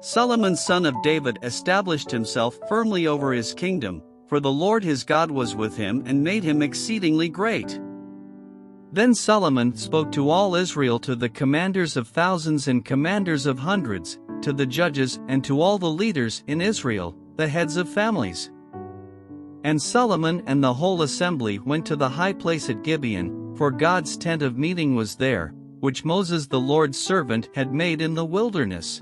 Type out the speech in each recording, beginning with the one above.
Solomon son of David established himself firmly over his kingdom, for the Lord his God was with him and made him exceedingly great. Then Solomon spoke to all Israel, to the commanders of thousands and commanders of hundreds, to the judges and to all the leaders in Israel, the heads of families. And Solomon and the whole assembly went to the high place at Gibeon, for God's tent of meeting was there, which Moses the Lord's servant had made in the wilderness.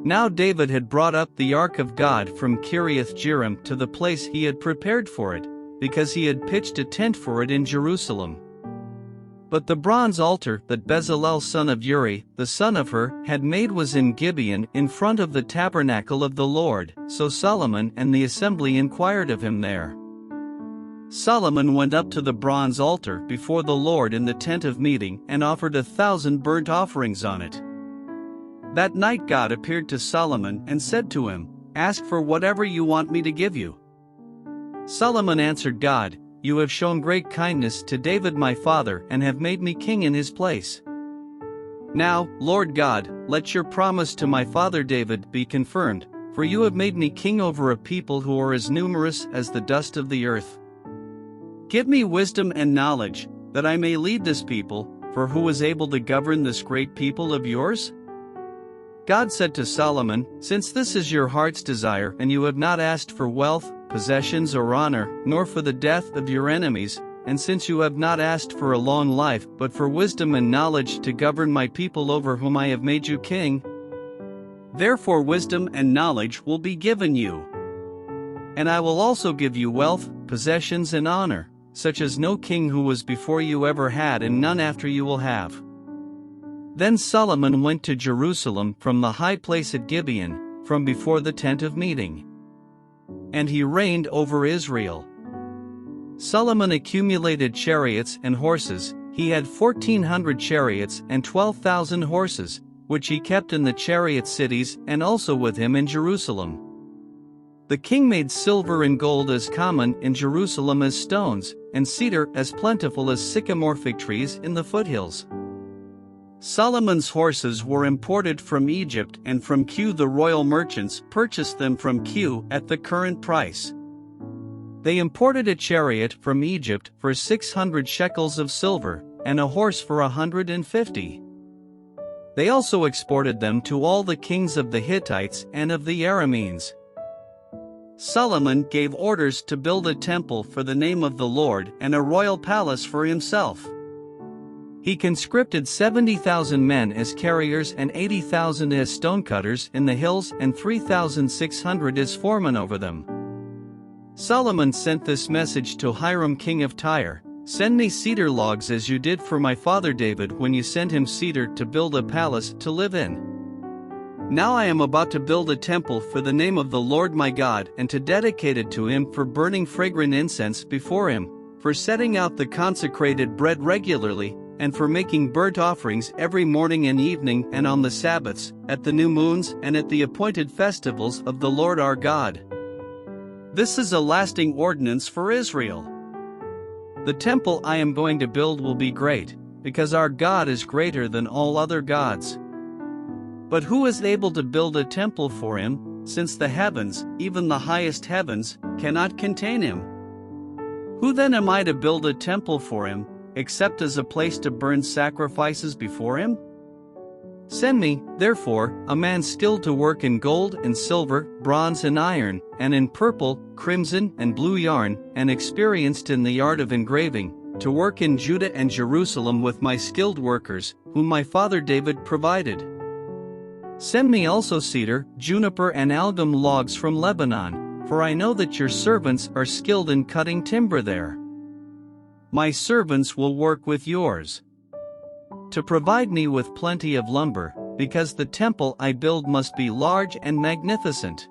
Now David had brought up the ark of God from Kiriath-jearim to the place he had prepared for it, because he had pitched a tent for it in Jerusalem. But the bronze altar that Bezalel son of Uri, the son of Hur, had made was in Gibeon in front of the tabernacle of the Lord, so Solomon and the assembly inquired of him there. Solomon went up to the bronze altar before the Lord in the tent of meeting and offered 1,000 burnt offerings on it. That night God appeared to Solomon and said to him, "Ask for whatever you want me to give you." Solomon answered God, "You have shown great kindness to David my father and have made me king in his place. Now, Lord God, let your promise to my father David be confirmed, for you have made me king over a people who are as numerous as the dust of the earth. Give me wisdom and knowledge, that I may lead this people, for who is able to govern this great people of yours?" God said to Solomon, "Since this is your heart's desire and you have not asked for wealth, possessions or honor, nor for the death of your enemies, and since you have not asked for a long life but for wisdom and knowledge to govern my people over whom I have made you king, therefore wisdom and knowledge will be given you. And I will also give you wealth, possessions and honor, such as no king who was before you ever had and none after you will have." Then Solomon went to Jerusalem from the high place at Gibeon, from before the tent of meeting. And he reigned over Israel. Solomon accumulated chariots and horses. He had 1,400 chariots and 12,000 horses, which he kept in the chariot cities and also with him in Jerusalem. The king made silver and gold as common in Jerusalem as stones, and cedar as plentiful as sycamore fig trees in the foothills. Solomon's horses were imported from Egypt, and from Kue the royal merchants purchased them from Kue at the current price. They imported a chariot from Egypt for 600 shekels of silver, and a horse for 150. They also exported them to all the kings of the Hittites and of the Arameans. Solomon gave orders to build a temple for the name of the Lord and a royal palace for himself. He conscripted 70,000 men as carriers and 80,000 as stonecutters in the hills and 3,600 as foremen over them. Solomon sent this message to Hiram king of Tyre, "Send me cedar logs as you did for my father David when you sent him cedar to build a palace to live in. Now I am about to build a temple for the name of the Lord my God and to dedicate it to him for burning fragrant incense before him, for setting out the consecrated bread regularly, and for making burnt offerings every morning and evening and on the Sabbaths, at the new moons and at the appointed festivals of the Lord our God. This is a lasting ordinance for Israel. The temple I am going to build will be great, because our God is greater than all other gods. But who is able to build a temple for him, since the heavens, even the highest heavens, cannot contain him? Who then am I to build a temple for him, except as a place to burn sacrifices before him? Send me, therefore, a man skilled to work in gold and silver, bronze and iron, and in purple, crimson and blue yarn, and experienced in the art of engraving, to work in Judah and Jerusalem with my skilled workers, whom my father David provided. Send me also cedar, juniper and algum logs from Lebanon, for I know that your servants are skilled in cutting timber there. My servants will work with yours to provide me with plenty of lumber, because the temple I build must be large and magnificent.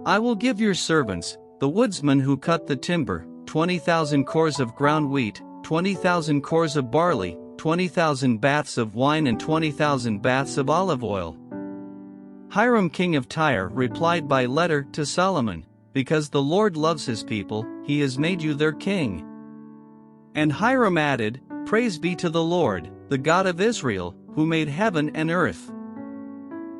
I will give your servants, the woodsmen who cut the timber, 20,000 cores of ground wheat, 20,000 cores of barley, 20,000 baths of wine and 20,000 baths of olive oil." Hiram king of Tyre replied by letter to Solomon, "Because the Lord loves his people, he has made you their king." And Hiram added, "Praise be to the Lord, the God of Israel, who made heaven and earth.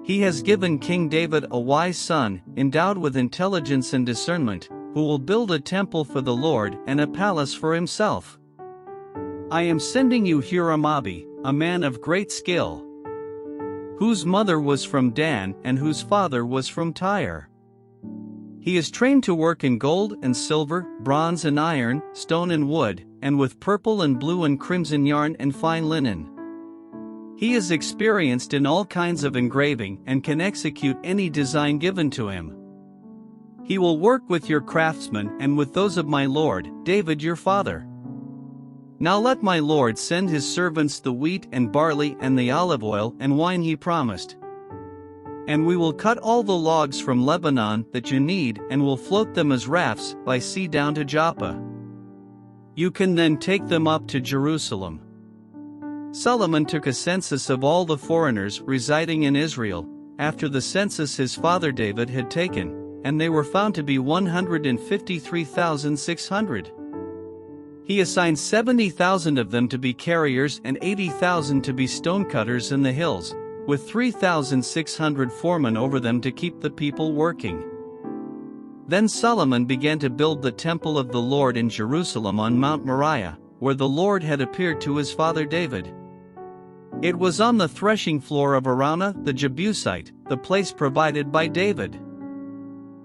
He has given King David a wise son, endowed with intelligence and discernment, who will build a temple for the Lord and a palace for himself. I am sending you Huram-Abi, a man of great skill, whose mother was from Dan and whose father was from Tyre. He is trained to work in gold and silver, bronze and iron, stone and wood, and with purple and blue and crimson yarn and fine linen. He is experienced in all kinds of engraving and can execute any design given to him. He will work with your craftsmen and with those of my lord, David your father. Now let my lord send his servants the wheat and barley and the olive oil and wine he promised. And we will cut all the logs from Lebanon that you need and will float them as rafts by sea down to Joppa. You can then take them up to Jerusalem. Solomon took a census of all the foreigners residing in Israel, after the census his father David had taken, and they were found to be 153,600. He assigned 70,000 of them to be carriers and 80,000 to be stonecutters in the hills, with 3,600 foremen over them to keep the people working. Then Solomon began to build the temple of the Lord in Jerusalem on Mount Moriah, where the Lord had appeared to his father David. It was on the threshing floor of Araunah the Jebusite, the place provided by David.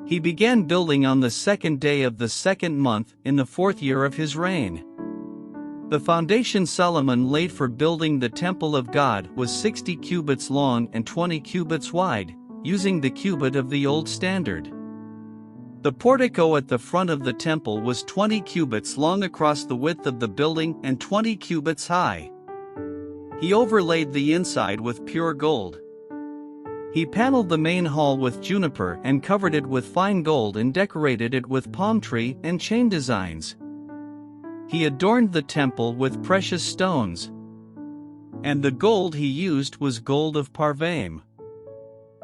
He began building on the 2nd day of the 2nd month in the 4th year of his reign. The foundation Solomon laid for building the temple of God was 60 cubits long and 20 cubits wide, using the cubit of the old standard. The portico at the front of the temple was 20 cubits long across the width of the building and 20 cubits high. He overlaid the inside with pure gold. He paneled the main hall with juniper and covered it with fine gold and decorated it with palm tree and chain designs. He adorned the temple with precious stones. And the gold he used was gold of Parvaim.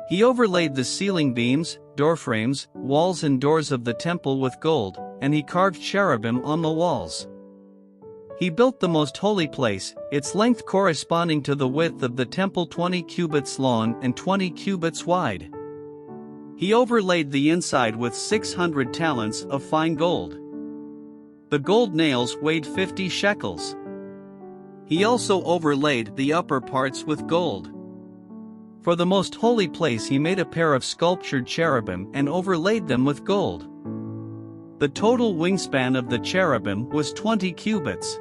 He overlaid the ceiling beams, doorframes, walls and doors of the temple with gold, and he carved cherubim on the walls. He built the most holy place, its length corresponding to the width of the temple 20 cubits long and 20 cubits wide. He overlaid the inside with 600 talents of fine gold. The gold nails weighed 50 shekels. He also overlaid the upper parts with gold. For the most holy place he made a pair of sculptured cherubim and overlaid them with gold. The total wingspan of the cherubim was 20 cubits.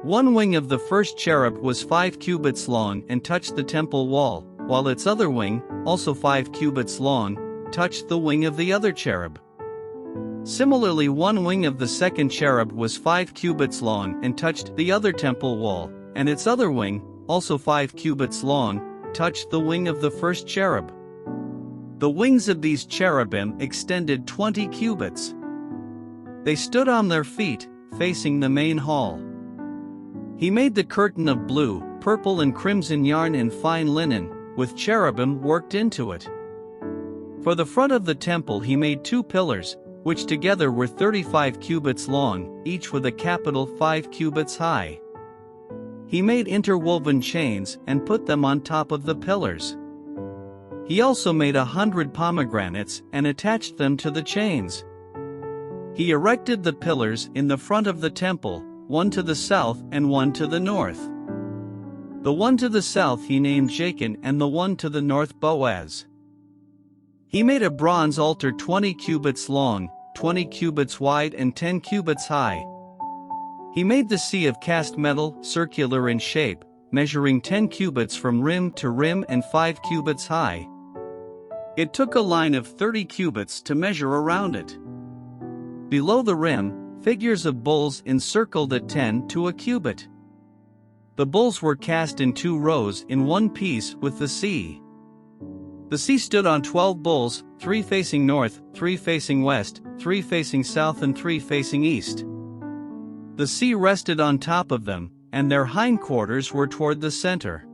One wing of the first cherub was 5 cubits long and touched the temple wall, while its other wing, also 5 cubits long, touched the wing of the other cherub. Similarly, one wing of the second cherub was 5 cubits long and touched the other temple wall, and its other wing, also 5 cubits long, touched the wing of the first cherub. The wings of these cherubim extended 20 cubits. They stood on their feet, facing the main hall. He made the curtain of blue, purple and crimson yarn and fine linen, with cherubim worked into it. For the front of the temple he made 2 pillars, which together were 35 cubits long, each with a capital 5 cubits high. He made interwoven chains and put them on top of the pillars. He also made 100 pomegranates and attached them to the chains. He erected the pillars in the front of the temple, one to the south and one to the north. The one to the south he named Jachin and the one to the north Boaz. He made a bronze altar 20 cubits long, 20 cubits wide and 10 cubits high. He made the sea of cast metal, circular in shape, measuring 10 cubits from rim to rim and 5 cubits high. It took a line of 30 cubits to measure around it. Below the rim, figures of bulls encircled at 10 to a cubit. The bulls were cast in 2 rows in one piece with the sea. The sea stood on 12 bulls, 3 facing north, 3 facing west, 3 facing south and 3 facing east. The sea rested on top of them, and their hindquarters were toward the center.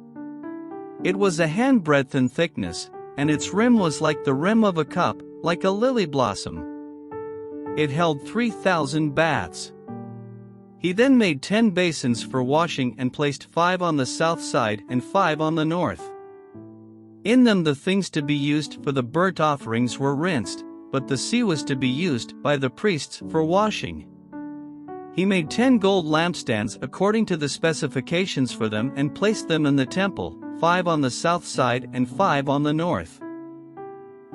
It was a handbreadth in thickness, and its rim was like the rim of a cup, like a lily blossom. It held 3,000 baths. He then made 10 basins for washing and placed 5 on the south side and 5 on the north. In them the things to be used for the burnt offerings were rinsed, but the sea was to be used by the priests for washing. He made 10 gold lampstands according to the specifications for them and placed them in the temple, 5 on the south side and 5 on the north.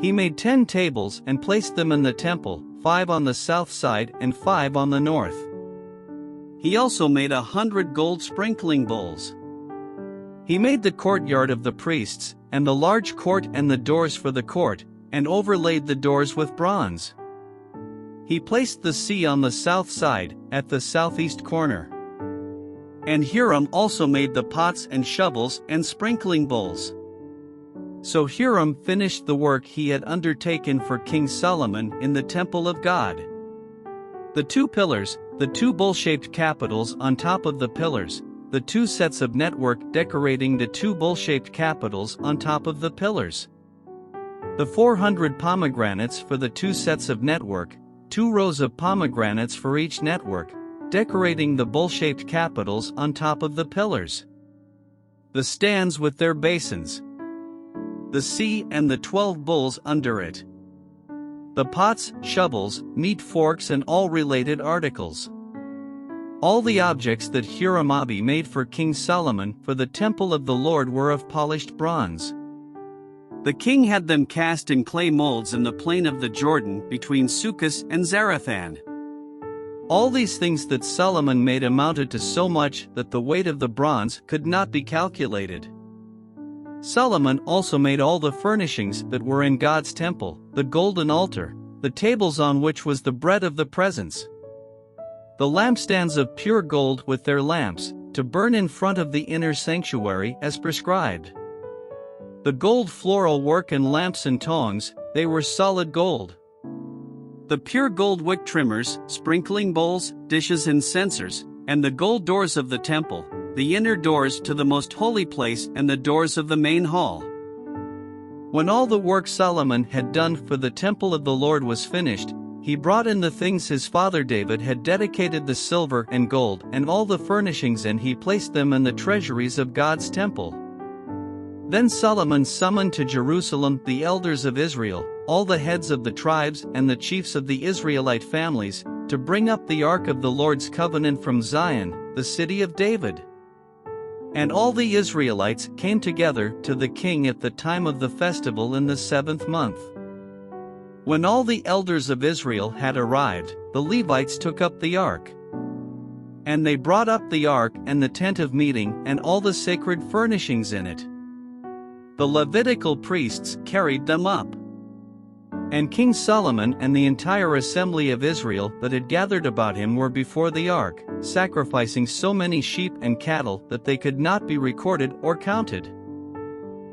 He made 10 tables and placed them in the temple, 5 on the south side and 5 on the north. He also made 100 gold sprinkling bowls. He made the courtyard of the priests, and the large court and the doors for the court, and overlaid the doors with bronze. He placed the sea on the south side, at the southeast corner. And Hiram also made the pots and shovels and sprinkling bowls. So Hiram finished the work he had undertaken for King Solomon in the temple of God. The 2 pillars, the 2 bowl-shaped capitals on top of the pillars, the 2 sets of network decorating the 2 bowl-shaped capitals on top of the pillars. The 400 pomegranates for the 2 sets of network, 2 rows of pomegranates for each network, decorating the bowl-shaped capitals on top of the pillars. The stands with their basins. The sea and the 12 bowls under it. The pots, shovels, meat forks and all related articles. All the objects that Hiram made for King Solomon for the temple of the Lord were of polished bronze. The king had them cast in clay molds in the plain of the Jordan between Succoth and Zarethan. All these things that Solomon made amounted to so much that the weight of the bronze could not be calculated. Solomon also made all the furnishings that were in God's temple, the golden altar, the tables on which was the bread of the presence, the lampstands of pure gold with their lamps, to burn in front of the inner sanctuary as prescribed. The gold floral work and lamps and tongs, they were solid gold. The pure gold wick trimmers, sprinkling bowls, dishes and censers, and the gold doors of the temple, the inner doors to the most holy place and the doors of the main hall. When all the work Solomon had done for the temple of the Lord was finished, he brought in the things his father David had dedicated, the silver and gold and all the furnishings, and he placed them in the treasuries of God's temple. Then Solomon summoned to Jerusalem the elders of Israel, all the heads of the tribes and the chiefs of the Israelite families, to bring up the ark of the Lord's covenant from Zion, the city of David. And all the Israelites came together to the king at the time of the festival in the 7th month. When all the elders of Israel had arrived, the Levites took up the ark. And they brought up the ark and the tent of meeting and all the sacred furnishings in it. The Levitical priests carried them up. And King Solomon and the entire assembly of Israel that had gathered about him were before the ark, sacrificing so many sheep and cattle that they could not be recorded or counted.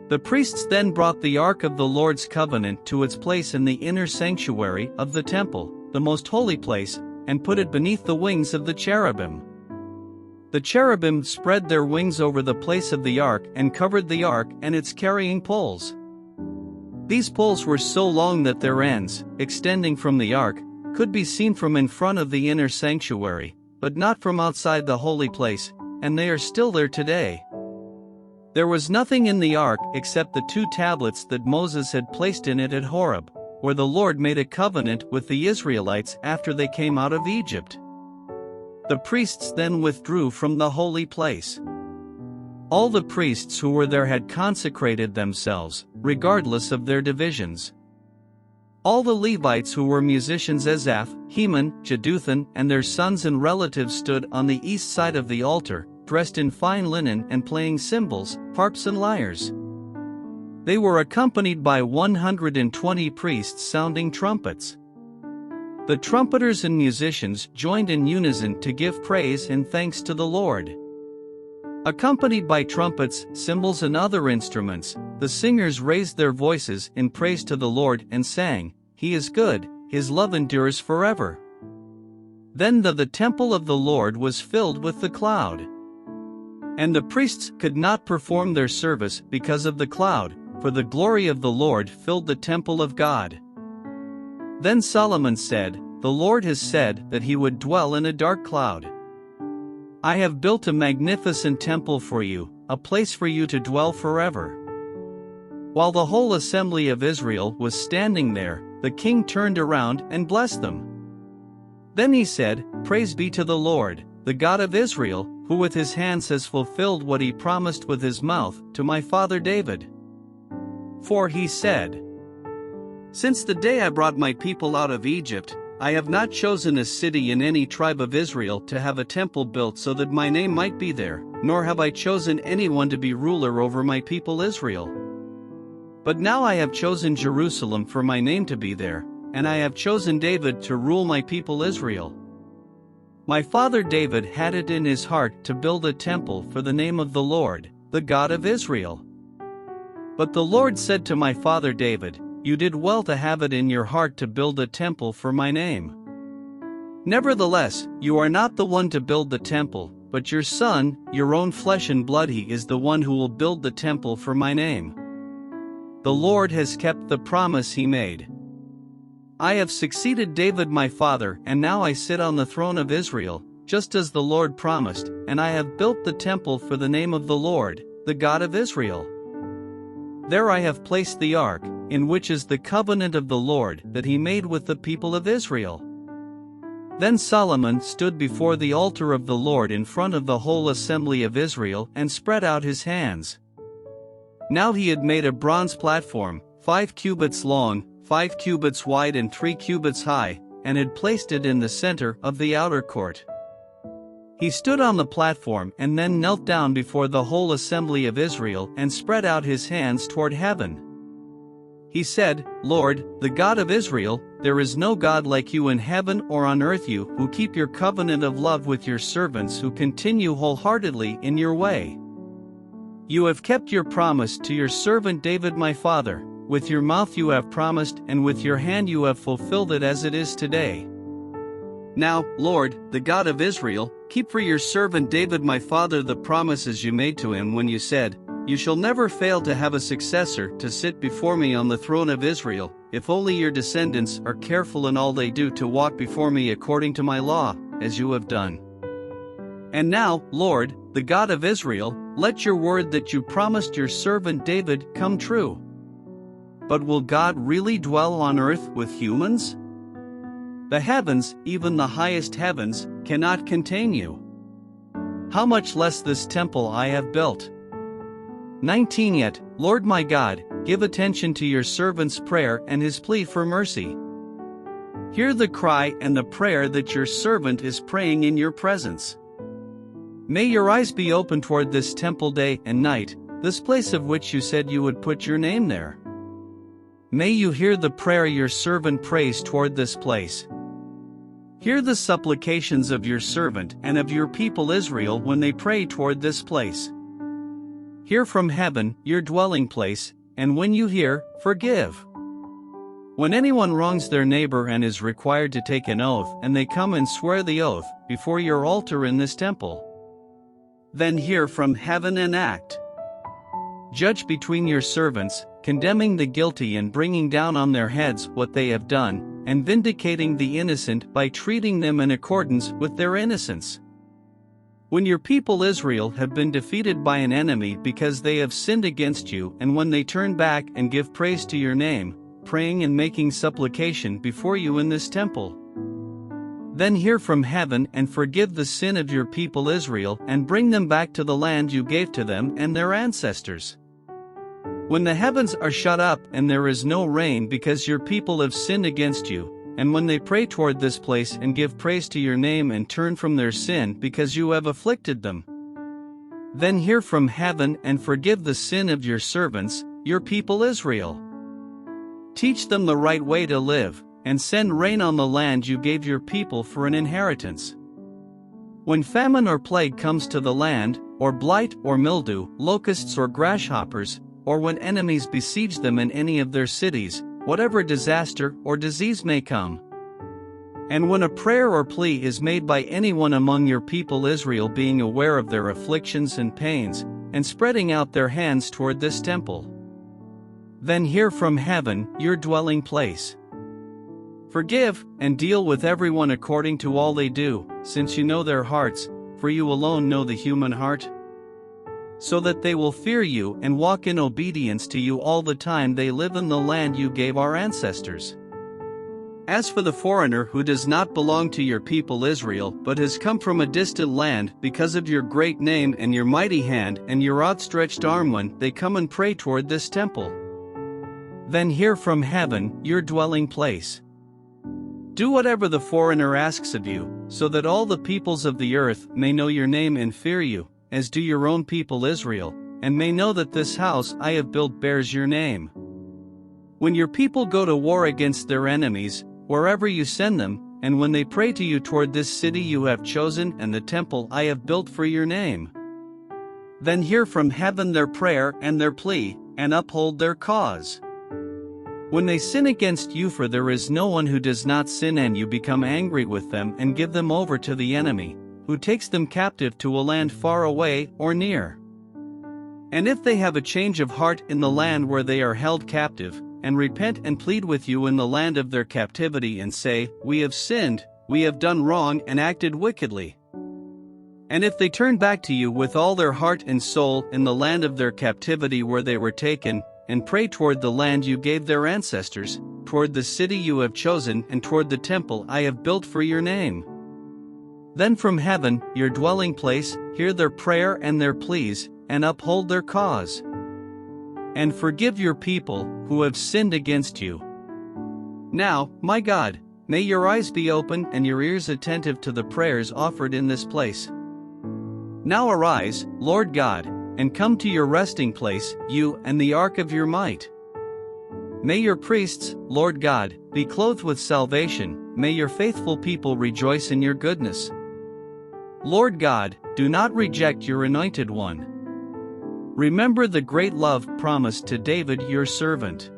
The priests then brought the ark of the Lord's covenant to its place in the inner sanctuary of the temple, the most holy place, and put it beneath the wings of the cherubim. The cherubim spread their wings over the place of the ark and covered the ark and its carrying poles. These poles were so long that their ends, extending from the ark, could be seen from in front of the inner sanctuary, but not from outside the holy place, and they are still there today. There was nothing in the ark except the 2 tablets that Moses had placed in it at Horeb, where the Lord made a covenant with the Israelites after they came out of Egypt. The priests then withdrew from the holy place. All the priests who were there had consecrated themselves, regardless of their divisions. All the Levites who were musicians, Asaph, Heman, Jeduthun, and their sons and relatives, stood on the east side of the altar, dressed in fine linen and playing cymbals, harps and lyres. They were accompanied by 120 priests sounding trumpets. The trumpeters and musicians joined in unison to give praise and thanks to the Lord. Accompanied by trumpets, cymbals and other instruments, the singers raised their voices in praise to the Lord and sang, "He is good, His love endures forever." Then the temple of the Lord was filled with the cloud. And the priests could not perform their service because of the cloud, for the glory of the Lord filled the temple of God. Then Solomon said, "The Lord has said that He would dwell in a dark cloud. I have built a magnificent temple for you, a place for you to dwell forever. While the whole assembly of Israel was standing there, the king turned around and blessed them. Then he said, "Praise be to the Lord, the God of Israel, who with his hands has fulfilled what he promised with his mouth to my father David. For he said, 'Since the day I brought my people out of Egypt, I have not chosen a city in any tribe of Israel to have a temple built so that my name might be there, nor have I chosen anyone to be ruler over my people Israel. But now I have chosen Jerusalem for my name to be there, and I have chosen David to rule my people Israel.' My father David had it in his heart to build a temple for the name of the Lord, the God of Israel. But the Lord said to my father David, 'You did well to have it in your heart to build a temple for my name. Nevertheless, you are not the one to build the temple, but your son, your own flesh and blood, he is the one who will build the temple for my name. The Lord has kept the promise he made. I have succeeded David my father, and now I sit on the throne of Israel, just as the Lord promised, and I have built the temple for the name of the Lord, the God of Israel. There I have placed the ark, in which is the covenant of the Lord that he made with the people of Israel.' Then Solomon stood before the altar of the Lord in front of the whole assembly of Israel and spread out his hands. Now he had made a bronze platform, 5 cubits long, 5 cubits wide and 3 cubits high, and had placed it in the center of the outer court. He stood on the platform and then knelt down before the whole assembly of Israel and spread out his hands toward heaven. He said, 'Lord, the God of Israel, there is no God like you in heaven or on earth, you who keep your covenant of love with your servants who continue wholeheartedly in your way. You have kept your promise to your servant David my father. With your mouth you have promised, and with your hand you have fulfilled it as it is today. Now, Lord, the God of Israel, keep for your servant David my father the promises you made to him when you said, "You shall never fail to have a successor to sit before me on the throne of Israel, if only your descendants are careful in all they do to walk before me according to my law, as you have done. And now, Lord, the God of Israel, let your word that you promised your servant David come true. But will God really dwell on earth with humans? The heavens, even the highest heavens, cannot contain you. How much less this temple I have built?' 19 Yet, Lord my God, give attention to your servant's prayer and his plea for mercy. Hear the cry and the prayer that your servant is praying in your presence. May your eyes be open toward this temple day and night, this place of which you said you would put your name there. May you hear the prayer your servant prays toward this place. Hear the supplications of your servant and of your people Israel when they pray toward this place. Hear from heaven, your dwelling place, and when you hear, forgive. When anyone wrongs their neighbor and is required to take an oath, and they come and swear the oath before your altar in this temple, then hear from heaven and act. Judge between your servants, condemning the guilty and bringing down on their heads what they have done, and vindicating the innocent by treating them in accordance with their innocence. When your people Israel have been defeated by an enemy because they have sinned against you, and when they turn back and give praise to your name, praying and making supplication before you in this temple, then hear from heaven and forgive the sin of your people Israel and bring them back to the land you gave to them and their ancestors. When the heavens are shut up and there is no rain because your people have sinned against you, and when they pray toward this place and give praise to your name and turn from their sin because you have afflicted them, then hear from heaven and forgive the sin of your servants, your people Israel. Teach them the right way to live, and send rain on the land you gave your people for an inheritance. When famine or plague comes to the land, or blight or mildew, locusts or grasshoppers, or when enemies besiege them in any of their cities, whatever disaster or disease may come. And when a prayer or plea is made by anyone among your people Israel being aware of their afflictions and pains, and spreading out their hands toward this temple, then hear from heaven, your dwelling place. Forgive, and deal with everyone according to all they do, since you know their hearts, for you alone know the human heart. so that they will fear you and walk in obedience to you all the time they live in the land you gave our ancestors. As for the foreigner who does not belong to your people Israel but has come from a distant land because of your great name and your mighty hand and your outstretched arm when they come and pray toward this temple, then hear from heaven, your dwelling place. Do whatever the foreigner asks of you, so that all the peoples of the earth may know your name and fear you, as do your own people Israel, and may know that this house I have built bears your name. When your people go to war against their enemies, wherever you send them, and when they pray to you toward this city you have chosen and the temple I have built for your name, then hear from heaven their prayer and their plea, and uphold their cause. When they sin against you, for there is no one who does not sin, and you become angry with them and give them over to the enemy, who takes them captive to a land far away or near. And if they have a change of heart in the land where they are held captive, and repent and plead with you in the land of their captivity and say, we have sinned, we have done wrong and acted wickedly. And if they turn back to you with all their heart and soul in the land of their captivity where they were taken, and pray toward the land you gave their ancestors, toward the city you have chosen and toward the temple I have built for your name, then from heaven, your dwelling place, hear their prayer and their pleas, and uphold their cause. And forgive your people, who have sinned against you. Now, my God, may your eyes be open and your ears attentive to the prayers offered in this place. Now arise, Lord God, and come to your resting place, you and the ark of your might. May your priests, Lord God, be clothed with salvation, may your faithful people rejoice in your goodness. Lord God, do not reject your anointed one. Remember the great love promised to David your servant.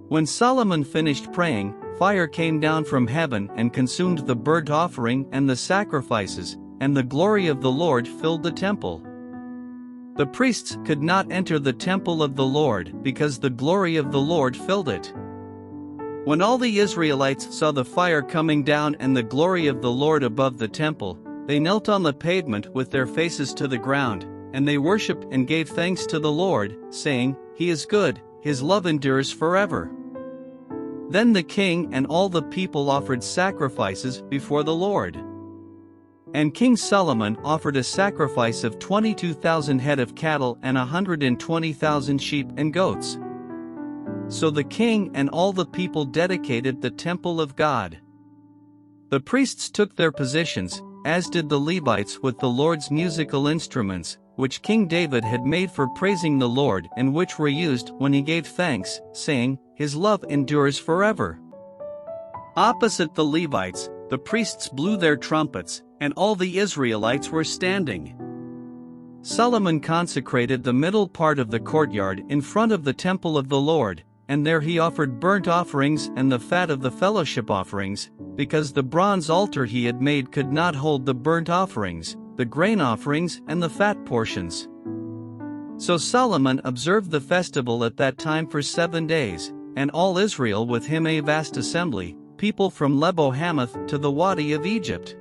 When Solomon finished praying, fire came down from heaven and consumed the burnt offering and the sacrifices, and the glory of the Lord filled the temple. The priests could not enter the temple of the Lord because the glory of the Lord filled it. When all the Israelites saw the fire coming down and the glory of the Lord above the temple, they knelt on the pavement with their faces to the ground, and they worshipped and gave thanks to the Lord, saying, He is good, His love endures forever. Then the king and all the people offered sacrifices before the Lord. And King Solomon offered a sacrifice of 22,000 head of cattle and 120,000 sheep and goats. So the king and all the people dedicated the temple of God. The priests took their positions, as did the Levites with the Lord's musical instruments, which King David had made for praising the Lord and which were used when he gave thanks, saying, His love endures forever. Opposite the Levites, the priests blew their trumpets, and all the Israelites were standing. Solomon consecrated the middle part of the courtyard in front of the temple of the Lord, and there he offered burnt offerings and the fat of the fellowship offerings, because the bronze altar he had made could not hold the burnt offerings, the grain offerings and the fat portions. So Solomon observed the festival at that time for 7 days, and all Israel with him a vast assembly, people from Lebo-Hamath to the Wadi of Egypt.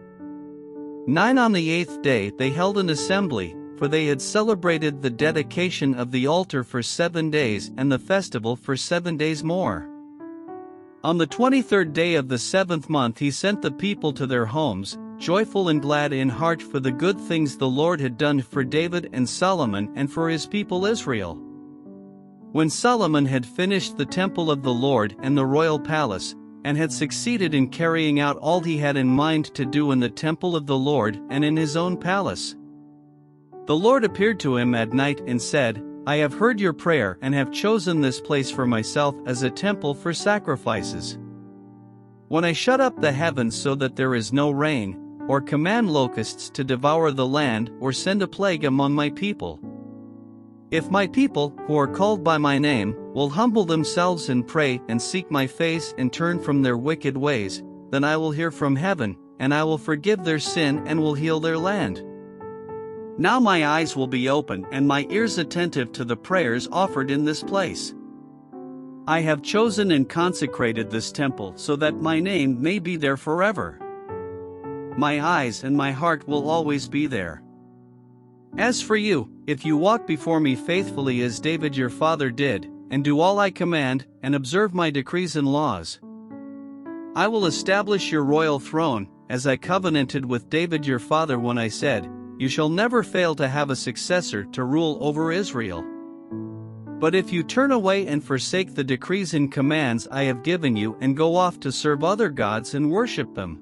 9 on the 8th day they held an assembly, for they had celebrated the dedication of the altar for 7 days and the festival for 7 days more. On the 23rd day of the 7th month he sent the people to their homes, joyful and glad in heart for the good things the Lord had done for David and Solomon and for his people Israel. When Solomon had finished the temple of the Lord and the royal palace, and had succeeded in carrying out all he had in mind to do in the temple of the Lord and in his own palace, the Lord appeared to him at night and said, I have heard your prayer and have chosen this place for myself as a temple for sacrifices. When I shut up the heavens so that there is no rain, or command locusts to devour the land or send a plague among my people, if my people, who are called by my name, will humble themselves and pray and seek my face and turn from their wicked ways, then I will hear from heaven, and I will forgive their sin and will heal their land. Now my eyes will be open and my ears attentive to the prayers offered in this place. I have chosen and consecrated this temple so that my name may be there forever. My eyes and my heart will always be there. As for you, If you walk before me faithfully as David your father did, and do all I command, and observe my decrees and laws, I will establish your royal throne, as I covenanted with David your father when I said, you shall never fail to have a successor to rule over Israel. But if you turn away and forsake the decrees and commands I have given you and go off to serve other gods and worship them,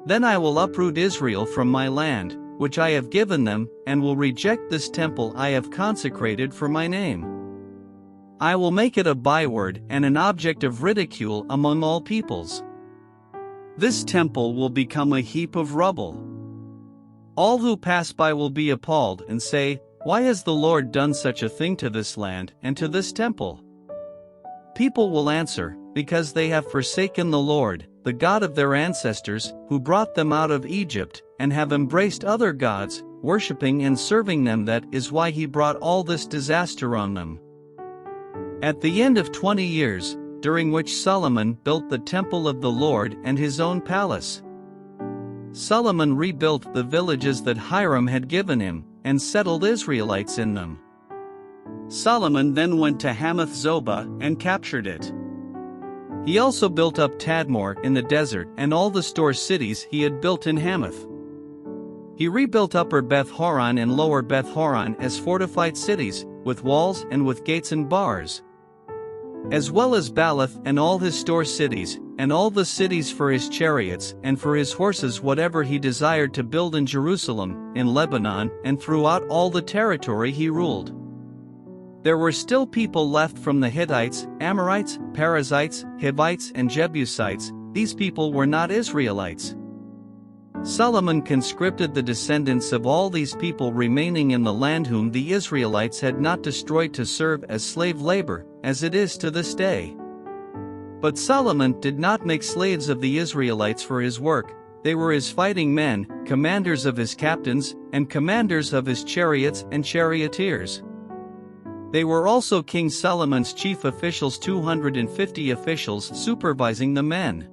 then I will uproot Israel from my land, which I have given them, and will reject this temple I have consecrated for my name. I will make it a byword and an object of ridicule among all peoples. This temple will become a heap of rubble. All who pass by will be appalled and say, why has the Lord done such a thing to this land and to this temple? People will answer, because they have forsaken the Lord, the God of their ancestors, who brought them out of Egypt, and have embraced other gods, worshipping and serving them. That is why he brought all this disaster on them. At the end of 20 years, during which Solomon built the temple of the Lord and his own palace, Solomon rebuilt the villages that Hiram had given him, and settled Israelites in them. Solomon then went to Hamath Zobah and captured it. He also built up Tadmor in the desert and all the store cities he had built in Hamath. He rebuilt Upper Beth Horon and Lower Beth Horon as fortified cities, with walls and with gates and bars, as well as Baalath and all his store cities, and all the cities for his chariots and for his horses, whatever he desired to build in Jerusalem, in Lebanon, and throughout all the territory he ruled. There were still people left from the Hittites, Amorites, Perizzites, Hivites, and Jebusites. These people were not Israelites. Solomon conscripted the descendants of all these people remaining in the land whom the Israelites had not destroyed to serve as slave labor, as it is to this day. But Solomon did not make slaves of the Israelites for his work. They were his fighting men, commanders of his captains, and commanders of his chariots and charioteers. They were also King Solomon's chief officials, 250 officials supervising the men.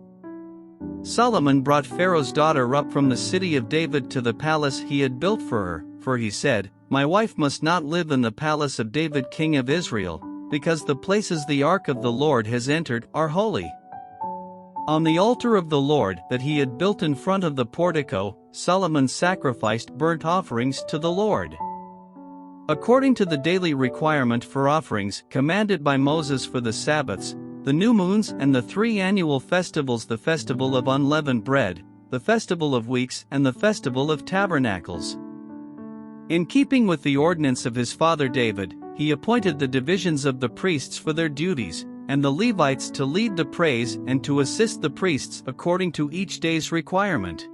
Solomon brought Pharaoh's daughter up from the city of David to the palace he had built for her, for he said, my wife must not live in the palace of David king of Israel, because the places the ark of the Lord has entered are holy. On the altar of the Lord that he had built in front of the portico, Solomon sacrificed burnt offerings to the Lord. According to the daily requirement for offerings commanded by Moses for the Sabbaths, the new moons and the 3 annual festivals, the festival of unleavened bread, the festival of weeks, and the festival of tabernacles. In keeping with the ordinance of his father David, he appointed the divisions of the priests for their duties, and the Levites to lead the praise and to assist the priests according to each day's requirement.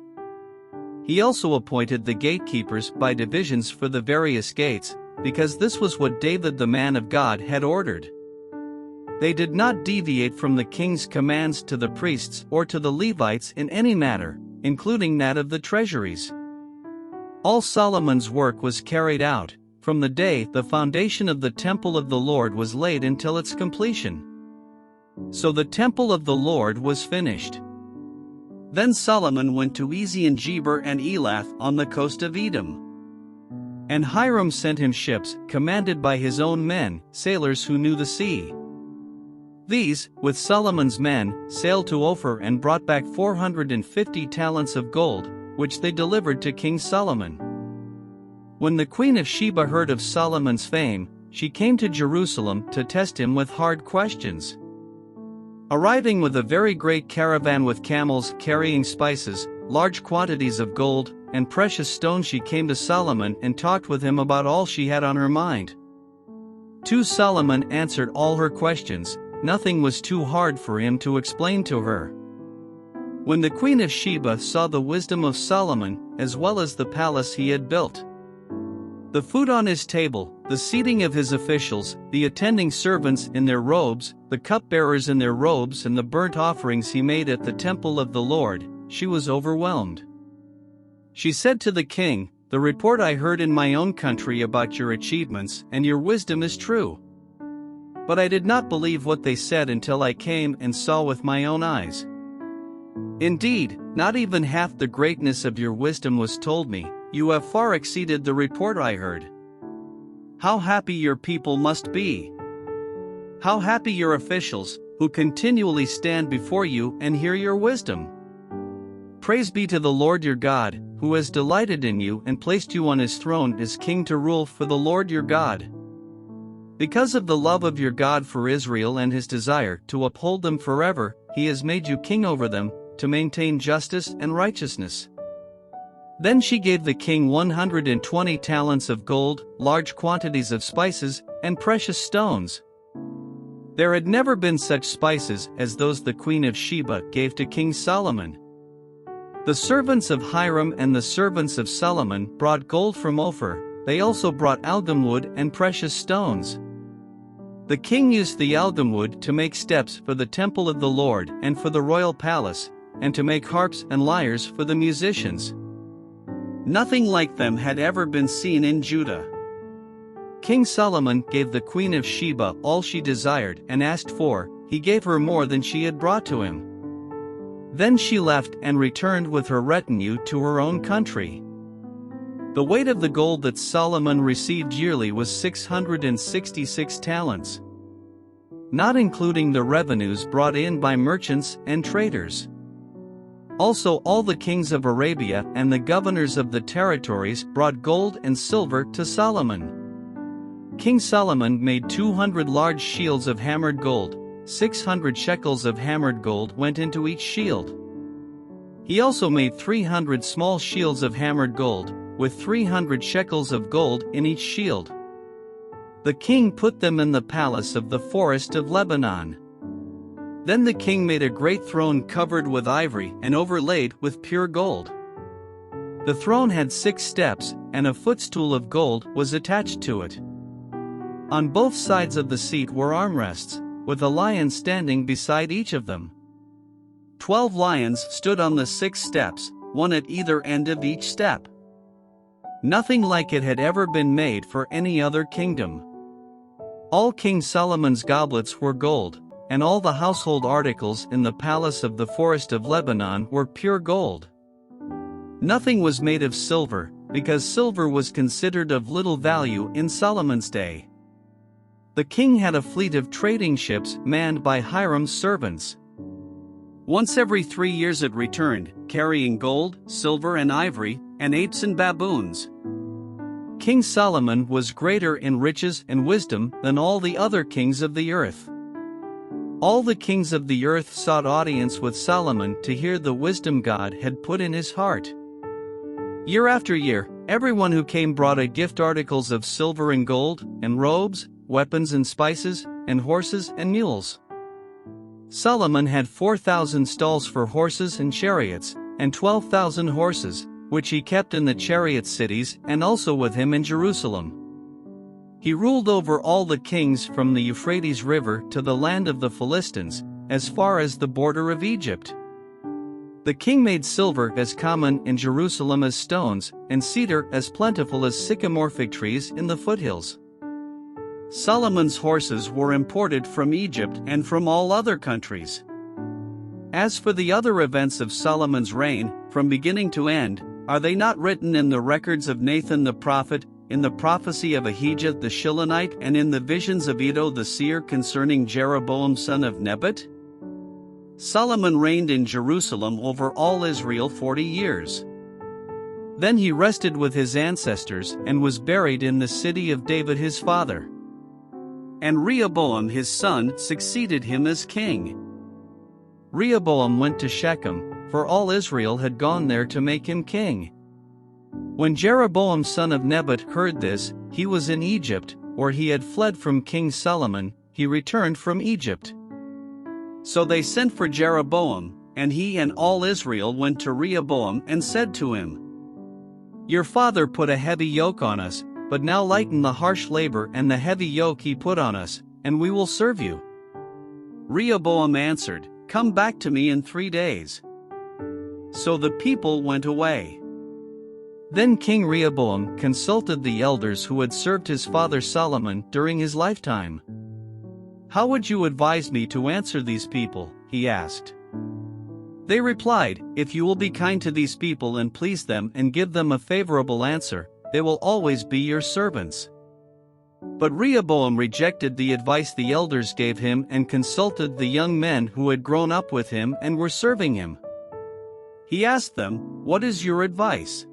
He also appointed the gatekeepers by divisions for the various gates, because this was what David the man of God had ordered. They did not deviate from the king's commands to the priests or to the Levites in any matter, including that of the treasuries. All Solomon's work was carried out, from the day the foundation of the temple of the Lord was laid until its completion. So the temple of the Lord was finished. Then Solomon went to Ezion-Geber and Elath on the coast of Edom. And Hiram sent him ships, commanded by his own men, sailors who knew the sea. These, with Solomon's men, sailed to Ophir and brought back 450 talents of gold, which they delivered to King Solomon. When the Queen of Sheba heard of Solomon's fame, she came to Jerusalem to test him with hard questions. Arriving with a very great caravan with camels carrying spices, large quantities of gold, and precious stones, she came to Solomon and talked with him about all she had on her mind. To Solomon answered all her questions. Nothing was too hard for him to explain to her. When the Queen of Sheba saw the wisdom of Solomon, as well as the palace he had built, the food on his table, the seating of his officials, the attending servants in their robes, the cupbearers in their robes, and the burnt offerings he made at the temple of the Lord, she was overwhelmed. She said to the king, the report I heard in my own country about your achievements and your wisdom is true. But I did not believe what they said until I came and saw with my own eyes. Indeed, not even half the greatness of your wisdom was told me. You have far exceeded the report I heard. How happy your people must be! How happy your officials, who continually stand before you and hear your wisdom! Praise be to the Lord your God, who has delighted in you and placed you on his throne as king to rule for the Lord your God. Because of the love of your God for Israel and his desire to uphold them forever, he has made you king over them, to maintain justice and righteousness. Then she gave the king 120 talents of gold, large quantities of spices, and precious stones. There had never been such spices as those the queen of Sheba gave to King Solomon. The servants of Hiram and the servants of Solomon brought gold from Ophir. They also brought algum wood and precious stones. The king used the algum wood to make steps for the temple of the Lord and for the royal palace, and to make harps and lyres for the musicians. Nothing like them had ever been seen in Judah. King Solomon gave the queen of Sheba all she desired and asked for. He gave her more than she had brought to him. Then she left and returned with her retinue to her own country. The weight of the gold that Solomon received yearly was 666 talents, not including the revenues brought in by merchants and traders. Also, all the kings of Arabia and the governors of the territories brought gold and silver to Solomon. King Solomon made 200 large shields of hammered gold. 600 shekels of hammered gold went into each shield. He also made 300 small shields of hammered gold, with 300 shekels of gold in each shield. The king put them in the palace of the forest of Lebanon. Then the king made a great throne covered with ivory and overlaid with pure gold. The throne had 6 steps, and a footstool of gold was attached to it. On both sides of the seat were armrests, with a lion standing beside each of them. 12 lions stood on the 6 steps, one at either end of each step. Nothing like it had ever been made for any other kingdom. All King Solomon's goblets were gold, and all the household articles in the palace of the forest of Lebanon were pure gold. Nothing was made of silver, because silver was considered of little value in Solomon's day. The king had a fleet of trading ships manned by Hiram's servants. Once every 3 years it returned, carrying gold, silver and ivory, and apes and baboons. King Solomon was greater in riches and wisdom than all the other kings of the earth. All the kings of the earth sought audience with Solomon to hear the wisdom God had put in his heart. Year after year, everyone who came brought a gift, articles of silver and gold, and robes, weapons and spices, and horses and mules. Solomon had 4,000 stalls for horses and chariots, and 12,000 horses, which he kept in the chariot cities and also with him in Jerusalem. He ruled over all the kings from the Euphrates River to the land of the Philistines, as far as the border of Egypt. The king made silver as common in Jerusalem as stones, and cedar as plentiful as sycamore fig trees in the foothills. Solomon's horses were imported from Egypt and from all other countries. As for the other events of Solomon's reign, from beginning to end, are they not written in the records of Nathan the prophet, in the prophecy of Ahijah the Shilonite, and in the visions of Iddo the seer concerning Jeroboam son of Nebat? Solomon reigned in Jerusalem over all Israel 40 years. Then he rested with his ancestors and was buried in the city of David his father. And Rehoboam his son succeeded him as king. Rehoboam went to Shechem, for all Israel had gone there to make him king. When Jeroboam son of Nebat heard this, he was in Egypt, where he had fled from King Solomon. He returned from Egypt. So they sent for Jeroboam, and he and all Israel went to Rehoboam and said to him, "Your father put a heavy yoke on us, but now lighten the harsh labor and the heavy yoke he put on us, and we will serve you." Rehoboam answered, "Come back to me in 3 days." So the people went away. Then King Rehoboam consulted the elders who had served his father Solomon during his lifetime. "How would you advise me to answer these people?" he asked. They replied, "If you will be kind to these people and please them and give them a favorable answer, they will always be your servants." But Rehoboam rejected the advice the elders gave him and consulted the young men who had grown up with him and were serving him. He asked them, "What is your advice?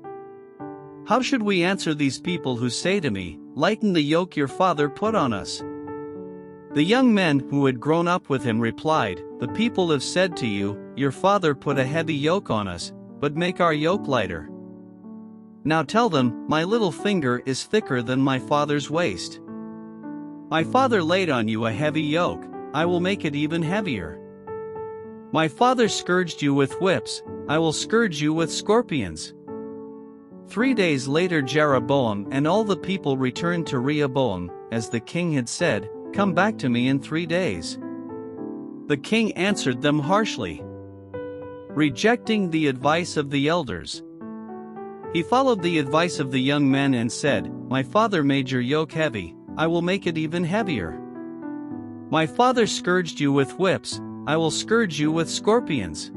How should we answer these people who say to me, 'Lighten the yoke your father put on us'?" The young men who had grown up with him replied, "The people have said to you, 'Your father put a heavy yoke on us, but make our yoke lighter.' Now tell them, 'My little finger is thicker than my father's waist. My father laid on you a heavy yoke, I will make it even heavier. My father scourged you with whips, I will scourge you with scorpions." 3 days later Jeroboam and all the people returned to Rehoboam, as the king had said, "Come back to me in 3 days." The king answered them harshly, rejecting the advice of the elders. He followed the advice of the young men and said, "My father made your yoke heavy, I will make it even heavier. My father scourged you with whips, I will scourge you with scorpions."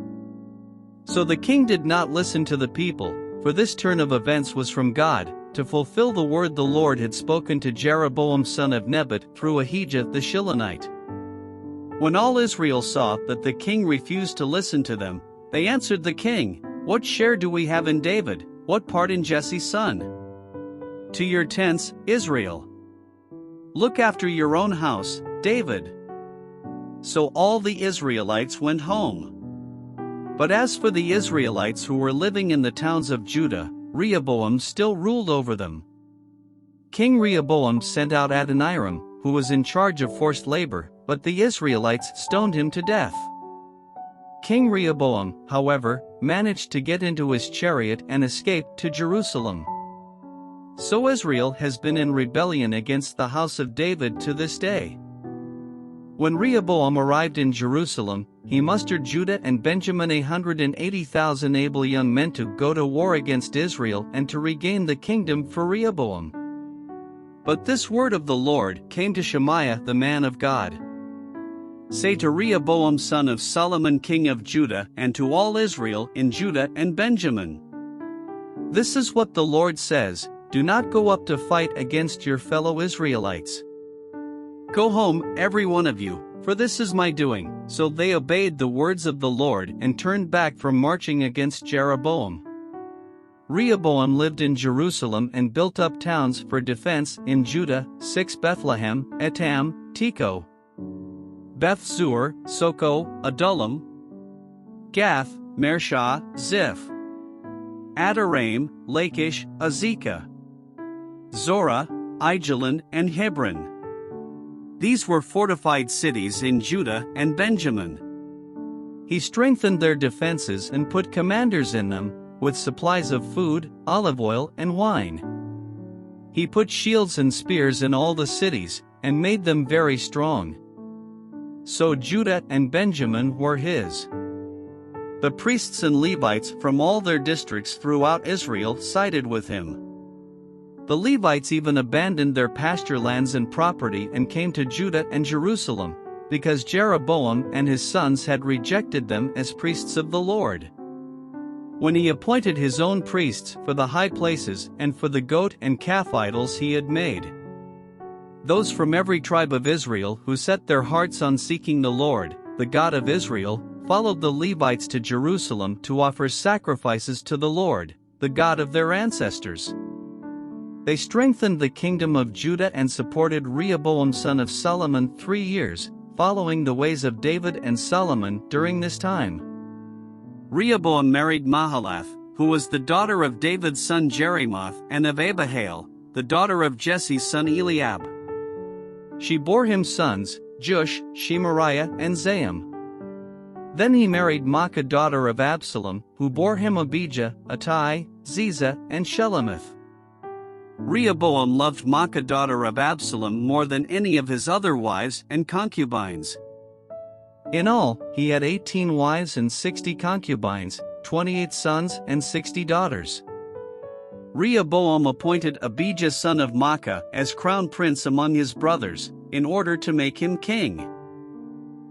So the king did not listen to the people, for this turn of events was from God, to fulfill the word the Lord had spoken to Jeroboam son of Nebat through Ahijah the Shilonite. When all Israel saw that the king refused to listen to them, they answered the king, "What share do we have in David, what part in Jesse's son? To your tents, Israel. Look after your own house, David." So all the Israelites went home. But as for the Israelites who were living in the towns of Judah, Rehoboam still ruled over them. King Rehoboam sent out Adoniram, who was in charge of forced labor, but the Israelites stoned him to death. King Rehoboam, however, managed to get into his chariot and escape to Jerusalem. So Israel has been in rebellion against the house of David to this day. When Rehoboam arrived in Jerusalem, he mustered Judah and Benjamin 180,000 able young men to go to war against Israel and to regain the kingdom for Rehoboam. But this word of the Lord came to Shemaiah the man of God. "Say to Rehoboam son of Solomon king of Judah and to all Israel in Judah and Benjamin, this is what the Lord says, do not go up to fight against your fellow Israelites. Go home, every one of you, for this is my doing." So they obeyed the words of the Lord and turned back from marching against Jeroboam. Rehoboam lived in Jerusalem and built up towns for defense in Judah, 6 Bethlehem, Etam, Tekoa, Beth-zur, Soko, Adullam, Gath, Mareshah, Ziph, Adoraim, Lachish, Azekah, Zorah, Aijalon and Hebron. These were fortified cities in Judah and Benjamin. He strengthened their defenses and put commanders in them, with supplies of food, olive oil and wine. He put shields and spears in all the cities, and made them very strong. So Judah and Benjamin were his. The priests and Levites from all their districts throughout Israel sided with him. The Levites even abandoned their pasture lands and property and came to Judah and Jerusalem, because Jeroboam and his sons had rejected them as priests of the Lord. When he appointed his own priests for the high places and for the goat and calf idols he had made. Those from every tribe of Israel who set their hearts on seeking the Lord, the God of Israel, followed the Levites to Jerusalem to offer sacrifices to the Lord, the God of their ancestors. They strengthened the kingdom of Judah and supported Rehoboam son of Solomon 3 years, following the ways of David and Solomon during this time. Rehoboam married Mahalath, who was the daughter of David's son Jeremoth and of Abihail, the daughter of Jesse's son Eliab. She bore him sons, Jush, Shemariah and Zaim. Then he married Maacah daughter of Absalom, who bore him Abijah, Attai, Ziza and Shelemith. Rehoboam loved Maacah daughter of Absalom more than any of his other wives and concubines. In all, he had 18 wives and 60 concubines, 28 sons and 60 daughters. Rehoboam appointed Abijah son of Maacah as crown prince among his brothers, in order to make him king.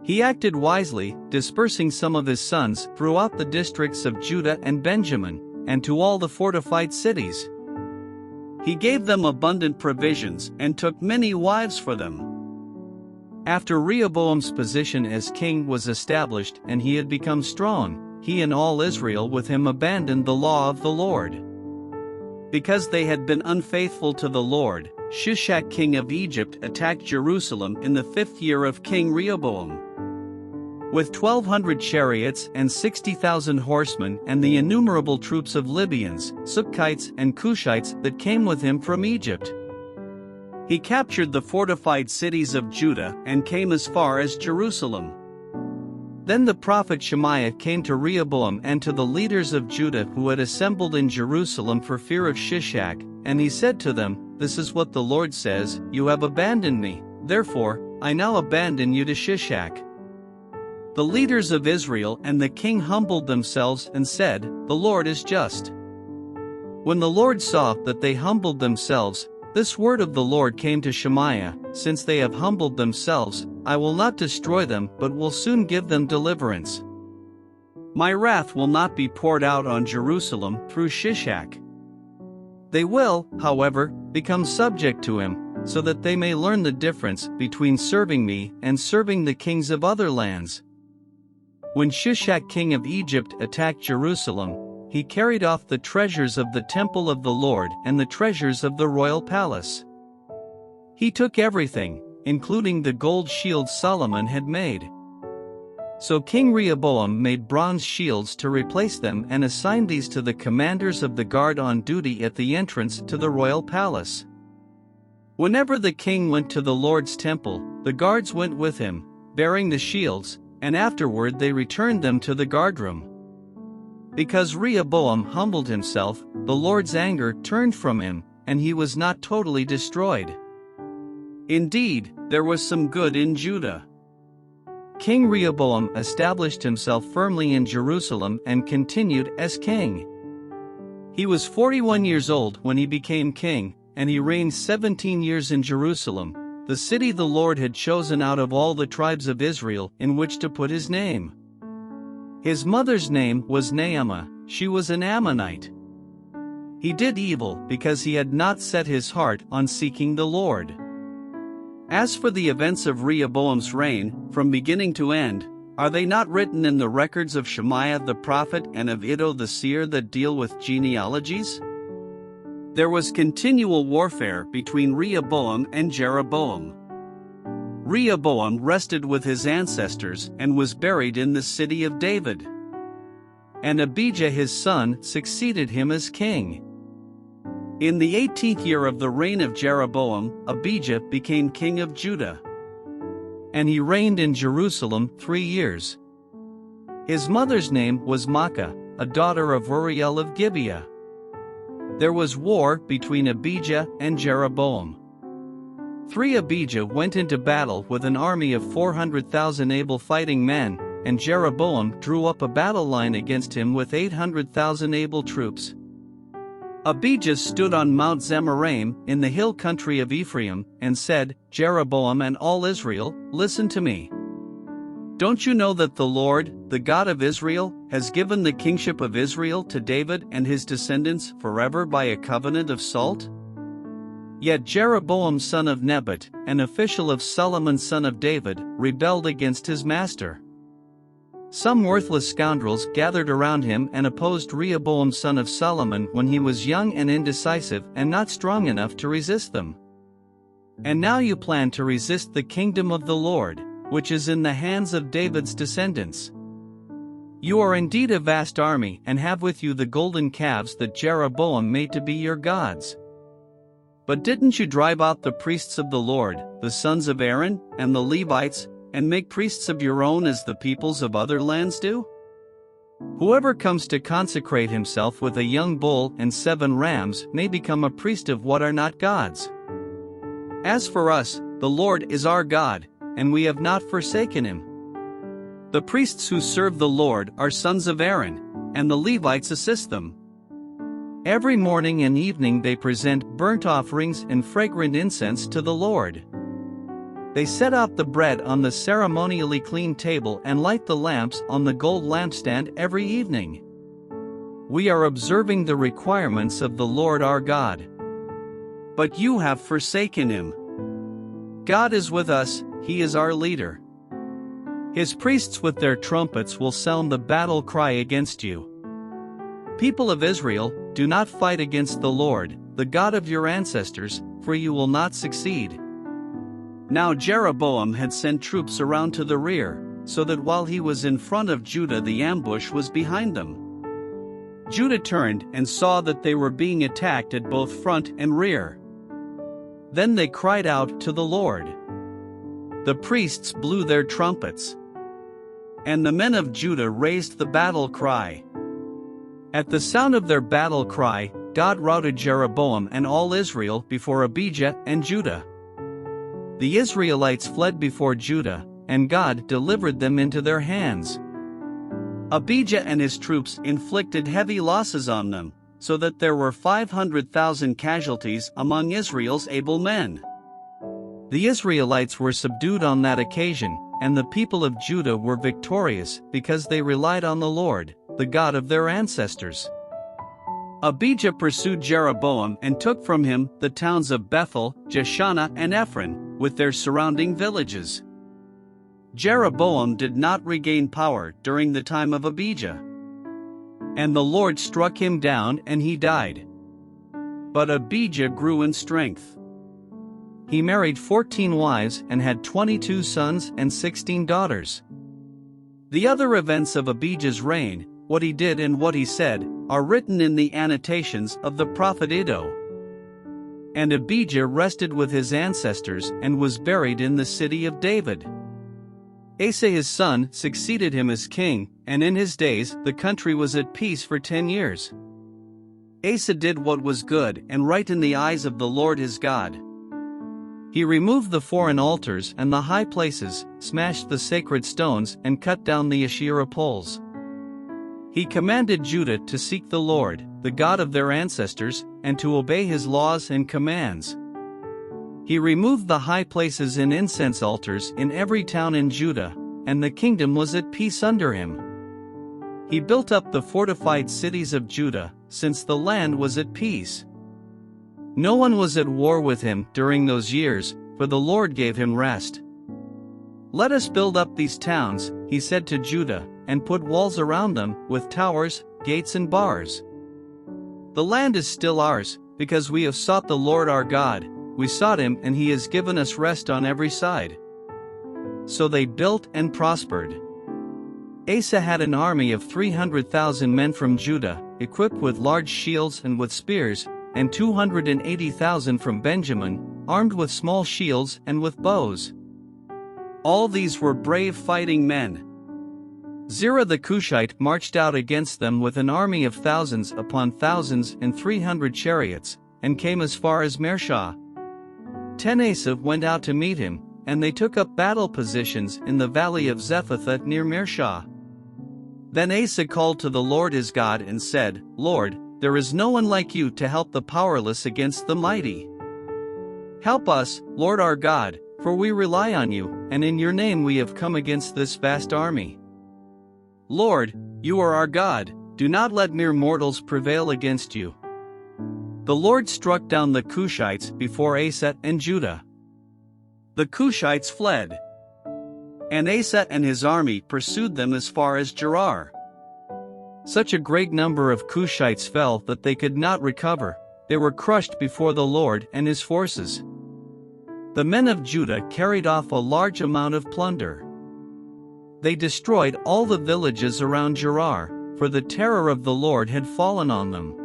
He acted wisely, dispersing some of his sons throughout the districts of Judah and Benjamin, and to all the fortified cities. He gave them abundant provisions and took many wives for them. After Rehoboam's position as king was established and he had become strong, he and all Israel with him abandoned the law of the Lord. Because they had been unfaithful to the Lord, Shishak king of Egypt attacked Jerusalem in the 5th year of King Rehoboam. With 1,200 chariots and 60,000 horsemen and the innumerable troops of Libyans, Sukkites and Cushites that came with him from Egypt. He captured the fortified cities of Judah and came as far as Jerusalem. Then the prophet Shemaiah came to Rehoboam and to the leaders of Judah who had assembled in Jerusalem for fear of Shishak, and he said to them, "This is what the Lord says, you have abandoned me, therefore, I now abandon you to Shishak." The leaders of Israel and the king humbled themselves and said, "The Lord is just." When the Lord saw that they humbled themselves, this word of the Lord came to Shemaiah, "Since they have humbled themselves, I will not destroy them but will soon give them deliverance. My wrath will not be poured out on Jerusalem through Shishak. They will, however, become subject to him, so that they may learn the difference between serving me and serving the kings of other lands." When Shishak king of Egypt attacked Jerusalem, he carried off the treasures of the temple of the Lord and the treasures of the royal palace. He took everything, including the gold shields Solomon had made. So King Rehoboam made bronze shields to replace them and assigned these to the commanders of the guard on duty at the entrance to the royal palace. Whenever the king went to the Lord's temple, the guards went with him, bearing the shields, and afterward they returned them to the guardroom. Because Rehoboam humbled himself, the Lord's anger turned from him, and he was not totally destroyed. Indeed, there was some good in Judah. King Rehoboam established himself firmly in Jerusalem and continued as king. He was 41 years old when he became king, and he reigned 17 years in Jerusalem, the city the Lord had chosen out of all the tribes of Israel in which to put his name. His mother's name was Naamah, she was an Ammonite. He did evil because he had not set his heart on seeking the Lord. As for the events of Rehoboam's reign, from beginning to end, are they not written in the records of Shemaiah the prophet and of Iddo the seer that deal with genealogies? There was continual warfare between Rehoboam and Jeroboam. Rehoboam rested with his ancestors and was buried in the city of David. And Abijah his son succeeded him as king. In the 18th year of the reign of Jeroboam, Abijah became king of Judah. And he reigned in Jerusalem 3 years. His mother's name was Maacah, a daughter of Uriel of Gibeah. There was war between Abijah and Jeroboam. 3 Abijah went into battle with an army of 400,000 able fighting men, and Jeroboam drew up a battle line against him with 800,000 able troops. Abijah stood on Mount Zemaraim in the hill country of Ephraim and said, "Jeroboam and all Israel, listen to me. Don't you know that the Lord, the God of Israel, has given the kingship of Israel to David and his descendants forever by a covenant of salt?" Yet Jeroboam son of Nebat, an official of Solomon son of David, rebelled against his master. Some worthless scoundrels gathered around him and opposed Rehoboam son of Solomon when he was young and indecisive and not strong enough to resist them. And now you plan to resist the kingdom of the Lord, which is in the hands of David's descendants. You are indeed a vast army and have with you the golden calves that Jeroboam made to be your gods. But didn't you drive out the priests of the Lord, the sons of Aaron, and the Levites, and make priests of your own as the peoples of other lands do? Whoever comes to consecrate himself with a young bull and 7 rams may become a priest of what are not gods. As for us, the Lord is our God, and we have not forsaken him. The priests who serve the Lord are sons of Aaron, and the Levites assist them. Every morning and evening they present burnt offerings and fragrant incense to the Lord. They set out the bread on the ceremonially clean table and light the lamps on the gold lampstand every evening. We are observing the requirements of the Lord our God. But you have forsaken him. God is with us, he is our leader. His priests with their trumpets will sound the battle cry against you. People of Israel, do not fight against the Lord, the God of your ancestors, for you will not succeed. Now Jeroboam had sent troops around to the rear, so that while he was in front of Judah, the ambush was behind them. Judah turned and saw that they were being attacked at both front and rear. Then they cried out to the Lord. The priests blew their trumpets, and the men of Judah raised the battle cry. At the sound of their battle cry, God routed Jeroboam and all Israel before Abijah and Judah. The Israelites fled before Judah, and God delivered them into their hands. Abijah and his troops inflicted heavy losses on them, so that there were 500,000 casualties among Israel's able men. The Israelites were subdued on that occasion, and the people of Judah were victorious because they relied on the Lord, the God of their ancestors. Abijah pursued Jeroboam and took from him the towns of Bethel, Jeshanah, and Ephron, with their surrounding villages. Jeroboam did not regain power during the time of Abijah. And the Lord struck him down and he died. But Abijah grew in strength. He married 14 wives and had 22 sons and 16 daughters. The other events of Abijah's reign, what he did and what he said, are written in the annotations of the prophet Iddo. And Abijah rested with his ancestors and was buried in the city of David. Asa his son succeeded him as king, and in his days the country was at peace for 10 years. Asa did what was good and right in the eyes of the Lord his God. He removed the foreign altars and the high places, smashed the sacred stones, and cut down the Asherah poles. He commanded Judah to seek the Lord, the God of their ancestors, and to obey his laws and commands. He removed the high places and incense altars in every town in Judah, and the kingdom was at peace under him. He built up the fortified cities of Judah, since the land was at peace. No one was at war with him during those years, for the Lord gave him rest. Let us build up these towns, he said to Judah, and put walls around them, with towers, gates and bars. The land is still ours, because we have sought the Lord our God. We sought him and he has given us rest on every side. So they built and prospered. Asa had an army of 300,000 men from Judah, equipped with large shields and with spears, and 280,000 from Benjamin, armed with small shields and with bows. All these were brave fighting men. Zerah the Cushite marched out against them with an army of thousands upon thousands and 300 chariots, and came as far as Mareshah. 10 Asa went out to meet him, and they took up battle positions in the valley of Zephathah near Mareshah. Then Asa called to the Lord his God and said, Lord, there is no one like you to help the powerless against the mighty. Help us, Lord our God, for we rely on you, and in your name we have come against this vast army. Lord, you are our God, do not let mere mortals prevail against you. The Lord struck down the Cushites before Asa and Judah. The Cushites fled, and Asa and his army pursued them as far as Gerar. Such a great number of Cushites fell that they could not recover, they were crushed before the Lord and his forces. The men of Judah carried off a large amount of plunder. They destroyed all the villages around Gerar, for the terror of the Lord had fallen on them.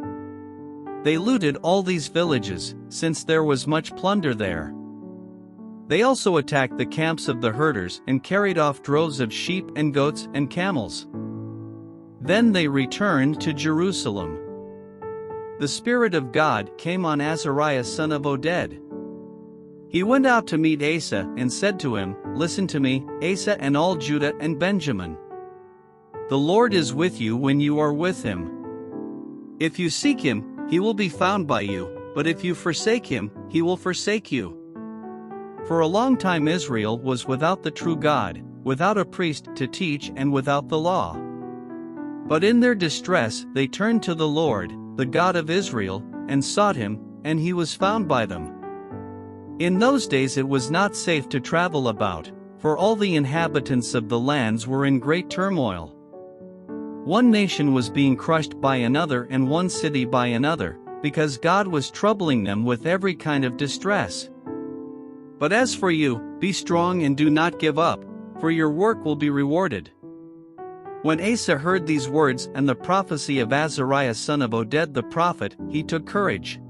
They looted all these villages, since there was much plunder there. They also attacked the camps of the herders and carried off droves of sheep and goats and camels. Then they returned to Jerusalem. The Spirit of God came on Azariah son of Oded. He went out to meet Asa and said to him, Listen to me, Asa and all Judah and Benjamin. The Lord is with you when you are with him. If you seek him, he will be found by you, but if you forsake him, he will forsake you. For a long time Israel was without the true God, without a priest to teach and without the law. But in their distress they turned to the Lord, the God of Israel, and sought him, and he was found by them. In those days it was not safe to travel about, for all the inhabitants of the lands were in great turmoil. One nation was being crushed by another and one city by another, because God was troubling them with every kind of distress. But as for you, be strong and do not give up, for your work will be rewarded. When Asa heard these words and the prophecy of Azariah son of Oded the prophet, he took courage.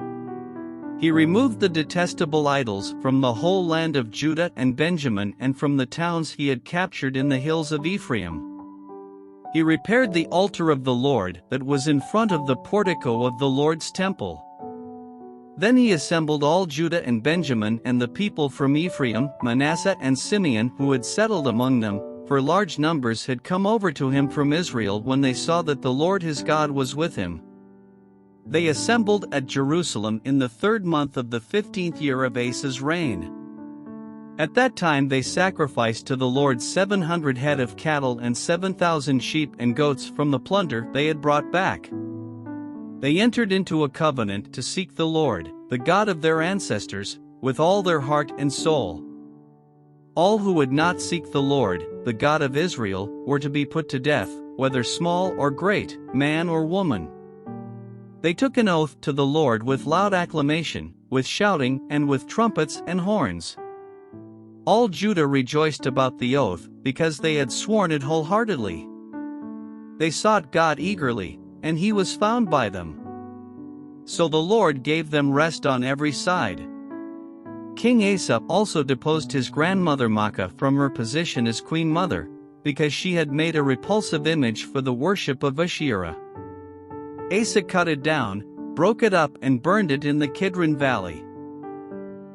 He removed the detestable idols from the whole land of Judah and Benjamin and from the towns he had captured in the hills of Ephraim. He repaired the altar of the Lord that was in front of the portico of the Lord's temple. Then he assembled all Judah and Benjamin and the people from Ephraim, Manasseh and Simeon who had settled among them, for large numbers had come over to him from Israel when they saw that the Lord his God was with him. They assembled at Jerusalem in the 3rd month of the 15th year of Asa's reign. At that time they sacrificed to the Lord 700 head of cattle and 7,000 sheep and goats from the plunder they had brought back. They entered into a covenant to seek the Lord, the God of their ancestors, with all their heart and soul. All who would not seek the Lord, the God of Israel, were to be put to death, whether small or great, man or woman. They took an oath to the Lord with loud acclamation, with shouting and with trumpets and horns. All Judah rejoiced about the oath, because they had sworn it wholeheartedly. They sought God eagerly, and he was found by them. So the Lord gave them rest on every side. King Asa also deposed his grandmother Maacah from her position as queen mother, because she had made a repulsive image for the worship of Asherah. Asa cut it down, broke it up and burned it in the Kidron Valley.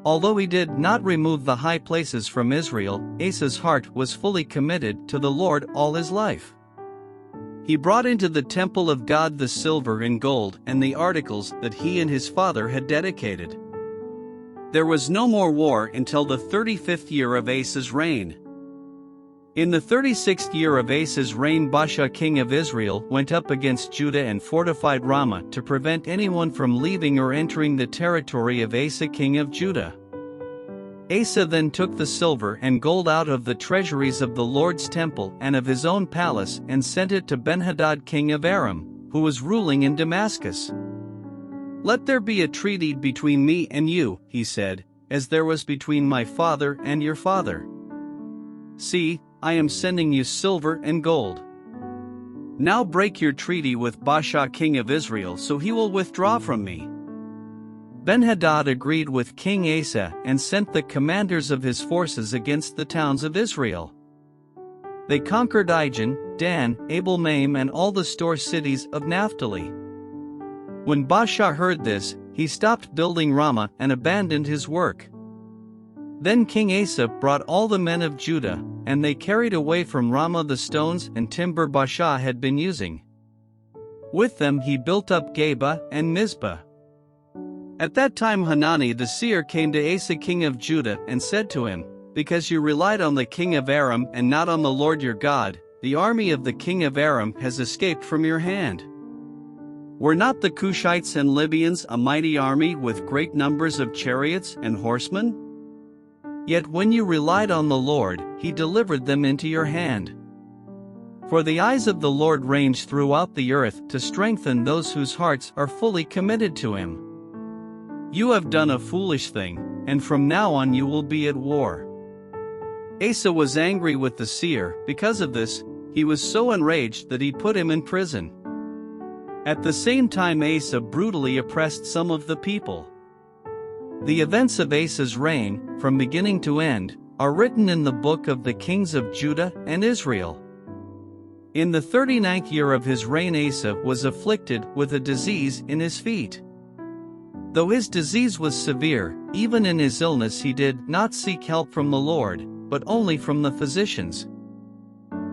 Although he did not remove the high places from Israel, Asa's heart was fully committed to the Lord all his life. He brought into the temple of God the silver and gold and the articles that he and his father had dedicated. There was no more war until the 35th year of Asa's reign. In the 36th year of Asa's reign, Baasha king of Israel went up against Judah and fortified Ramah to prevent anyone from leaving or entering the territory of Asa king of Judah. Asa then took the silver and gold out of the treasuries of the Lord's temple and of his own palace and sent it to Benhadad king of Aram, who was ruling in Damascus. "Let there be a treaty between me and you," he said, "as there was between my father and your father. See, I am sending you silver and gold. Now break your treaty with Baasha king of Israel so he will withdraw from me." Benhadad agreed with King Asa and sent the commanders of his forces against the towns of Israel. They conquered Ayon, Dan, Abel-maim and all the store cities of Naphtali. When Baasha heard this, he stopped building Ramah and abandoned his work. Then King Asa brought all the men of Judah, and they carried away from Ramah the stones and timber Baasha had been using. With them he built up Geba and Mizpah. At that time Hanani the seer came to Asa king of Judah and said to him, "Because you relied on the king of Aram and not on the Lord your God, the army of the king of Aram has escaped from your hand. Were not the Cushites and Libyans a mighty army with great numbers of chariots and horsemen? Yet when you relied on the Lord, he delivered them into your hand. For the eyes of the Lord range throughout the earth to strengthen those whose hearts are fully committed to him. You have done a foolish thing, and from now on you will be at war." Asa was angry with the seer. Because of this, he was so enraged that he put him in prison. At the same time Asa brutally oppressed some of the people. The events of Asa's reign, from beginning to end, are written in the book of the kings of Judah and Israel. In the 39th year of his reign Asa was afflicted with a disease in his feet. Though his disease was severe, even in his illness he did not seek help from the Lord, but only from the physicians.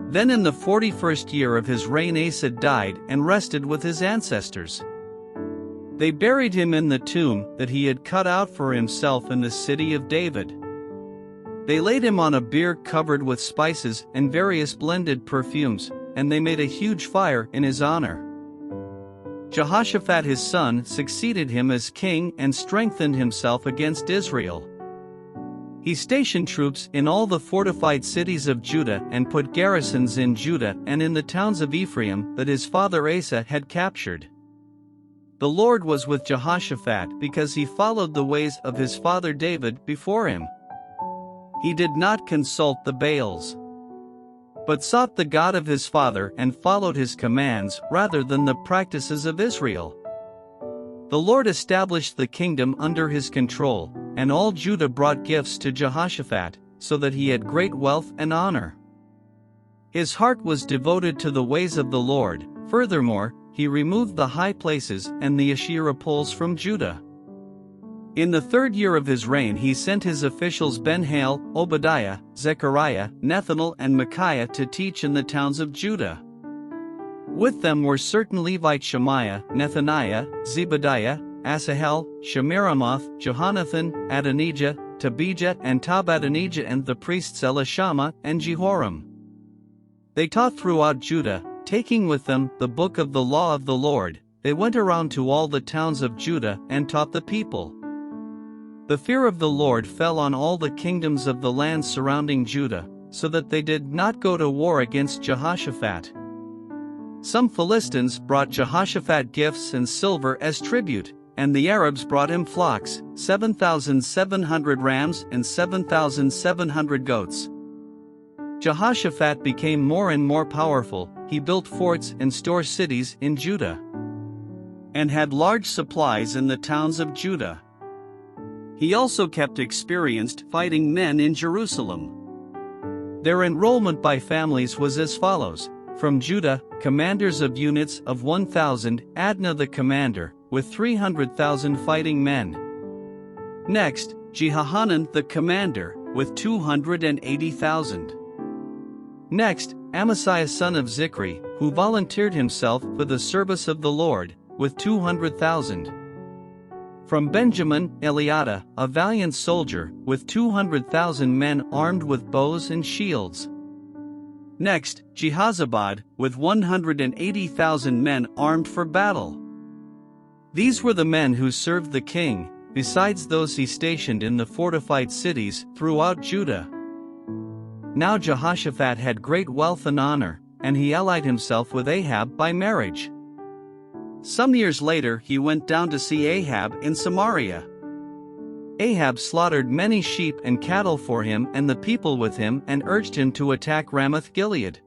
Then in the 41st year of his reign Asa died and rested with his ancestors. They buried him in the tomb that he had cut out for himself in the city of David. They laid him on a bier covered with spices and various blended perfumes, and they made a huge fire in his honor. Jehoshaphat his son succeeded him as king and strengthened himself against Israel. He stationed troops in all the fortified cities of Judah and put garrisons in Judah and in the towns of Ephraim that his father Asa had captured. The Lord was with Jehoshaphat because he followed the ways of his father David before him. He did not consult the Baals, but sought the God of his father and followed his commands rather than the practices of Israel. The Lord established the kingdom under his control, and all Judah brought gifts to Jehoshaphat, so that he had great wealth and honor. His heart was devoted to the ways of the Lord. Furthermore, he removed the high places and the Asherah poles from Judah. In the 3rd year of his reign he sent his officials Ben-Hail, Obadiah, Zechariah, Nethanel and Micaiah to teach in the towns of Judah. With them were certain Levites Shemaiah, Nethaniah, Zebadiah, Asahel, Shemiramoth, Johanathon, Adonijah, Tobijah and Tabadonijah, and the priests Elishama and Jehoram. They taught throughout Judah, taking with them the book of the law of the Lord. They went around to all the towns of Judah and taught the people. The fear of the Lord fell on all the kingdoms of the lands surrounding Judah, so that they did not go to war against Jehoshaphat. Some Philistines brought Jehoshaphat gifts and silver as tribute, and the Arabs brought him flocks, 7,700 rams and 7,700 goats. Jehoshaphat became more and more powerful. He built forts and store cities in Judah, and had large supplies in the towns of Judah. He also kept experienced fighting men in Jerusalem. Their enrollment by families was as follows: from Judah, commanders of units of 1,000, Adnah the commander, with 300,000 fighting men. Next, Jehohanan the commander, with 280,000. Next, Amasaiah son of Zichri, who volunteered himself for the service of the Lord, with 200,000. From Benjamin, Eliada, a valiant soldier, with 200,000 men armed with bows and shields. Next, Jehozabad, with 180,000 men armed for battle. These were the men who served the king, besides those he stationed in the fortified cities throughout Judah. Now Jehoshaphat had great wealth and honor, and he allied himself with Ahab by marriage. Some years later he went down to see Ahab in Samaria. Ahab slaughtered many sheep and cattle for him and the people with him and urged him to attack Ramoth-Gilead.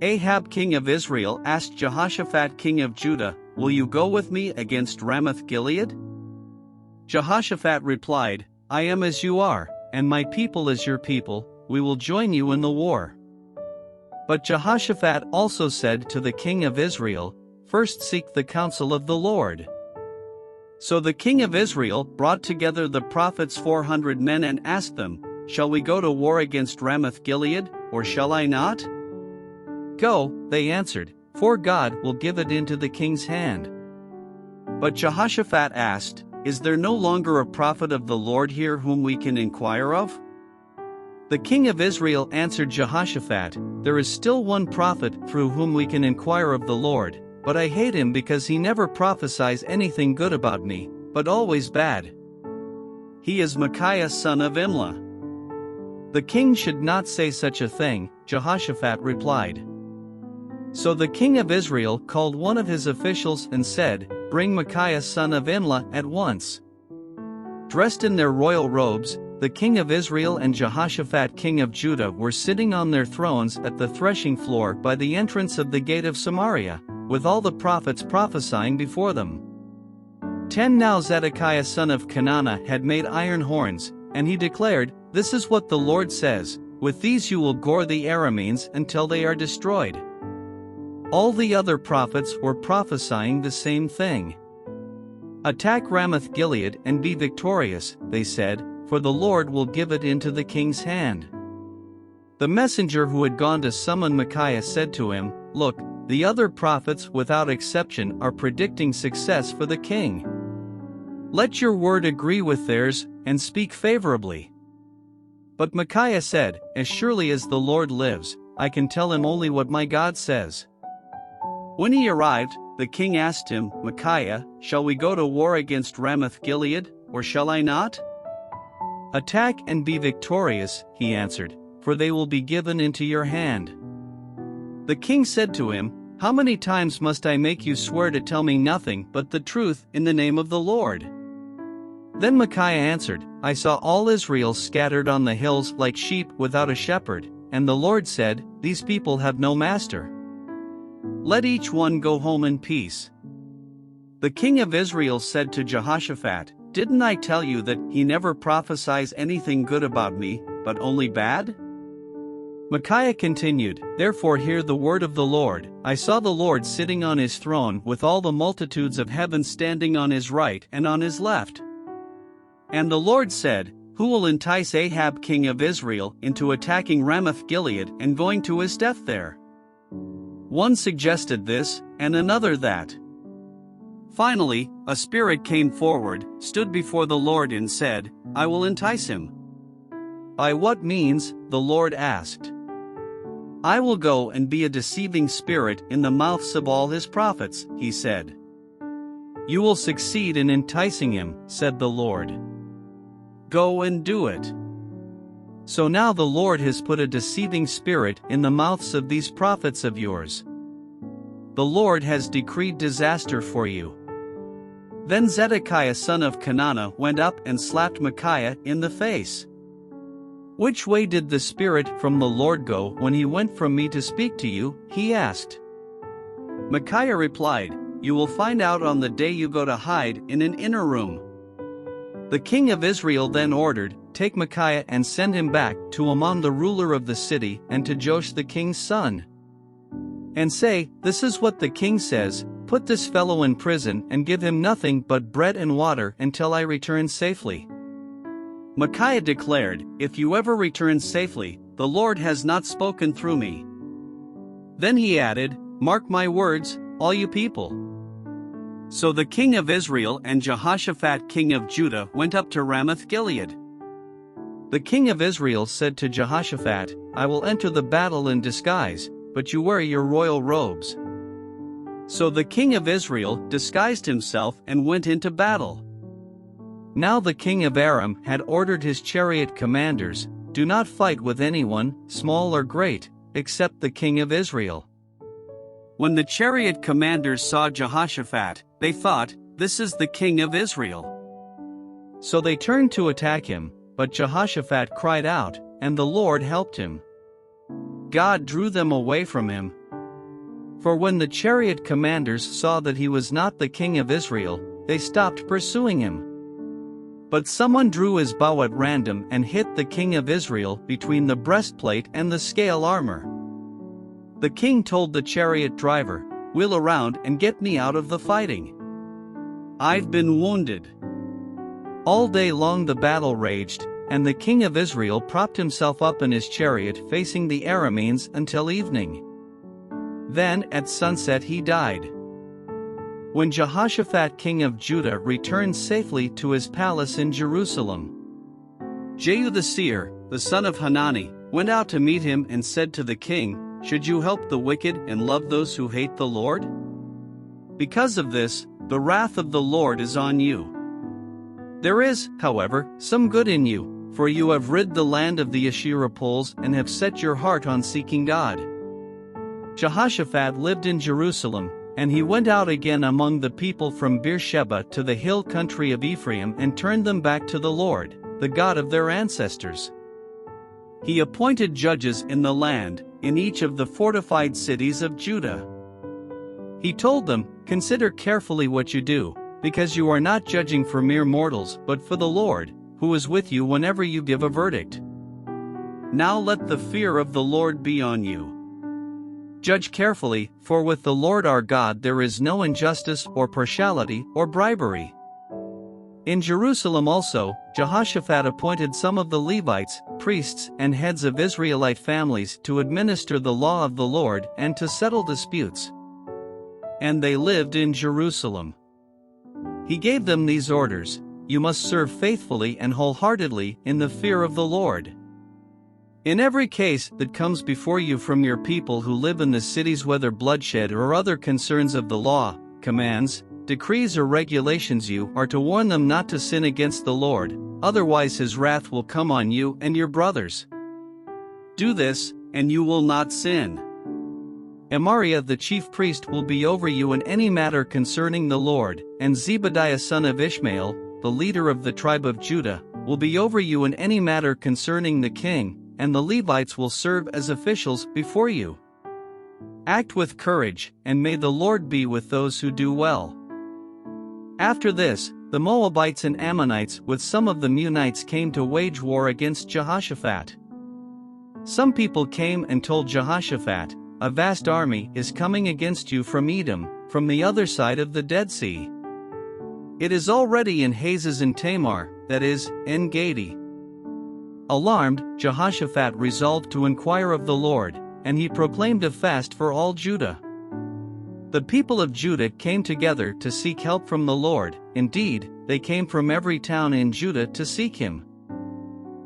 Ahab king of Israel asked Jehoshaphat king of Judah, "Will you go with me against Ramoth-Gilead?" Jehoshaphat replied, "I am as you are, and my people as your people. We will join you in the war." But Jehoshaphat also said to the king of Israel, "First seek the counsel of the Lord." So the king of Israel brought together the prophets 400 men and asked them, "Shall we go to war against Ramoth-Gilead, or shall I not?" "Go," they answered, "for God will give it into the king's hand." But Jehoshaphat asked, "Is there no longer a prophet of the Lord here whom we can inquire of?" The king of Israel answered Jehoshaphat, "There is still one prophet through whom we can inquire of the Lord, but I hate him because he never prophesies anything good about me, but always bad. He is Micaiah son of Imlah." "The king should not say such a thing," Jehoshaphat replied. So the king of Israel called one of his officials and said, "Bring Micaiah son of Imlah at once." Dressed in their royal robes, the king of Israel and Jehoshaphat king of Judah were sitting on their thrones at the threshing floor by the entrance of the gate of Samaria, with all the prophets prophesying before them. 10 Now Zedekiah son of Kenana had made iron horns, and he declared, "This is what the Lord says, with these you will gore the Arameans until they are destroyed." All the other prophets were prophesying the same thing. "Attack Ramoth-Gilead and be victorious," they said, "for the Lord will give it into the king's hand." The messenger who had gone to summon Micaiah said to him, "Look, the other prophets without exception are predicting success for the king. Let your word agree with theirs, and speak favorably." But Micaiah said, "As surely as the Lord lives, I can tell him only what my God says." When he arrived, the king asked him, "Micaiah, shall we go to war against Ramoth-Gilead, or shall I not?" "Attack and be victorious," he answered, "for they will be given into your hand." The king said to him, "How many times must I make you swear to tell me nothing but the truth in the name of the Lord?" Then Micaiah answered, "I saw all Israel scattered on the hills like sheep without a shepherd, and the Lord said, 'These people have no master. Let each one go home in peace.'" The king of Israel said to Jehoshaphat, "Didn't I tell you that he never prophesies anything good about me, but only bad?" Micaiah continued, "Therefore hear the word of the Lord. I saw the Lord sitting on his throne with all the multitudes of heaven standing on his right and on his left. And the Lord said, 'Who will entice Ahab king of Israel into attacking Ramoth-Gilead and going to his death there?' One suggested this, and another that. Finally, a spirit came forward, stood before the Lord and said, 'I will entice him.' 'By what means?' the Lord asked. 'I will go and be a deceiving spirit in the mouths of all his prophets,' he said. 'You will succeed in enticing him,' said the Lord. 'Go and do it.' So now the Lord has put a deceiving spirit in the mouths of these prophets of yours. The Lord has decreed disaster for you." Then Zedekiah son of Kenana went up and slapped Micaiah in the face. "Which way did the Spirit from the Lord go when he went from me to speak to you?" he asked. Micaiah replied, "You will find out on the day you go to hide in an inner room." The king of Israel then ordered, "Take Micaiah and send him back to Amon the ruler of the city and to Joash the king's son. And say, 'This is what the king says, put this fellow in prison and give him nothing but bread and water until I return safely.'" Micaiah declared, "If you ever return safely, the Lord has not spoken through me." Then he added, "Mark my words, all you people." So the king of Israel and Jehoshaphat king of Judah went up to Ramoth-Gilead. The king of Israel said to Jehoshaphat, "I will enter the battle in disguise, but you wear your royal robes." So the king of Israel disguised himself and went into battle. Now the king of Aram had ordered his chariot commanders, "Do not fight with anyone, small or great, except the king of Israel." When the chariot commanders saw Jehoshaphat, they thought, "This is the king of Israel." So they turned to attack him, but Jehoshaphat cried out, and the Lord helped him. God drew them away from him. For when the chariot commanders saw that he was not the king of Israel, they stopped pursuing him. But someone drew his bow at random and hit the king of Israel between the breastplate and the scale armor. The king told the chariot driver, "Wheel around and get me out of the fighting. I've been wounded." All day long the battle raged, and the king of Israel propped himself up in his chariot facing the Arameans until evening. Then at sunset he died. When Jehoshaphat king of Judah returned safely to his palace in Jerusalem, Jehu the seer, the son of Hanani, went out to meet him and said to the king, "Should you help the wicked and love those who hate the Lord? Because of this, the wrath of the Lord is on you. There is, however, some good in you, for you have rid the land of the Asherah poles and have set your heart on seeking God." Jehoshaphat lived in Jerusalem, and he went out again among the people from Beersheba to the hill country of Ephraim and turned them back to the Lord, the God of their ancestors. He appointed judges in the land, in each of the fortified cities of Judah. He told them, "Consider carefully what you do, because you are not judging for mere mortals but for the Lord, who is with you whenever you give a verdict. Now let the fear of the Lord be on you. Judge carefully, for with the Lord our God there is no injustice or partiality or bribery." In Jerusalem also, Jehoshaphat appointed some of the Levites, priests and heads of Israelite families to administer the law of the Lord and to settle disputes. And they lived in Jerusalem. He gave them these orders: "You must serve faithfully and wholeheartedly in the fear of the Lord. In every case that comes before you from your people who live in the cities, whether bloodshed or other concerns of the law, commands, decrees or regulations you are to warn them not to sin against the Lord, otherwise his wrath will come on you and your brothers. Do this, and you will not sin. Amariah the chief priest will be over you in any matter concerning the Lord, and Zebadiah son of Ishmael, the leader of the tribe of Judah, will be over you in any matter concerning the king, and the Levites will serve as officials before you. Act with courage, and may the Lord be with those who do well. After this, the Moabites and Ammonites with some of the Meunites came to wage war against Jehoshaphat. Some people came and told Jehoshaphat, "A vast army is coming against you from Edom, from the other side of the Dead Sea. It is already in Hazes and Tamar, that is, En-Gedi." Alarmed, Jehoshaphat resolved to inquire of the Lord, and he proclaimed a fast for all Judah. The people of Judah came together to seek help from the Lord, indeed, they came from every town in Judah to seek him.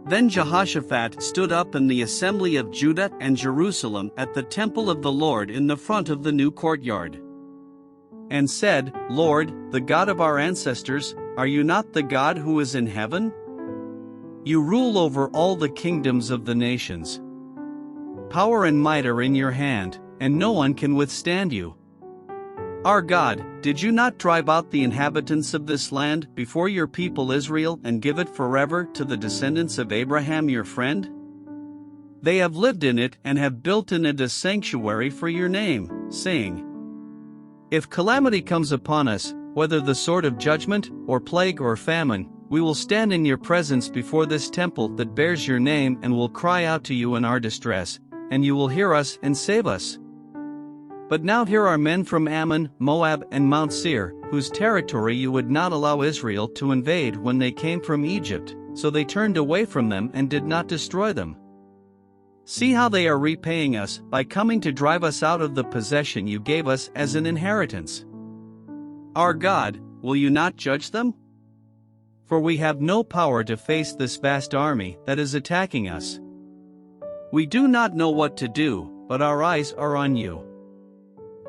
Then Jehoshaphat stood up in the assembly of Judah and Jerusalem at the temple of the Lord in the front of the new courtyard, and said, "Lord, the God of our ancestors, are you not the God who is in heaven? You rule over all the kingdoms of the nations. Power and might are in your hand, and no one can withstand you. Our God, did you not drive out the inhabitants of this land before your people Israel and give it forever to the descendants of Abraham your friend? They have lived in it and have built in it a sanctuary for your name, saying, 'If calamity comes upon us, whether the sword of judgment, or plague or famine, we will stand in your presence before this temple that bears your name and will cry out to you in our distress, and you will hear us and save us.' But now here are men from Ammon, Moab and Mount Seir, whose territory you would not allow Israel to invade when they came from Egypt, so they turned away from them and did not destroy them. See how they are repaying us by coming to drive us out of the possession you gave us as an inheritance. Our God, will you not judge them? For we have no power to face this vast army that is attacking us. We do not know what to do, but our eyes are on you."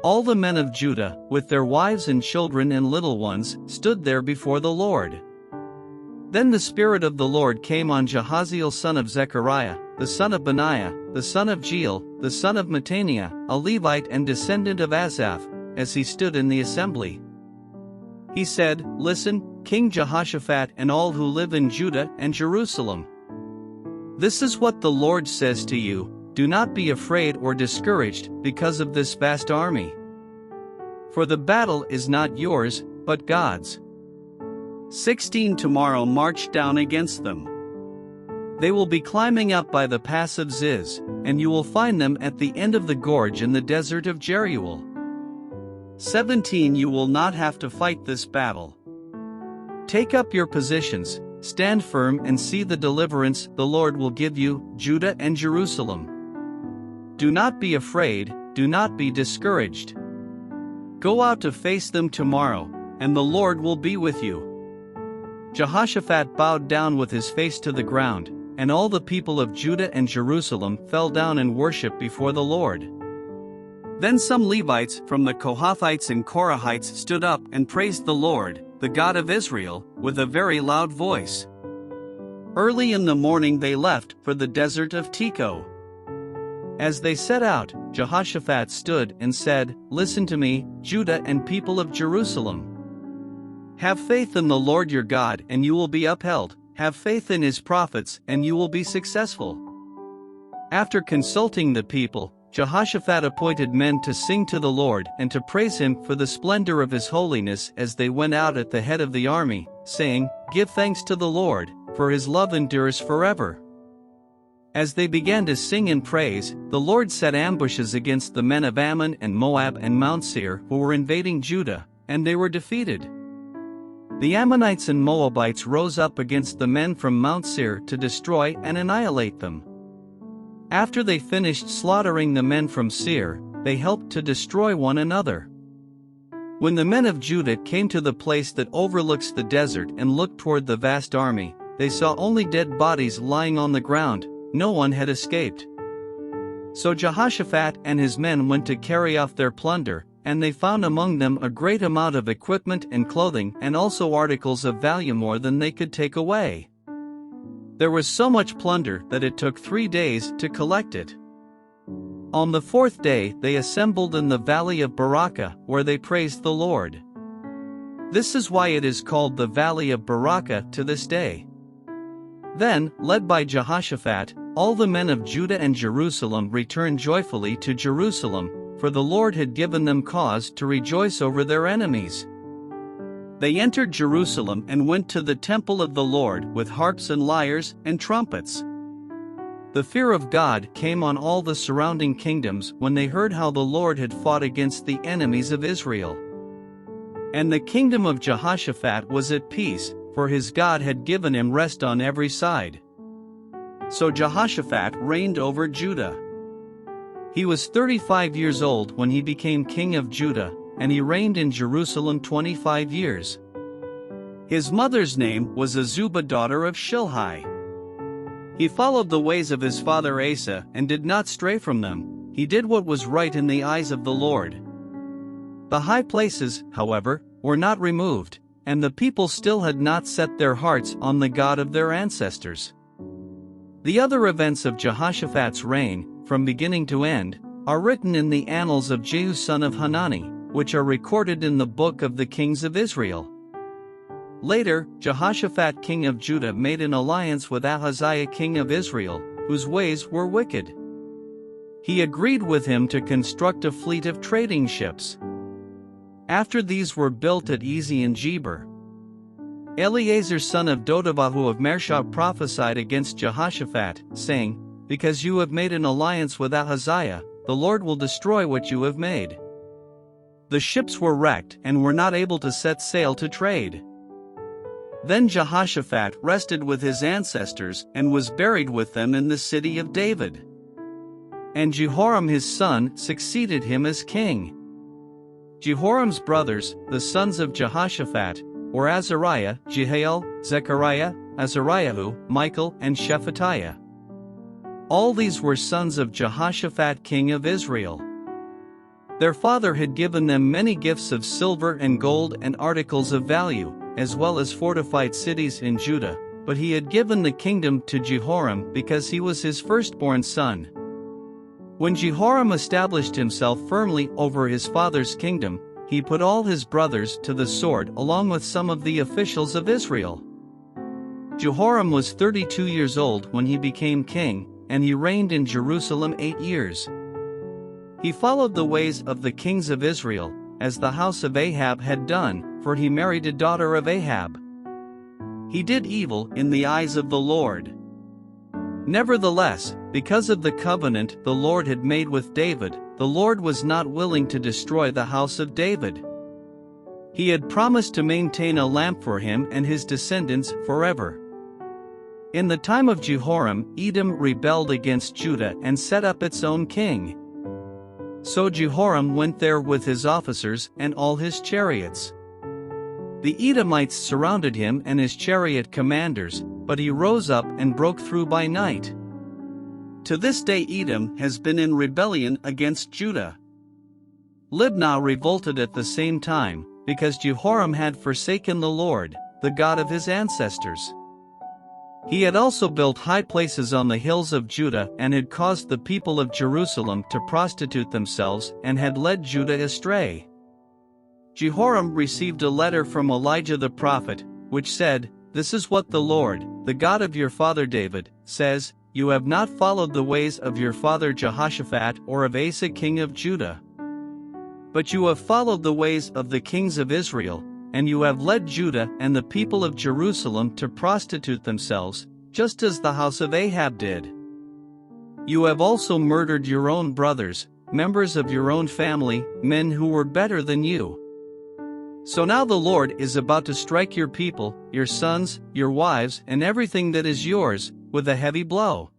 All the men of Judah, with their wives and children and little ones, stood there before the Lord. Then the Spirit of the Lord came on Jahaziel son of Zechariah, the son of Benaiah, the son of Jeiel, the son of Mattaniah, a Levite and descendant of Asaph, as he stood in the assembly. He said, "Listen, King Jehoshaphat and all who live in Judah and Jerusalem. This is what the Lord says to you, do not be afraid or discouraged because of this vast army. For the battle is not yours, but God's. 16 Tomorrow march down against them. They will be climbing up by the pass of Ziz, and you will find them at the end of the gorge in the desert of Jeruel. 17 You will not have to fight this battle. Take up your positions, stand firm and see the deliverance the Lord will give you, Judah and Jerusalem. Do not be afraid, do not be discouraged. Go out to face them tomorrow, and the Lord will be with you." Jehoshaphat bowed down with his face to the ground, and all the people of Judah and Jerusalem fell down and worshipped before the Lord. Then some Levites from the Kohathites and Korahites stood up and praised the Lord, the God of Israel, with a very loud voice. Early in the morning they left for the desert of Tekoa. As they set out, Jehoshaphat stood and said, "Listen to me, Judah and people of Jerusalem. Have faith in the Lord your God and you will be upheld, have faith in his prophets and you will be successful." After consulting the people, Jehoshaphat appointed men to sing to the Lord and to praise him for the splendor of his holiness as they went out at the head of the army, saying, "Give thanks to the Lord, for his love endures forever." As they began to sing and praise, the Lord set ambushes against the men of Ammon and Moab and Mount Seir who were invading Judah, and they were defeated. The Ammonites and Moabites rose up against the men from Mount Seir to destroy and annihilate them. After they finished slaughtering the men from Seir, they helped to destroy one another. When the men of Judah came to the place that overlooks the desert and looked toward the vast army, they saw only dead bodies lying on the ground. No one had escaped. So Jehoshaphat and his men went to carry off their plunder, and they found among them a great amount of equipment and clothing and also articles of value more than they could take away. There was so much plunder that it took 3 days to collect it. On the 4th day they assembled in the valley of Barakah, where they praised the Lord. This is why it is called the Valley of Barakah to this day. Then, led by Jehoshaphat, all the men of Judah and Jerusalem returned joyfully to Jerusalem, for the Lord had given them cause to rejoice over their enemies. They entered Jerusalem and went to the temple of the Lord with harps and lyres and trumpets. The fear of God came on all the surrounding kingdoms when they heard how the Lord had fought against the enemies of Israel. And the kingdom of Jehoshaphat was at peace, for his God had given him rest on every side. So Jehoshaphat reigned over Judah. He was 35 years old when he became king of Judah, and he reigned in Jerusalem 25 years. His mother's name was Azubah, daughter of Shilhi. He followed the ways of his father Asa and did not stray from them. He did what was right in the eyes of the Lord. The high places, however, were not removed, and the people still had not set their hearts on the God of their ancestors. The other events of Jehoshaphat's reign, from beginning to end, are written in the annals of Jehu son of Hanani, which are recorded in the book of the kings of Israel. Later, Jehoshaphat king of Judah made an alliance with Ahaziah king of Israel, whose ways were wicked. He agreed with him to construct a fleet of trading ships. After these were built at Ezion-Geber, Eleazar son of Dodavahu of Mershah prophesied against Jehoshaphat, saying, "Because you have made an alliance with Ahaziah, the Lord will destroy what you have made." The ships were wrecked and were not able to set sail to trade. Then Jehoshaphat rested with his ancestors and was buried with them in the city of David. And Jehoram his son succeeded him as king. Jehoram's brothers, the sons of Jehoshaphat, were Azariah, Jehiel, Zechariah, Azariahu, Michael, and Shephatiah. All these were sons of Jehoshaphat king of Israel. Their father had given them many gifts of silver and gold and articles of value, as well as fortified cities in Judah, but he had given the kingdom to Jehoram because he was his firstborn son. When Jehoram established himself firmly over his father's kingdom, he put all his brothers to the sword along with some of the officials of Israel. Jehoram was 32 years old when he became king, and he reigned in Jerusalem 8 years. He followed the ways of the kings of Israel, as the house of Ahab had done, for he married a daughter of Ahab. He did evil in the eyes of the Lord. Nevertheless, because of the covenant the Lord had made with David, the Lord was not willing to destroy the house of David. He had promised to maintain a lamp for him and his descendants forever. In the time of Jehoram, Edom rebelled against Judah and set up its own king. So Jehoram went there with his officers and all his chariots. The Edomites surrounded him and his chariot commanders, but he rose up and broke through by night. To this day Edom has been in rebellion against Judah. Libnah revolted at the same time, because Jehoram had forsaken the Lord, the God of his ancestors. He had also built high places on the hills of Judah and had caused the people of Jerusalem to prostitute themselves and had led Judah astray. Jehoram received a letter from Elijah the prophet, which said, "This is what the Lord, the God of your father David, says, you have not followed the ways of your father Jehoshaphat or of Asa king of Judah. But you have followed the ways of the kings of Israel, and you have led Judah and the people of Jerusalem to prostitute themselves, just as the house of Ahab did. You have also murdered your own brothers, members of your own family, men who were better than you. So now the Lord is about to strike your people, your sons, your wives, and everything that is yours, with a heavy blow.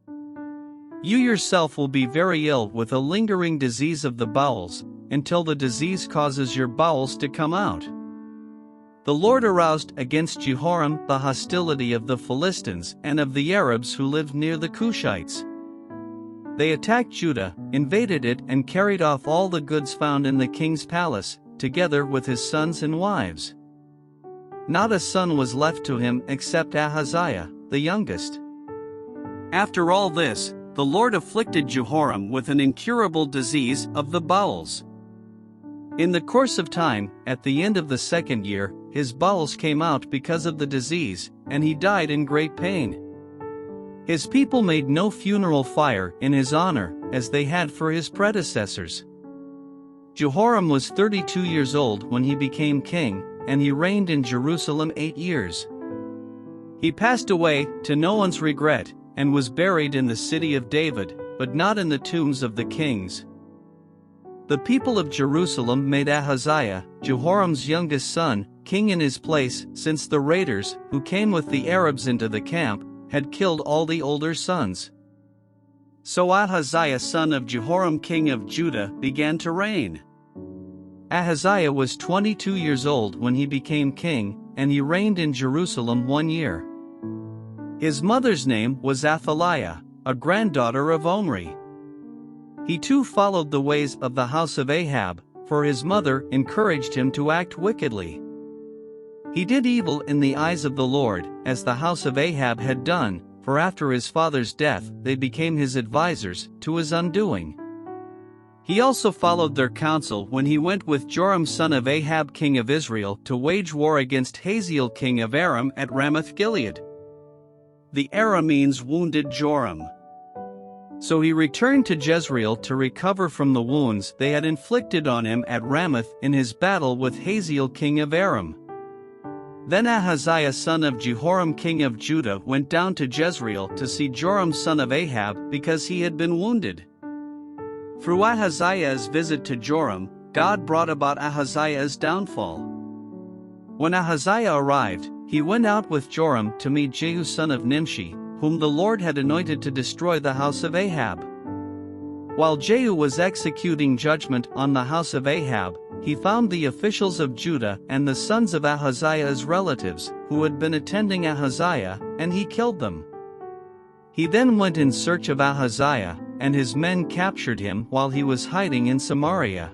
You yourself will be very ill with a lingering disease of the bowels, until the disease causes your bowels to come out." The Lord aroused against Jehoram the hostility of the Philistines and of the Arabs who lived near the Cushites. They attacked Judah, invaded it, and carried off all the goods found in the king's palace, together with his sons and wives. Not a son was left to him except Ahaziah, the youngest. After all this, the Lord afflicted Jehoram with an incurable disease of the bowels. In the course of time, at the end of the 2nd year, his bowels came out because of the disease, and he died in great pain. His people made no funeral fire in his honor, as they had for his predecessors. Jehoram was 32 years old when he became king, and he reigned in Jerusalem 8 years. He passed away, to no one's regret, and was buried in the city of David, but not in the tombs of the kings. The people of Jerusalem made Ahaziah, Jehoram's youngest son, king in his place, since the raiders, who came with the Arabs into the camp, had killed all the older sons. So Ahaziah son of Jehoram king of Judah began to reign. Ahaziah was 22 years old when he became king, and he reigned in Jerusalem 1 year. His mother's name was Athaliah, a granddaughter of Omri. He too followed the ways of the house of Ahab, for his mother encouraged him to act wickedly. He did evil in the eyes of the Lord, as the house of Ahab had done, for after his father's death they became his advisers, to his undoing. He also followed their counsel when he went with Joram son of Ahab king of Israel to wage war against Hazael king of Aram at Ramoth-Gilead. The Arameans wounded Joram. So he returned to Jezreel to recover from the wounds they had inflicted on him at Ramoth in his battle with Hazael king of Aram. Then Ahaziah son of Jehoram king of Judah went down to Jezreel to see Joram son of Ahab because he had been wounded. Through Ahaziah's visit to Joram, God brought about Ahaziah's downfall. When Ahaziah arrived, he went out with Joram to meet Jehu son of Nimshi, whom the Lord had anointed to destroy the house of Ahab. While Jehu was executing judgment on the house of Ahab, he found the officials of Judah and the sons of Ahaziah's relatives, who had been attending Ahaziah, and he killed them. He then went in search of Ahaziah, and his men captured him while he was hiding in Samaria.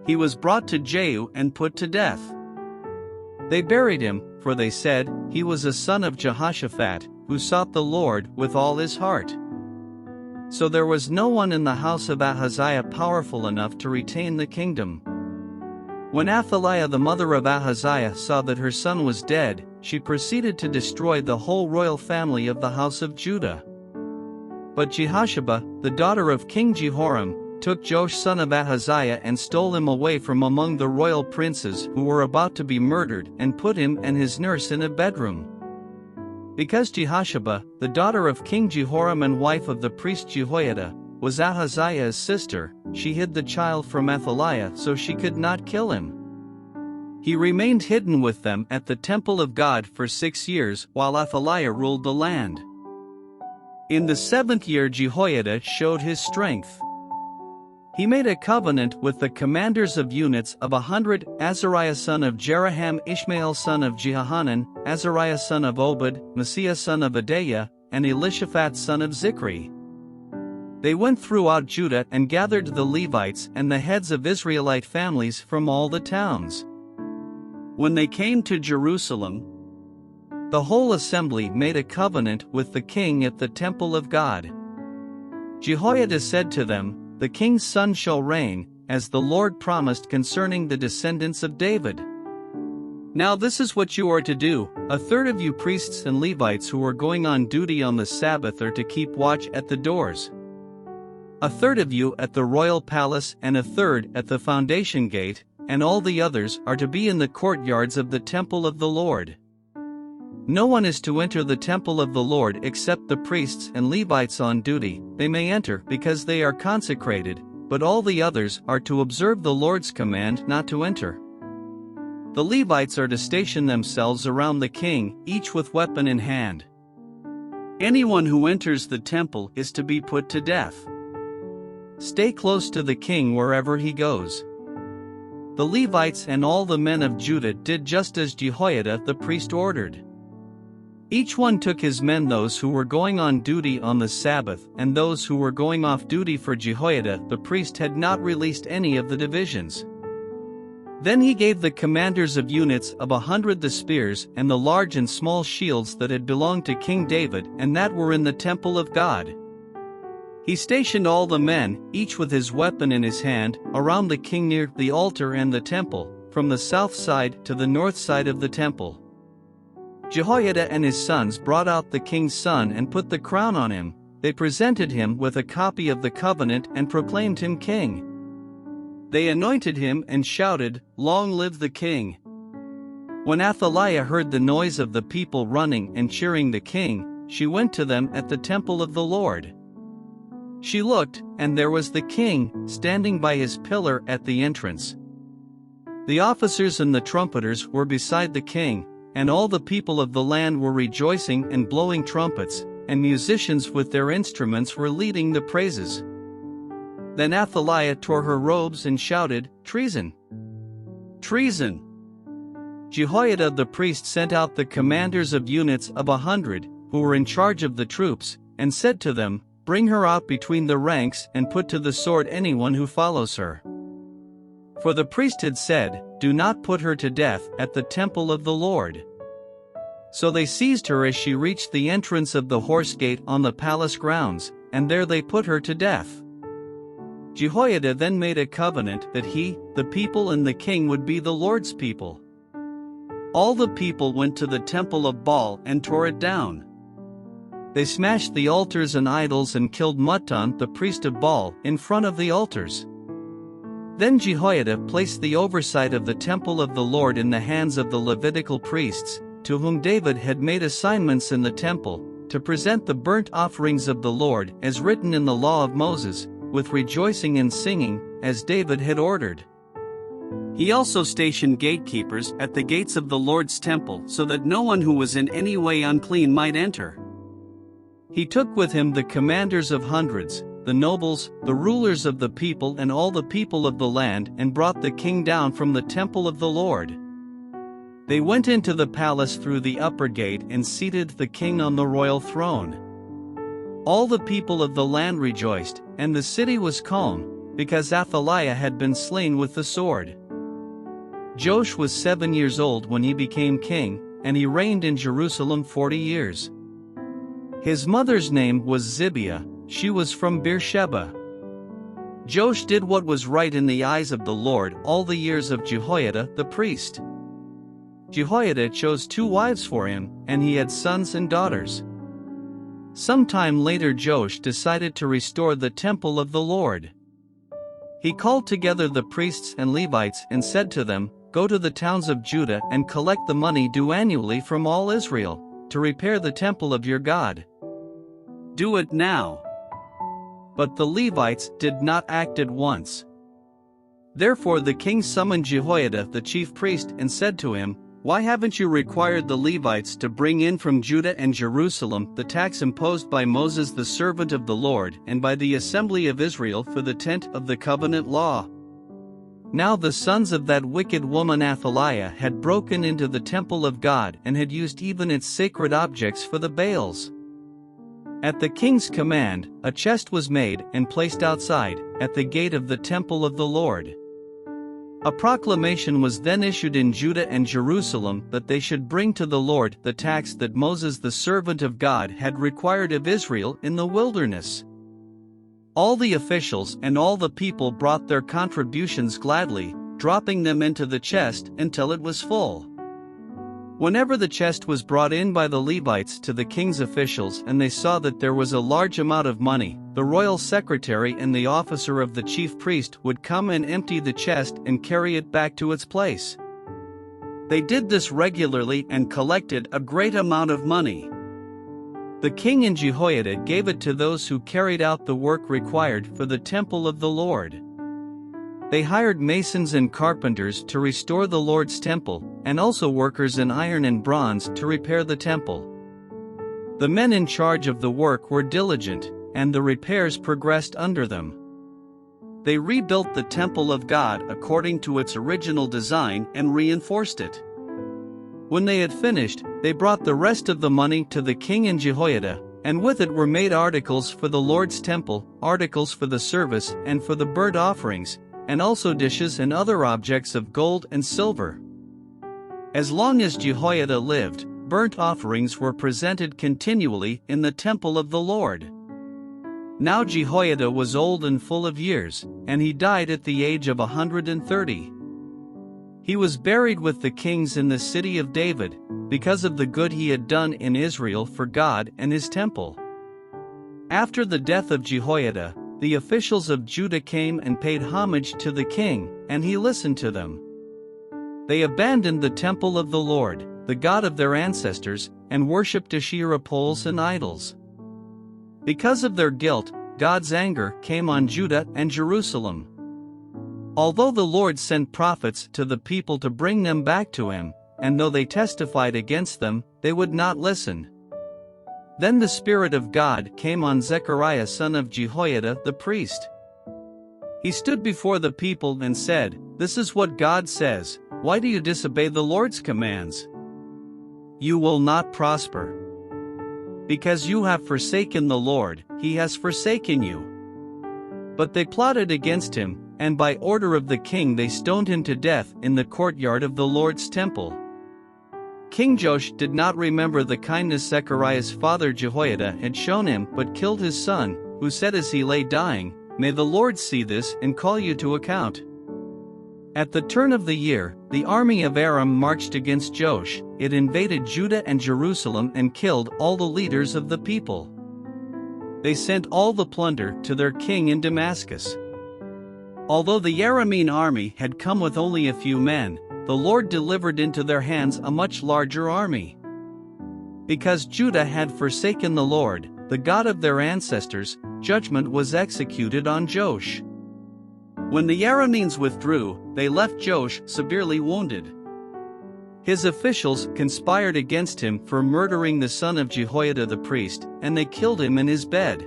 He was brought to Jehu and put to death. They buried him, for they said, he was a son of Jehoshaphat, who sought the Lord with all his heart. So there was no one in the house of Ahaziah powerful enough to retain the kingdom. When Athaliah the mother of Ahaziah saw that her son was dead, she proceeded to destroy the whole royal family of the house of Judah. But Jehosheba, the daughter of King Jehoram, took Joash son of Ahaziah and stole him away from among the royal princes who were about to be murdered and put him and his nurse in a bedroom. Because Jehosheba, the daughter of King Jehoram and wife of the priest Jehoiada, was Ahaziah's sister, she hid the child from Athaliah so she could not kill him. He remained hidden with them at the temple of God for 6 years while Athaliah ruled the land. In the 7th year Jehoiada showed his strength. He made a covenant with the commanders of units of 100, Azariah son of Jeraham, Ishmael son of Jehohanan, Azariah son of Obed, Messiah son of Adaiah, and Elishaphat son of Zichri. They went throughout Judah and gathered the Levites and the heads of Israelite families from all the towns. When they came to Jerusalem, the whole assembly made a covenant with the king at the temple of God. Jehoiada said to them, "The king's son shall reign, as the Lord promised concerning the descendants of David. Now this is what you are to do: a third of you priests and Levites who are going on duty on the Sabbath are to keep watch at the doors. A third of you at the royal palace and a third at the foundation gate, and all the others are to be in the courtyards of the temple of the Lord. No one is to enter the temple of the Lord except the priests and Levites on duty. They may enter because they are consecrated, but all the others are to observe the Lord's command not to enter. The Levites are to station themselves around the king, each with weapon in hand. Anyone who enters the temple is to be put to death. Stay close to the king wherever he goes." The Levites and all the men of Judah did just as Jehoiada the priest ordered. Each one took his men, those who were going on duty on the Sabbath and those who were going off duty, for Jehoiada the priest had not released any of the divisions. Then he gave the commanders of units of 100 the spears and the large and small shields that had belonged to King David and that were in the temple of God. He stationed all the men, each with his weapon in his hand, around the king near the altar and the temple, from the south side to the north side of the temple. Jehoiada and his sons brought out the king's son and put the crown on him. They presented him with a copy of the covenant and proclaimed him king. They anointed him and shouted, "Long live the king!" When Athaliah heard the noise of the people running and cheering the king, she went to them at the temple of the Lord. She looked, and there was the king, standing by his pillar at the entrance. The officers and the trumpeters were beside the king, and all the people of the land were rejoicing and blowing trumpets, and musicians with their instruments were leading the praises. Then Athaliah tore her robes and shouted, "Treason! Treason!" Jehoiada the priest sent out the commanders of units of 100, who were in charge of the troops, and said to them, "Bring her out between the ranks and put to the sword anyone who follows her." For the priest had said, "Do not put her to death at the temple of the Lord." So they seized her as she reached the entrance of the horse gate on the palace grounds, and there they put her to death. Jehoiada then made a covenant that he, the people and the king would be the Lord's people. All the people went to the temple of Baal and tore it down. They smashed the altars and idols and killed Mattan the priest of Baal in front of the altars. Then Jehoiada placed the oversight of the temple of the Lord in the hands of the Levitical priests, to whom David had made assignments in the temple, to present the burnt offerings of the Lord as written in the law of Moses, with rejoicing and singing, as David had ordered. He also stationed gatekeepers at the gates of the Lord's temple so that no one who was in any way unclean might enter. He took with him the commanders of hundreds, the nobles, the rulers of the people and all the people of the land, and brought the king down from the temple of the Lord. They went into the palace through the upper gate and seated the king on the royal throne. All the people of the land rejoiced, and the city was calm, because Athaliah had been slain with the sword. Joash was 7 years old when he became king, and he reigned in Jerusalem 40 years. His mother's name was Zibiah, she was from Beersheba. Joash did what was right in the eyes of the Lord all the years of Jehoiada the priest. Jehoiada chose 2 wives for him, and he had sons and daughters. Sometime later Joash decided to restore the temple of the Lord. He called together the priests and Levites and said to them, "Go to the towns of Judah and collect the money due annually from all Israel, to repair the temple of your God. Do it now." But the Levites did not act at once. Therefore the king summoned Jehoiada the chief priest and said to him, "Why haven't you required the Levites to bring in from Judah and Jerusalem the tax imposed by Moses the servant of the Lord and by the assembly of Israel for the tent of the covenant law?" Now the sons of that wicked woman Athaliah had broken into the temple of God and had used even its sacred objects for the Baals. At the king's command, a chest was made and placed outside, at the gate of the temple of the Lord. A proclamation was then issued in Judah and Jerusalem that they should bring to the Lord the tax that Moses the servant of God had required of Israel in the wilderness. All the officials and all the people brought their contributions gladly, dropping them into the chest until it was full. Whenever the chest was brought in by the Levites to the king's officials and they saw that there was a large amount of money, the royal secretary and the officer of the chief priest would come and empty the chest and carry it back to its place. They did this regularly and collected a great amount of money. The king and Jehoiada gave it to those who carried out the work required for the temple of the Lord. They hired masons and carpenters to restore the Lord's temple, and also workers in iron and bronze to repair the temple. The men in charge of the work were diligent, and the repairs progressed under them. They rebuilt the temple of God according to its original design and reinforced it. When they had finished, they brought the rest of the money to the king and Jehoiada, and with it were made articles for the Lord's temple, articles for the service and for the burnt offerings, and also dishes and other objects of gold and silver. As long as Jehoiada lived, burnt offerings were presented continually in the temple of the Lord. Now Jehoiada was old and full of years, and he died at the age of 130. He was buried with the kings in the city of David, because of the good he had done in Israel for God and his temple. After the death of Jehoiada, the officials of Judah came and paid homage to the king, and he listened to them. They abandoned the temple of the Lord, the God of their ancestors, and worshipped Asherah poles and idols. Because of their guilt, God's anger came on Judah and Jerusalem. Although the Lord sent prophets to the people to bring them back to him, and though they testified against them, they would not listen. Then the Spirit of God came on Zechariah son of Jehoiada the priest. He stood before the people and said, "This is what God says, why do you disobey the Lord's commands? You will not prosper. Because you have forsaken the Lord, he has forsaken you." But they plotted against him, and by order of the king they stoned him to death in the courtyard of the Lord's temple. King Joash did not remember the kindness Zechariah's father Jehoiada had shown him, but killed his son, who said as he lay dying, "May the Lord see this and call you to account." At the turn of the year, the army of Aram marched against Joash. It invaded Judah and Jerusalem and killed all the leaders of the people. They sent all the plunder to their king in Damascus. Although the Aramean army had come with only a few men, the Lord delivered into their hands a much larger army. Because Judah had forsaken the Lord, the God of their ancestors, judgment was executed on Joash. When the Arameans withdrew, they left Joash severely wounded. His officials conspired against him for murdering the son of Jehoiada the priest, and they killed him in his bed.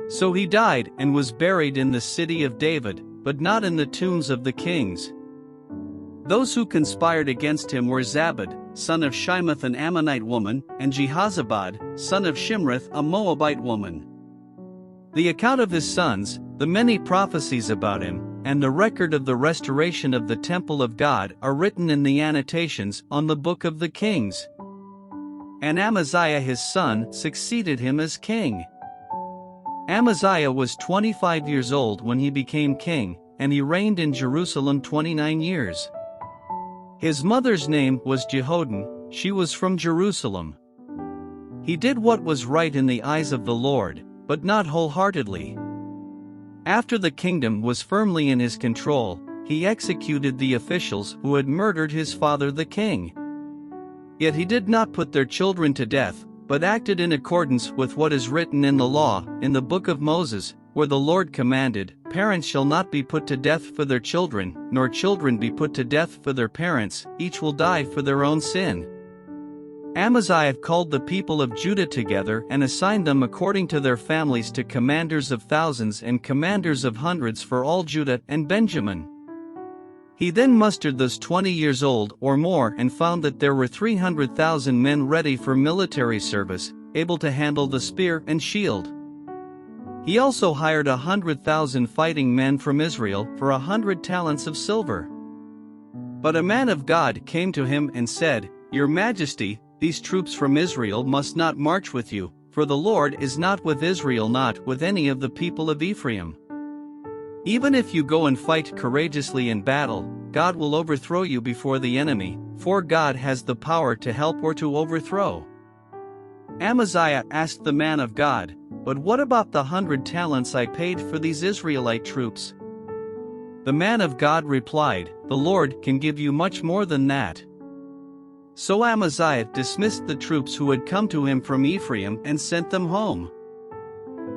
So he died and was buried in the city of David, but not in the tombs of the kings. Those who conspired against him were Zabad, son of Shimoth an Ammonite woman, and Jehozabad, son of Shimrith a Moabite woman. The account of his sons, the many prophecies about him, and the record of the restoration of the temple of God are written in the annotations on the book of the Kings. And Amaziah his son succeeded him as king. Amaziah was 25 years old when he became king, and he reigned in Jerusalem 29 years. His mother's name was Jehoaddan, she was from Jerusalem. He did what was right in the eyes of the Lord, but not wholeheartedly. After the kingdom was firmly in his control, he executed the officials who had murdered his father the king. Yet he did not put their children to death, but acted in accordance with what is written in the law, in the book of Moses, where the Lord commanded, "Parents shall not be put to death for their children, nor children be put to death for their parents, each will die for their own sin." Amaziah called the people of Judah together and assigned them according to their families to commanders of thousands and commanders of hundreds for all Judah and Benjamin. He then mustered those 20 years old or more and found that there were 300,000 men ready for military service, able to handle the spear and shield. He also hired 100,000 fighting men from Israel for 100 talents of silver. But a man of God came to him and said, "Your Majesty, these troops from Israel must not march with you, for the Lord is not with Israel, not with any of the people of Ephraim. Even if you go and fight courageously in battle, God will overthrow you before the enemy, for God has the power to help or to overthrow." Amaziah asked the man of God, "But what about the 100 talents I paid for these Israelite troops?" The man of God replied, "The Lord can give you much more than that." So Amaziah dismissed the troops who had come to him from Ephraim and sent them home.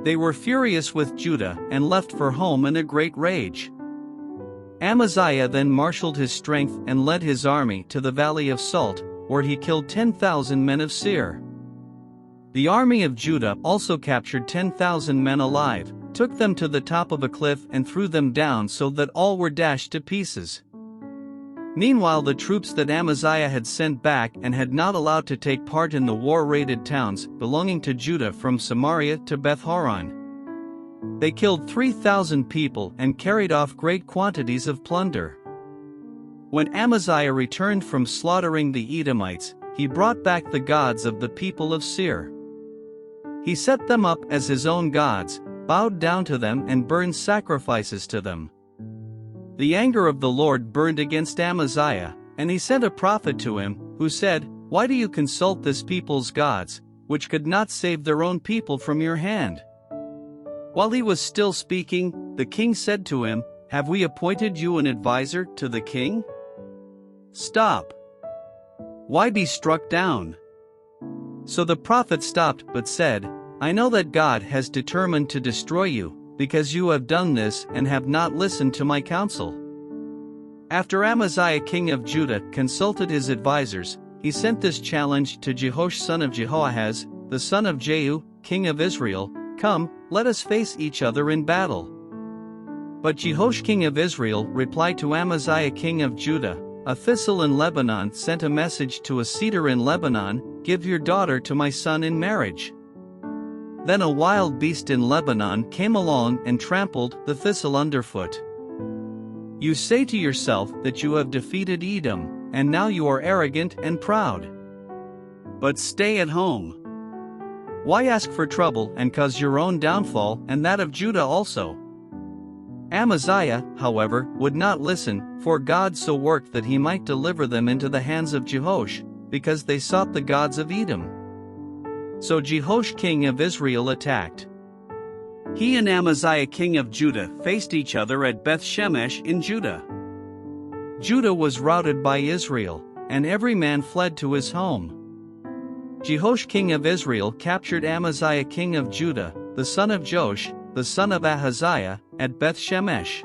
They were furious with Judah and left for home in a great rage. Amaziah then marshaled his strength and led his army to the valley of Salt, where he killed 10,000 men of Seir. The army of Judah also captured 10,000 men alive, took them to the top of a cliff and threw them down so that all were dashed to pieces. Meanwhile, the troops that Amaziah had sent back and had not allowed to take part in the war-raided towns belonging to Judah from Samaria to Beth-horon. They killed 3,000 people and carried off great quantities of plunder. When Amaziah returned from slaughtering the Edomites, he brought back the gods of the people of Seir. He set them up as his own gods, bowed down to them and burned sacrifices to them. The anger of the Lord burned against Amaziah, and he sent a prophet to him, who said, "Why do you consult this people's gods, which could not save their own people from your hand?" While he was still speaking, the king said to him, "Have we appointed you an advisor to the king? Stop. Why be struck down?" So the prophet stopped but said, "I know that God has determined to destroy you, because you have done this and have not listened to my counsel." After Amaziah king of Judah consulted his advisors, he sent this challenge to Jehoash son of Jehoahaz, the son of Jehu, king of Israel, "Come, let us face each other in battle." But Jehoash king of Israel replied to Amaziah king of Judah, "A thistle in Lebanon sent a message to a cedar in Lebanon, 'Give your daughter to my son in marriage.' Then a wild beast in Lebanon came along and trampled the thistle underfoot. You say to yourself that you have defeated Edom, and now you are arrogant and proud. But stay at home. Why ask for trouble and cause your own downfall and that of Judah also?" Amaziah, however, would not listen, for God so worked that he might deliver them into the hands of Jehoash, because they sought the gods of Edom. So Jehoash king of Israel attacked. He and Amaziah king of Judah faced each other at Beth-shemesh in Judah. Judah was routed by Israel, and every man fled to his home. Jehoash king of Israel captured Amaziah king of Judah, the son of Joash, the son of Ahaziah, at Beth-shemesh.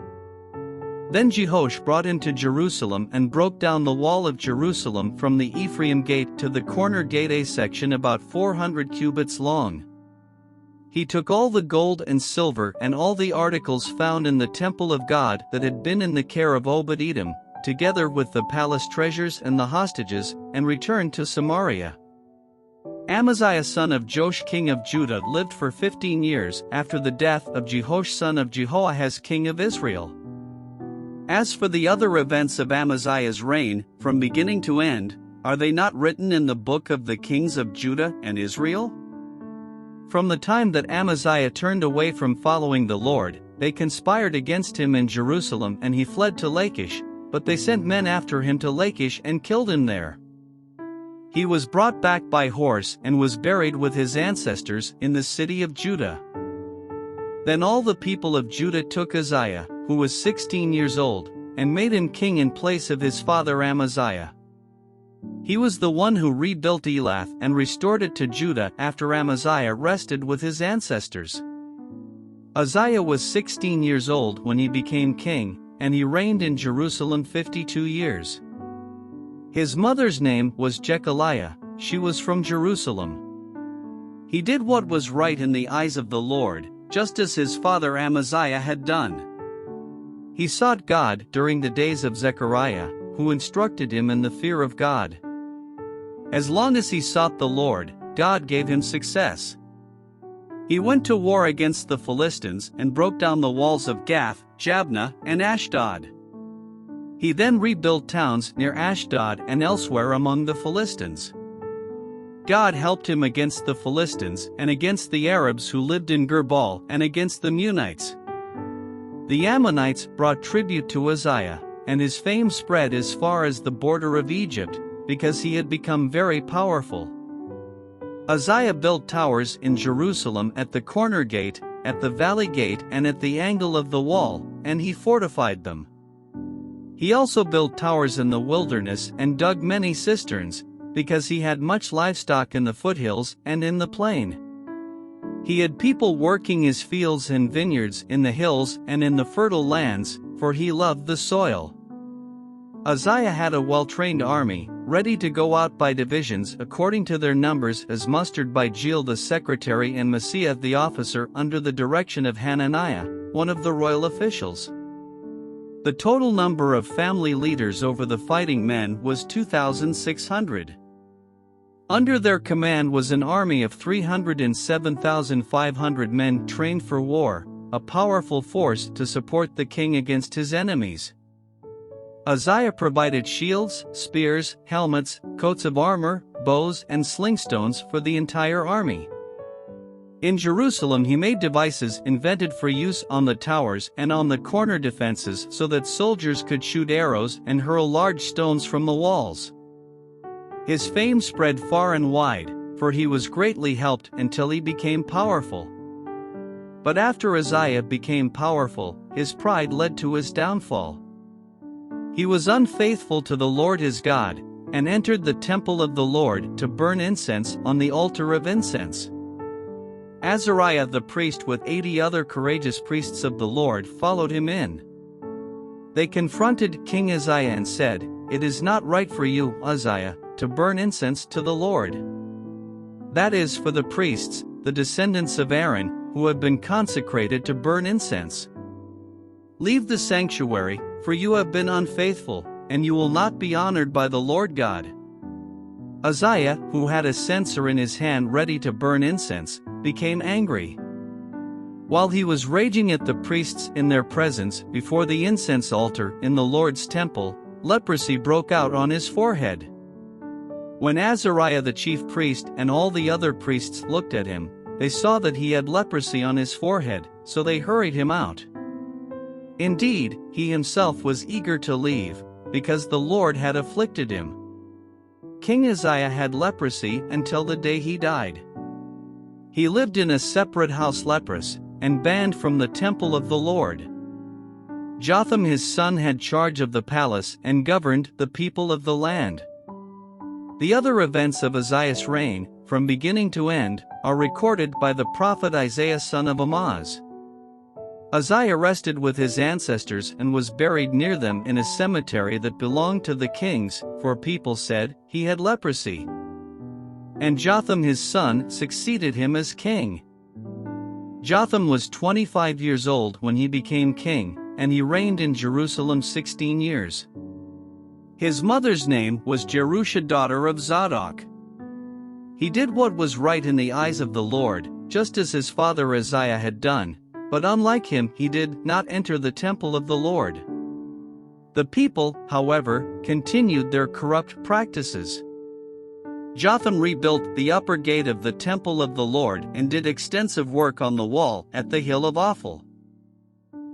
Then Jehoash brought him to Jerusalem and broke down the wall of Jerusalem from the Ephraim gate to the corner gate, a section about 400 cubits long. He took all the gold and silver and all the articles found in the temple of God that had been in the care of Obed-Edom, together with the palace treasures and the hostages, and returned to Samaria. Amaziah son of Joash king of Judah lived for 15 years after the death of Jehoash son of Jehoahaz king of Israel. As for the other events of Amaziah's reign, from beginning to end, are they not written in the book of the kings of Judah and Israel? From the time that Amaziah turned away from following the Lord, they conspired against him in Jerusalem, and he fled to Lachish, but they sent men after him to Lachish and killed him there. He was brought back by horse and was buried with his ancestors in the city of Judah. Then all the people of Judah took Uzziah, who was 16 years old, and made him king in place of his father Amaziah. He was the one who rebuilt Elath and restored it to Judah after Amaziah rested with his ancestors. Uzziah was 16 years old when he became king, and he reigned in Jerusalem 52 years. His mother's name was Jechaliah, she was from Jerusalem. He did what was right in the eyes of the Lord, just as his father Amaziah had done. He sought God during the days of Zechariah, who instructed him in the fear of God. As long as he sought the Lord, God gave him success. He went to war against the Philistines and broke down the walls of Gath, Jabneh, and Ashdod. He then rebuilt towns near Ashdod and elsewhere among the Philistines. God helped him against the Philistines and against the Arabs who lived in Girbal and against the Munites. The Ammonites brought tribute to Uzziah, and his fame spread as far as the border of Egypt, because he had become very powerful. Uzziah built towers in Jerusalem at the corner gate, at the valley gate, and at the angle of the wall, and he fortified them. He also built towers in the wilderness and dug many cisterns, because he had much livestock in the foothills and in the plain. He had people working his fields and vineyards in the hills and in the fertile lands, for he loved the soil. Uzziah had a well-trained army, ready to go out by divisions according to their numbers, as mustered by Jeiel the secretary and Maaseiah the officer under the direction of Hananiah, one of the royal officials. The total number of family leaders over the fighting men was 2,600. Under their command was an army of 307,500 men trained for war, a powerful force to support the king against his enemies. Uzziah provided shields, spears, helmets, coats of armor, bows, and slingstones for the entire army. In Jerusalem he made devices invented for use on the towers and on the corner defenses so that soldiers could shoot arrows and hurl large stones from the walls. His fame spread far and wide, for he was greatly helped until he became powerful. But after Uzziah became powerful, his pride led to his downfall. He was unfaithful to the Lord his God, and entered the temple of the Lord to burn incense on the altar of incense. Azariah the priest with 80 other courageous priests of the Lord followed him in. They confronted King Uzziah and said, "It is not right for you, Uzziah, to burn incense to the Lord. That is for the priests, the descendants of Aaron, who have been consecrated to burn incense. Leave the sanctuary, for you have been unfaithful, and you will not be honored by the Lord God." Uzziah, who had a censer in his hand ready to burn incense, became angry. While he was raging at the priests in their presence before the incense altar in the Lord's temple, leprosy broke out on his forehead. When Azariah the chief priest and all the other priests looked at him, they saw that he had leprosy on his forehead, so they hurried him out. Indeed, he himself was eager to leave, because the Lord had afflicted him. King Uzziah had leprosy until the day he died. He lived in a separate house leprous, and banned from the temple of the Lord. Jotham his son had charge of the palace and governed the people of the land. The other events of Uzziah's reign, from beginning to end, are recorded by the prophet Isaiah son of Amoz. Uzziah rested with his ancestors and was buried near them in a cemetery that belonged to the kings, for people said, "He had leprosy." And Jotham his son succeeded him as king. Jotham was 25 years old when he became king, and he reigned in Jerusalem 16 years. His mother's name was Jerusha daughter of Zadok. He did what was right in the eyes of the Lord, just as his father Uzziah had done, but unlike him he did not enter the temple of the Lord. The people, however, continued their corrupt practices. Jotham rebuilt the upper gate of the temple of the Lord and did extensive work on the wall at the hill of Ophel.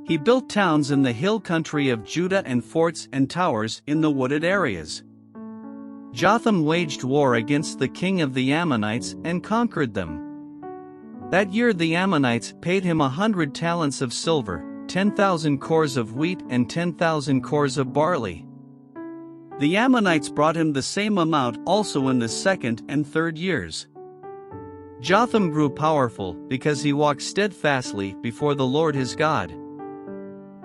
He built towns in the hill country of Judah and forts and towers in the wooded areas. Jotham waged war against the king of the Ammonites and conquered them. That year the Ammonites paid him 100 talents of silver, 10,000 cores of wheat and 10,000 cores of barley. The Ammonites brought him the same amount also in the second and third years. Jotham grew powerful because he walked steadfastly before the Lord his God.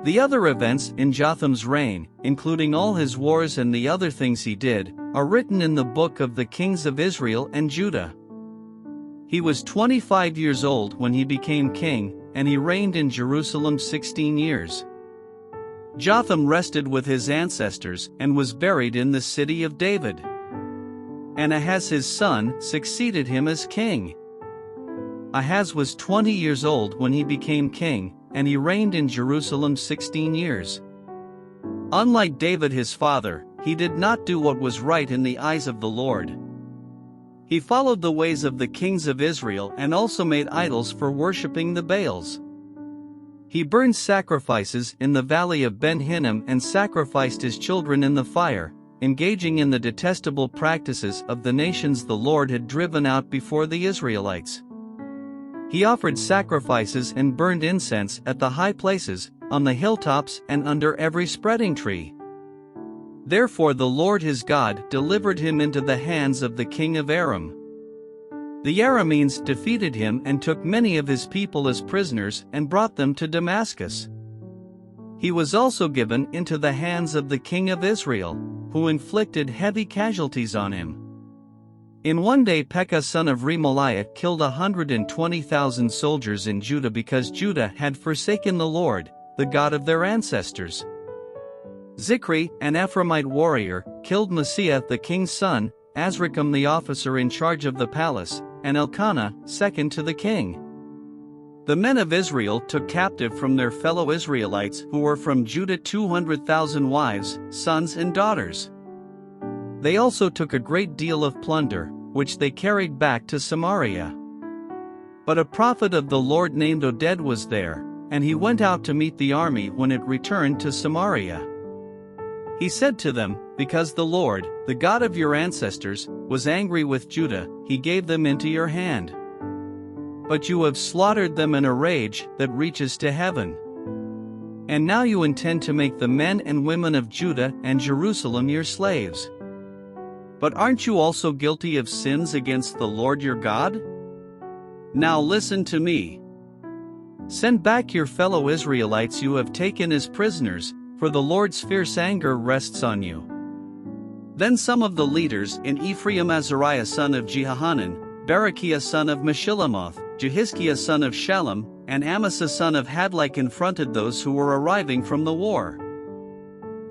The other events in Jotham's reign, including all his wars and the other things he did, are written in the book of the kings of Israel and Judah. He was 25 years old when he became king, and he reigned in Jerusalem 16 years. Jotham rested with his ancestors and was buried in the city of David. And Ahaz his son succeeded him as king. Ahaz was 20 years old when he became king, and he reigned in Jerusalem 16 years. Unlike David his father, he did not do what was right in the eyes of the Lord. He followed the ways of the kings of Israel and also made idols for worshipping the Baals. He burned sacrifices in the valley of Ben Hinnom and sacrificed his children in the fire, engaging in the detestable practices of the nations the Lord had driven out before the Israelites. He offered sacrifices and burned incense at the high places, on the hilltops and under every spreading tree. Therefore the Lord his God delivered him into the hands of the king of Aram. The Arameans defeated him and took many of his people as prisoners and brought them to Damascus. He was also given into the hands of the king of Israel, who inflicted heavy casualties on him. In one day Pekah son of Remaliah killed 120,000 soldiers in Judah because Judah had forsaken the Lord, the God of their ancestors. Zikri, an Ephraimite warrior, killed Messiah the king's son, Azrikam the officer in charge of the palace, and Elkanah, second to the king. The men of Israel took captive from their fellow Israelites who were from Judah 200,000 wives, sons and daughters. They also took a great deal of plunder, which they carried back to Samaria. But a prophet of the Lord named Oded was there, and he went out to meet the army when it returned to Samaria. He said to them, "Because the Lord, the God of your ancestors, was angry with Judah, he gave them into your hand. But you have slaughtered them in a rage that reaches to heaven. And now you intend to make the men and women of Judah and Jerusalem your slaves. But aren't you also guilty of sins against the Lord your God? Now listen to me. Send back your fellow Israelites you have taken as prisoners, for the Lord's fierce anger rests on you." Then some of the leaders in Ephraim, Azariah son of Jehohanan, Berechiah son of Meshillemoth, Jehizkiah son of Shallum, and Amasa son of Hadlai confronted those who were arriving from the war.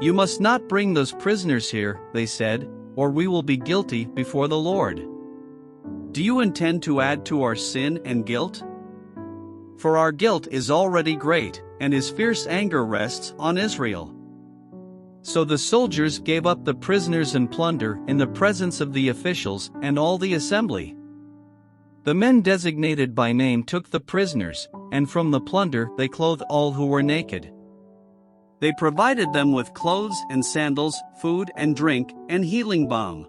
"You must not bring those prisoners here," they said, "or we will be guilty before the Lord. Do you intend to add to our sin and guilt? For our guilt is already great, and his fierce anger rests on Israel." So the soldiers gave up the prisoners and plunder in the presence of the officials and all the assembly. The men designated by name took the prisoners, and from the plunder they clothed all who were naked. They provided them with clothes and sandals, food and drink, and healing balm.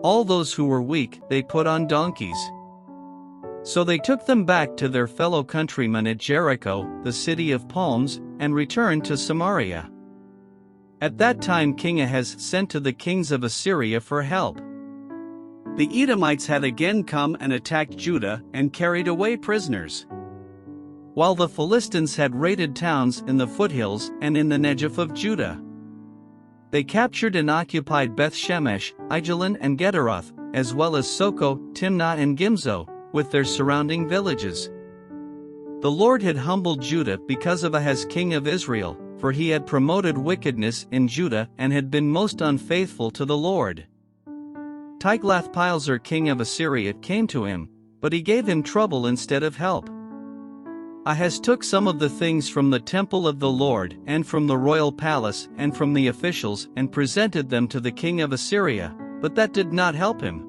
All those who were weak they put on donkeys. So they took them back to their fellow countrymen at Jericho, the city of palms, and returned to Samaria. At that time King Ahaz sent to the kings of Assyria for help. The Edomites had again come and attacked Judah and carried away prisoners, while the Philistines had raided towns in the foothills and in the Negev of Judah. They captured and occupied Beth-Shemesh, Aijalon and Gederoth, as well as Soko, Timnah and Gimzo, with their surrounding villages. The Lord had humbled Judah because of Ahaz king of Israel, for he had promoted wickedness in Judah and had been most unfaithful to the Lord. Tiglath-Pileser king of Assyria came to him, but he gave him trouble instead of help. Ahaz took some of the things from the temple of the Lord and from the royal palace and from the officials and presented them to the king of Assyria, but that did not help him.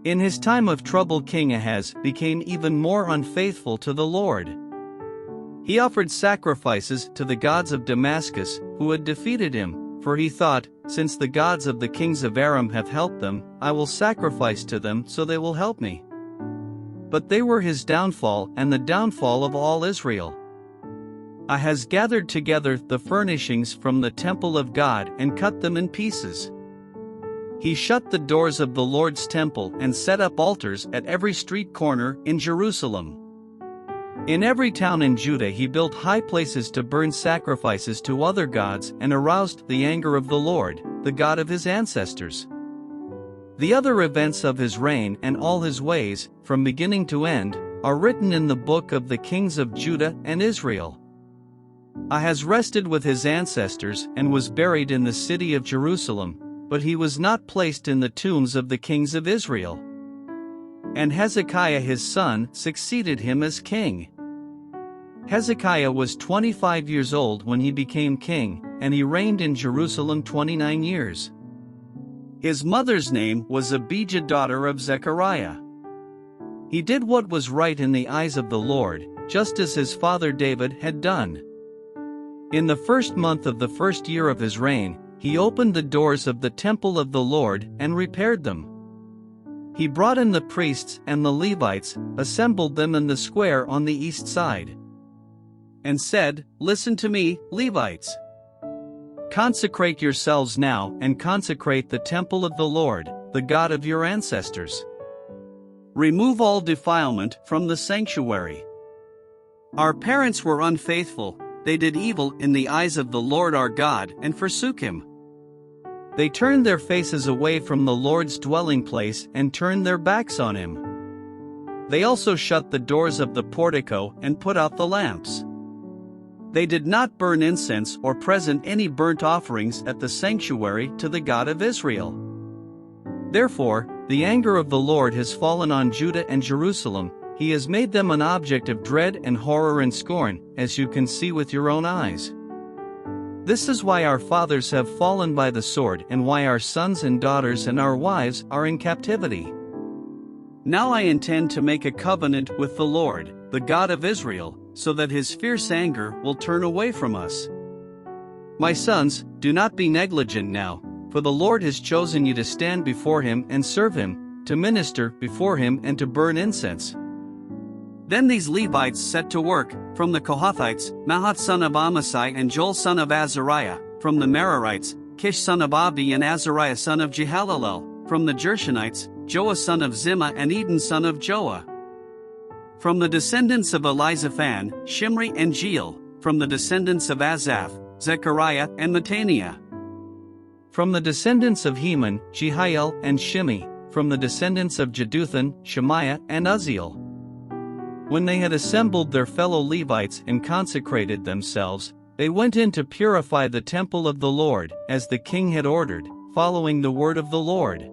In his time of trouble King Ahaz became even more unfaithful to the Lord. He offered sacrifices to the gods of Damascus, who had defeated him, for he thought, "Since the gods of the kings of Aram have helped them, I will sacrifice to them so they will help me." But they were his downfall and the downfall of all Israel. Ahaz gathered together the furnishings from the temple of God and cut them in pieces. He shut the doors of the Lord's temple and set up altars at every street corner in Jerusalem. In every town in Judah he built high places to burn sacrifices to other gods and aroused the anger of the Lord, the God of his ancestors. The other events of his reign and all his ways, from beginning to end, are written in the book of the kings of Judah and Israel. Ahaz rested with his ancestors and was buried in the city of Jerusalem, but he was not placed in the tombs of the kings of Israel. And Hezekiah his son succeeded him as king. Hezekiah was 25 years old when he became king, and he reigned in Jerusalem 29 years. His mother's name was Abijah daughter of Zechariah. He did what was right in the eyes of the Lord, just as his father David had done. In the first month of the first year of his reign, he opened the doors of the temple of the Lord and repaired them. He brought in the priests and the Levites, assembled them in the square on the east side, and said, "Listen to me, Levites. Consecrate yourselves now and consecrate the temple of the Lord, the God of your ancestors. Remove all defilement from the sanctuary. Our parents were unfaithful, they did evil in the eyes of the Lord our God and forsook him. They turned their faces away from the Lord's dwelling place and turned their backs on him. They also shut the doors of the portico and put out the lamps. They did not burn incense or present any burnt offerings at the sanctuary to the God of Israel. Therefore, the anger of the Lord has fallen on Judah and Jerusalem. He has made them an object of dread and horror and scorn, as you can see with your own eyes. This is why our fathers have fallen by the sword and why our sons and daughters and our wives are in captivity. Now I intend to make a covenant with the Lord, the God of Israel, so that his fierce anger will turn away from us. My sons, do not be negligent now, for the Lord has chosen you to stand before him and serve him, to minister before him and to burn incense. Then these Levites set to work, from the Kohathites, Mahath son of Amasai and Joel son of Azariah, from the Merarites, Kish son of Abdi and Azariah son of Jehalalel, from the Gershonites, Joah son of Zimmah and Eden son of Joah. From the descendants of Elizaphan, Shimri and Jeiel, from the descendants of Asaph, Zechariah and Mattaniah. From the descendants of Heman, Jehiel and Shimei, from the descendants of Jeduthun, Shemaiah and Uzziel. When they had assembled their fellow Levites and consecrated themselves, they went in to purify the temple of the Lord, as the king had ordered, following the word of the Lord.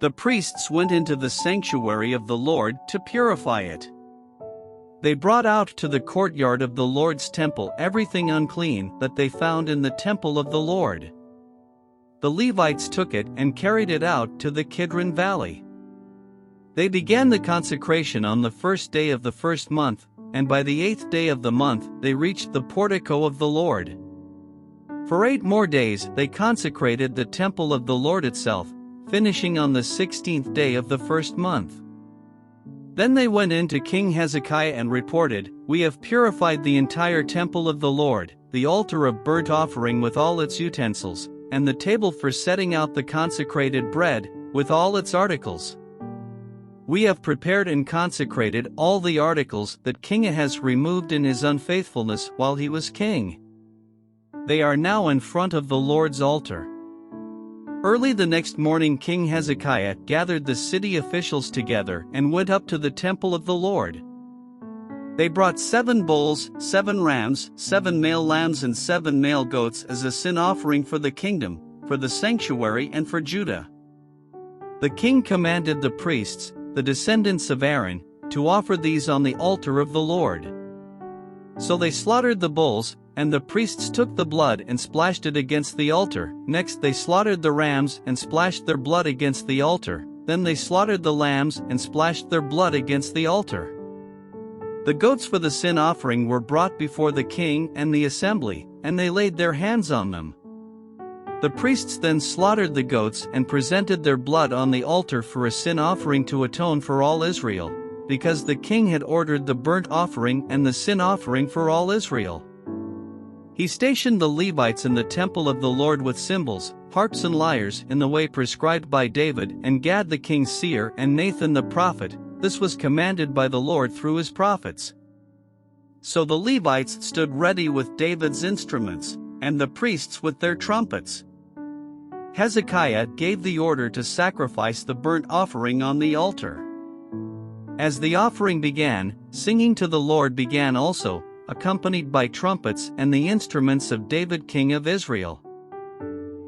The priests went into the sanctuary of the Lord to purify it. They brought out to the courtyard of the Lord's temple everything unclean that they found in the temple of the Lord. The Levites took it and carried it out to the Kidron Valley. They began the consecration on the first day of the first month, and by the 8th day of the month they reached the portico of the Lord. For 8 more days they consecrated the temple of the Lord itself, finishing on the 16th day of the first month. Then they went in to King Hezekiah and reported, "We have purified the entire temple of the Lord, the altar of burnt offering with all its utensils, and the table for setting out the consecrated bread, with all its articles. We have prepared and consecrated all the articles that King Ahaz removed in his unfaithfulness while he was king. They are now in front of the Lord's altar." Early the next morning King Hezekiah gathered the city officials together and went up to the temple of the Lord. They brought 7 bulls, 7 rams, 7 male lambs and 7 male goats as a sin offering for the kingdom, for the sanctuary and for Judah. The king commanded the priests, the descendants of Aaron, to offer these on the altar of the Lord. So they slaughtered the bulls, and the priests took the blood and splashed it against the altar. Next they slaughtered the rams and splashed their blood against the altar. Then they slaughtered the lambs and splashed their blood against the altar. The goats for the sin offering were brought before the king and the assembly, and they laid their hands on them. The priests then slaughtered the goats and presented their blood on the altar for a sin offering to atone for all Israel, because the king had ordered the burnt offering and the sin offering for all Israel. He stationed the Levites in the temple of the Lord with cymbals, harps and lyres in the way prescribed by David and Gad the king's seer and Nathan the prophet. This was commanded by the Lord through his prophets. So the Levites stood ready with David's instruments, and the priests with their trumpets. Hezekiah gave the order to sacrifice the burnt offering on the altar. As the offering began, singing to the Lord began also, accompanied by trumpets and the instruments of David king of Israel.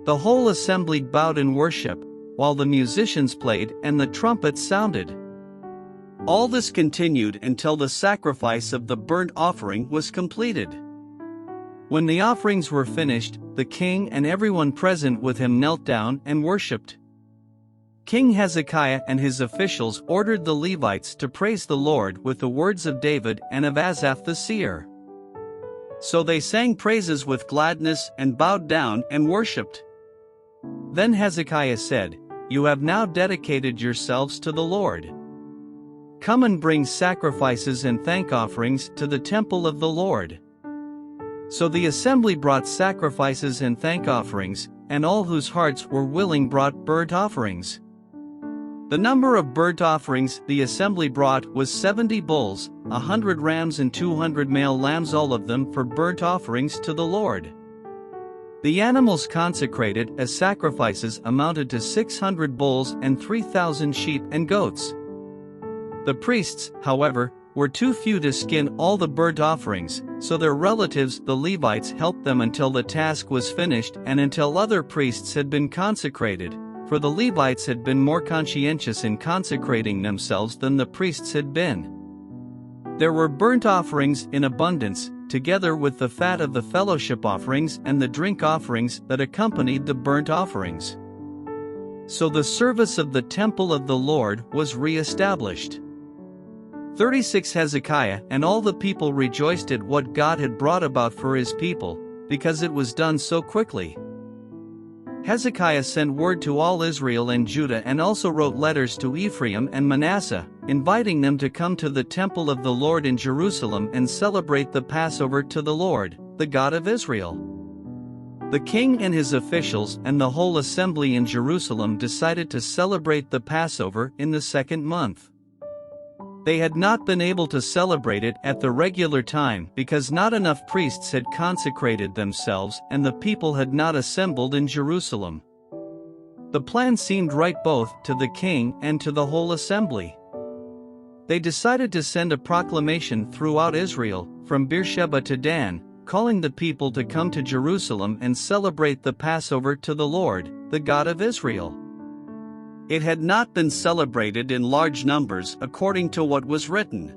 The whole assembly bowed in worship, while the musicians played and the trumpets sounded. All this continued until the sacrifice of the burnt offering was completed. When the offerings were finished, the king and everyone present with him knelt down and worshipped. King Hezekiah and his officials ordered the Levites to praise the Lord with the words of David and of Asaph the seer. So they sang praises with gladness and bowed down and worshipped. Then Hezekiah said, "You have now dedicated yourselves to the Lord. Come and bring sacrifices and thank offerings to the temple of the Lord." So the assembly brought sacrifices and thank offerings, and all whose hearts were willing brought burnt offerings. The number of burnt offerings the assembly brought was 70 bulls, 100 rams and 200 male lambs, all of them for burnt offerings to the Lord. The animals consecrated as sacrifices amounted to 600 bulls and 3,000 sheep and goats. The priests, however, were too few to skin all the burnt offerings, so their relatives the Levites helped them until the task was finished and until other priests had been consecrated, for the Levites had been more conscientious in consecrating themselves than the priests had been. There were burnt offerings in abundance, together with the fat of the fellowship offerings and the drink offerings that accompanied the burnt offerings. So the service of the temple of the Lord was re-established. 36 Hezekiah and all the people rejoiced at what God had brought about for his people, because it was done so quickly. Hezekiah sent word to all Israel and Judah and also wrote letters to Ephraim and Manasseh, inviting them to come to the temple of the Lord in Jerusalem and celebrate the Passover to the Lord, the God of Israel. The king and his officials and the whole assembly in Jerusalem decided to celebrate the Passover in the second month. They had not been able to celebrate it at the regular time because not enough priests had consecrated themselves and the people had not assembled in Jerusalem. The plan seemed right both to the king and to the whole assembly. They decided to send a proclamation throughout Israel, from Beersheba to Dan, calling the people to come to Jerusalem and celebrate the Passover to the Lord, the God of Israel. It had not been celebrated in large numbers according to what was written.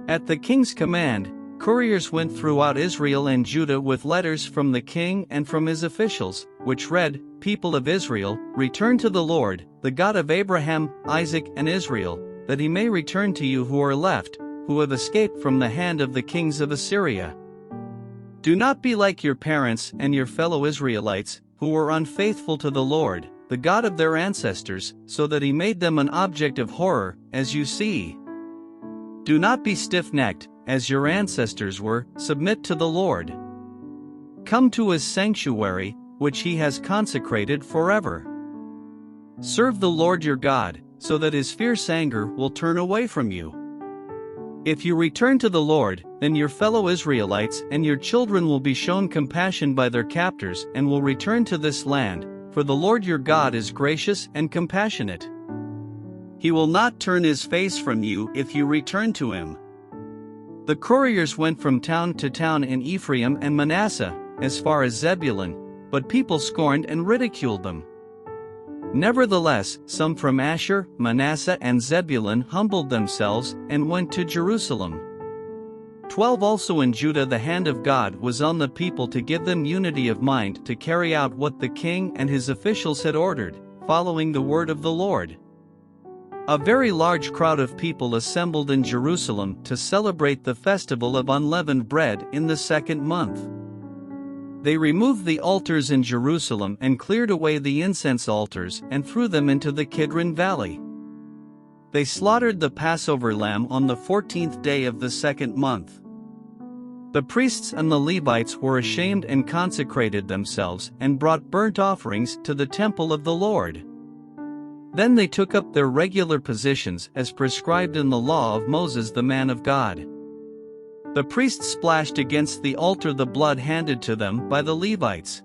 At the king's command, couriers went throughout Israel and Judah with letters from the king and from his officials, which read, "People of Israel, return to the Lord, the God of Abraham, Isaac and Israel, that he may return to you who are left, who have escaped from the hand of the kings of Assyria. Do not be like your parents and your fellow Israelites, who were unfaithful to the Lord, the God of their ancestors, so that he made them an object of horror, as you see. Do not be stiff-necked, as your ancestors were, submit to the Lord. Come to his sanctuary, which he has consecrated forever. Serve the Lord your God, so that his fierce anger will turn away from you. If you return to the Lord, then your fellow Israelites and your children will be shown compassion by their captors and will return to this land, for the Lord your God is gracious and compassionate. He will not turn his face from you if you return to him." The couriers went from town to town in Ephraim and Manasseh, as far as Zebulun, but people scorned and ridiculed them. Nevertheless, some from Asher, Manasseh and Zebulun humbled themselves and went to Jerusalem. 12 Also in Judah the hand of God was on the people to give them unity of mind to carry out what the king and his officials had ordered, following the word of the Lord. A very large crowd of people assembled in Jerusalem to celebrate the festival of unleavened bread in the second month. They removed the altars in Jerusalem and cleared away the incense altars and threw them into the Kidron Valley. They slaughtered the Passover lamb on the 14th day of the second month. The priests and the Levites were ashamed and consecrated themselves and brought burnt offerings to the temple of the Lord. Then they took up their regular positions as prescribed in the law of Moses the man of God. The priests splashed against the altar the blood handed to them by the Levites.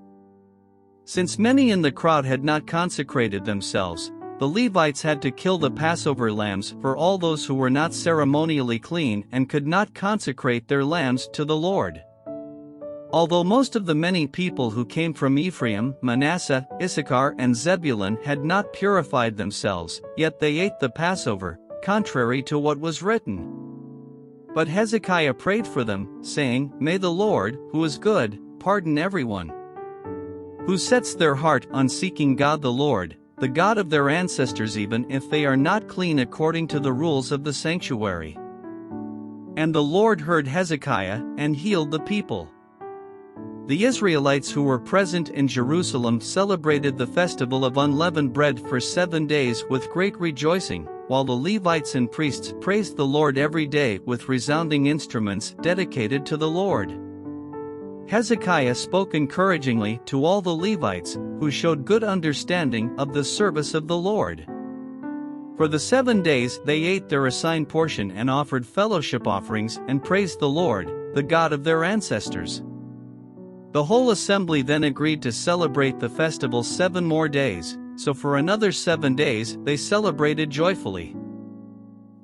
Since many in the crowd had not consecrated themselves, the Levites had to kill the Passover lambs for all those who were not ceremonially clean and could not consecrate their lambs to the Lord. Although most of the many people who came from Ephraim, Manasseh, Issachar and Zebulun had not purified themselves, yet they ate the Passover, contrary to what was written. But Hezekiah prayed for them, saying, "May the Lord, who is good, pardon everyone who sets their heart on seeking God the Lord, the God of their ancestors, even if they are not clean according to the rules of the sanctuary." And the Lord heard Hezekiah and healed the people. The Israelites who were present in Jerusalem celebrated the festival of unleavened bread for 7 days with great rejoicing, while the Levites and priests praised the Lord every day with resounding instruments dedicated to the Lord. Hezekiah spoke encouragingly to all the Levites, who showed good understanding of the service of the Lord. For the 7 days they ate their assigned portion and offered fellowship offerings and praised the Lord, the God of their ancestors. The whole assembly then agreed to celebrate the festival 7 more days, so for another 7 days they celebrated joyfully.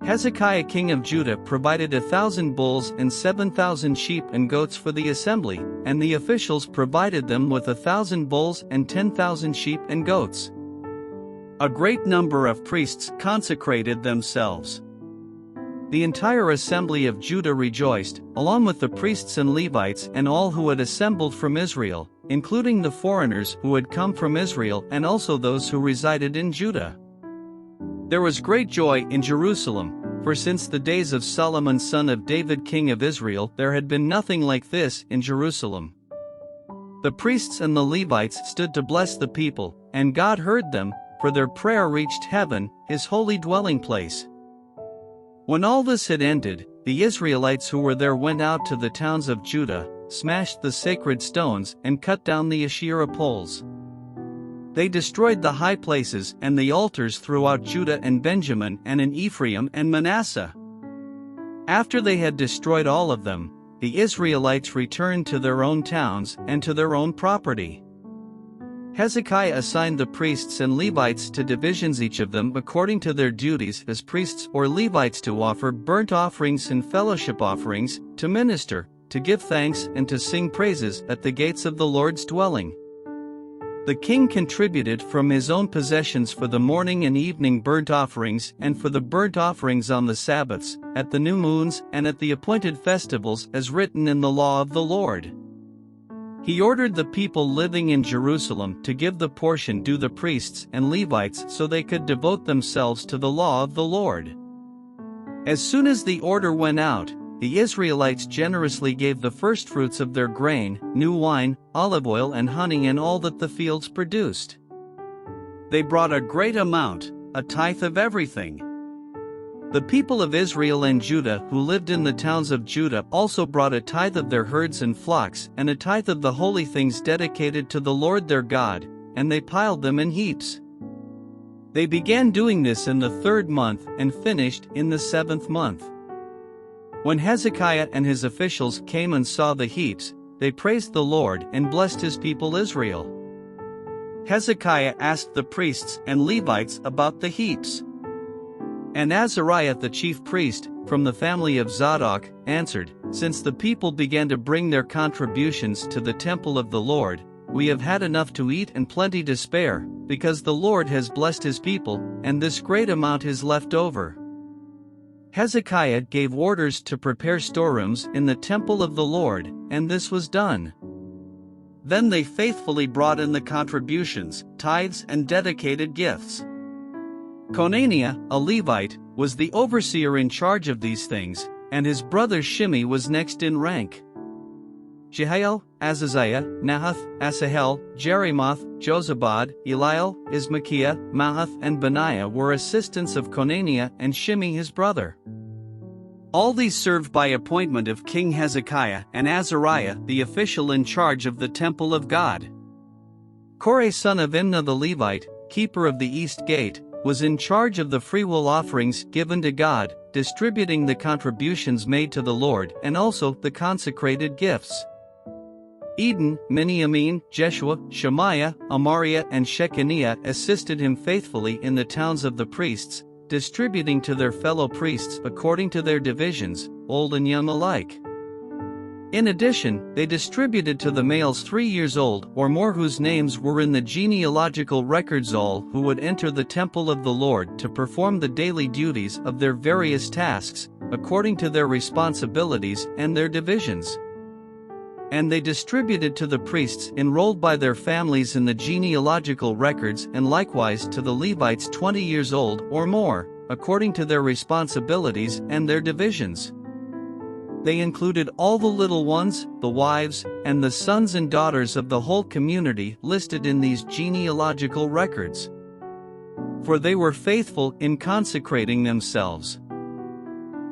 Hezekiah king of Judah provided 1,000 bulls and 7,000 sheep and goats for the assembly, and the officials provided them with 1,000 bulls and 10,000 sheep and goats. A great number of priests consecrated themselves. The entire assembly of Judah rejoiced, along with the priests and Levites and all who had assembled from Israel, including the foreigners who had come from Israel and also those who resided in Judah. There was great joy in Jerusalem, for since the days of Solomon son of David king of Israel there had been nothing like this in Jerusalem. The priests and the Levites stood to bless the people, and God heard them, for their prayer reached heaven, his holy dwelling place. When all this had ended, the Israelites who were there went out to the towns of Judah, smashed the sacred stones, and cut down the Asherah poles. They destroyed the high places and the altars throughout Judah and Benjamin and in Ephraim and Manasseh. After they had destroyed all of them, the Israelites returned to their own towns and to their own property. Hezekiah assigned the priests and Levites to divisions, each of them according to their duties as priests or Levites, to offer burnt offerings and fellowship offerings, to minister, to give thanks and to sing praises at the gates of the Lord's dwelling. The king contributed from his own possessions for the morning and evening burnt offerings and for the burnt offerings on the Sabbaths, at the new moons and at the appointed festivals as written in the law of the Lord. He ordered the people living in Jerusalem to give the portion due the priests and Levites so they could devote themselves to the law of the Lord. As soon as the order went out, the Israelites generously gave the firstfruits of their grain, new wine, olive oil and honey and all that the fields produced. They brought a great amount, a tithe of everything. The people of Israel and Judah who lived in the towns of Judah also brought a tithe of their herds and flocks and a tithe of the holy things dedicated to the Lord their God, and they piled them in heaps. They began doing this in the 3rd month and finished in the 7th month. When Hezekiah and his officials came and saw the heaps, they praised the Lord and blessed his people Israel. Hezekiah asked the priests and Levites about the heaps. And Azariah the chief priest, from the family of Zadok, answered, "Since the people began to bring their contributions to the temple of the Lord, we have had enough to eat and plenty to spare, because the Lord has blessed his people, and this great amount is left over." Hezekiah gave orders to prepare storerooms in the temple of the Lord, and this was done. Then they faithfully brought in the contributions, tithes and dedicated gifts. Conaniah, a Levite, was the overseer in charge of these things, and his brother Shimei was next in rank. Jehiel, Azaziah, Nahath, Asahel, Jerimoth, Jozabad, Eliel, Ismachiah, Mahath and Benaiah were assistants of Conaniah and Shimei his brother. All these served by appointment of King Hezekiah and Azariah the official in charge of the temple of God. Korah son of Imnah the Levite, keeper of the east gate, was in charge of the freewill offerings given to God, distributing the contributions made to the Lord and also the consecrated gifts. Eden, Miniamin, Jeshua, Shemaiah, Amariah and Shechaniah assisted him faithfully in the towns of the priests, distributing to their fellow priests according to their divisions, old and young alike. In addition, they distributed to the males 3 years old or more whose names were in the genealogical records all who would enter the temple of the Lord to perform the daily duties of their various tasks, according to their responsibilities and their divisions. And they distributed to the priests enrolled by their families in the genealogical records and likewise to the Levites 20 years old or more, according to their responsibilities and their divisions. They included all the little ones, the wives, and the sons and daughters of the whole community listed in these genealogical records. For they were faithful in consecrating themselves.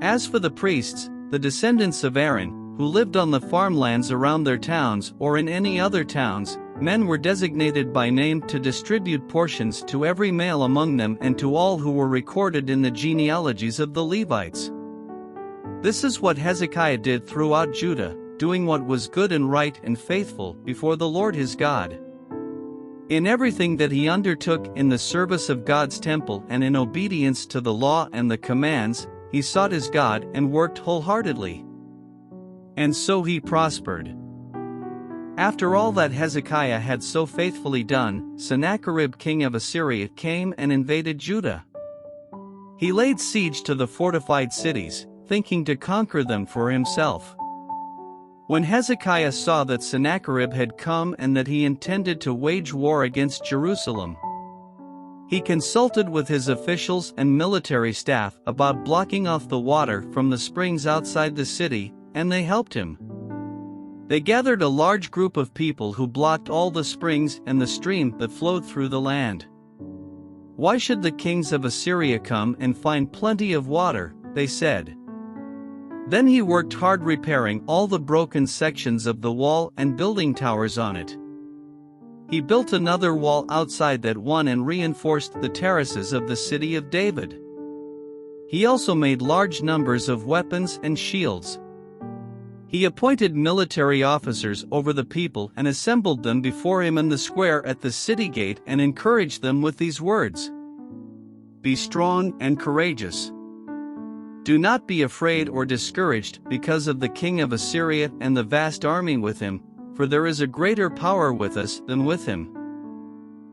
As for the priests, the descendants of Aaron, who lived on the farmlands around their towns or in any other towns, men were designated by name to distribute portions to every male among them and to all who were recorded in the genealogies of the Levites. This is what Hezekiah did throughout Judah, doing what was good and right and faithful before the Lord his God. In everything that he undertook in the service of God's temple and in obedience to the law and the commands, he sought his God and worked wholeheartedly. And so he prospered. After all that Hezekiah had so faithfully done, Sennacherib king of Assyria came and invaded Judah. He laid siege to the fortified cities, thinking to conquer them for himself. When Hezekiah saw that Sennacherib had come and that he intended to wage war against Jerusalem, he consulted with his officials and military staff about blocking off the water from the springs outside the city, and they helped him. They gathered a large group of people who blocked all the springs and the stream that flowed through the land. "Why should the kings of Assyria come and find plenty of water?" they said. Then he worked hard repairing all the broken sections of the wall and building towers on it. He built another wall outside that one and reinforced the terraces of the city of David. He also made large numbers of weapons and shields. He appointed military officers over the people and assembled them before him in the square at the city gate and encouraged them with these words: "Be strong and courageous. Do not be afraid or discouraged because of the king of Assyria and the vast army with him, for there is a greater power with us than with him.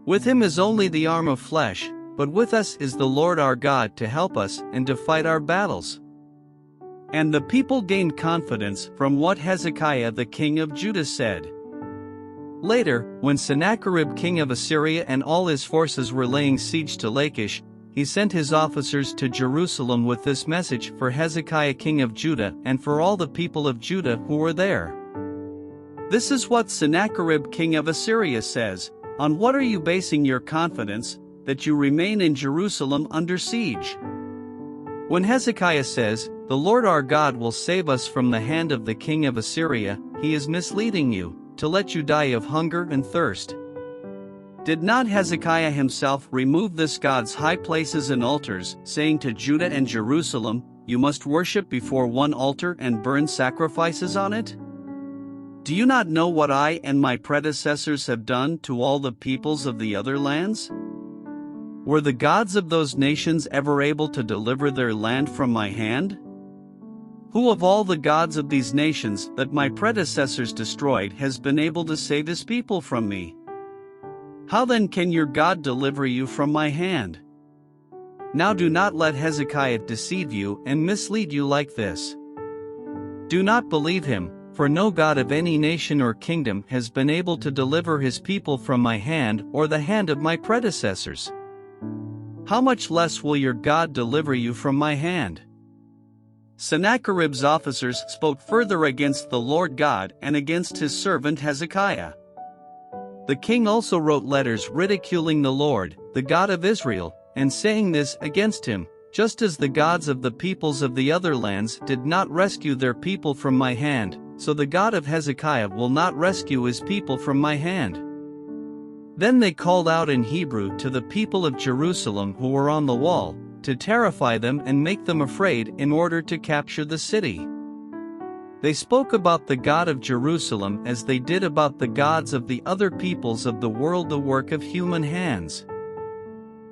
With him is only the arm of flesh, but with us is the Lord our God to help us and to fight our battles." And the people gained confidence from what Hezekiah the king of Judah said. Later, when Sennacherib king of Assyria and all his forces were laying siege to Lachish, he sent his officers to Jerusalem with this message for Hezekiah king of Judah and for all the people of Judah who were there. "This is what Sennacherib king of Assyria says: On what are you basing your confidence, that you remain in Jerusalem under siege? When Hezekiah says, 'The Lord our God will save us from the hand of the king of Assyria,' he is misleading you, to let you die of hunger and thirst. Did not Hezekiah himself remove this God's high places and altars, saying to Judah and Jerusalem, 'You must worship before one altar and burn sacrifices on it'? Do you not know what I and my predecessors have done to all the peoples of the other lands? Were the gods of those nations ever able to deliver their land from my hand? Who of all the gods of these nations that my predecessors destroyed has been able to save his people from me? How then can your God deliver you from my hand? Now do not let Hezekiah deceive you and mislead you like this. Do not believe him, for no God of any nation or kingdom has been able to deliver his people from my hand or the hand of my predecessors. How much less will your God deliver you from my hand?" Sennacherib's officers spoke further against the Lord God and against his servant Hezekiah. The king also wrote letters ridiculing the Lord, the God of Israel, and saying this against him: "Just as the gods of the peoples of the other lands did not rescue their people from my hand, so the God of Hezekiah will not rescue his people from my hand." Then they called out in Hebrew to the people of Jerusalem who were on the wall, to terrify them and make them afraid in order to capture the city. They spoke about the God of Jerusalem as they did about the gods of the other peoples of the world, the work of human hands.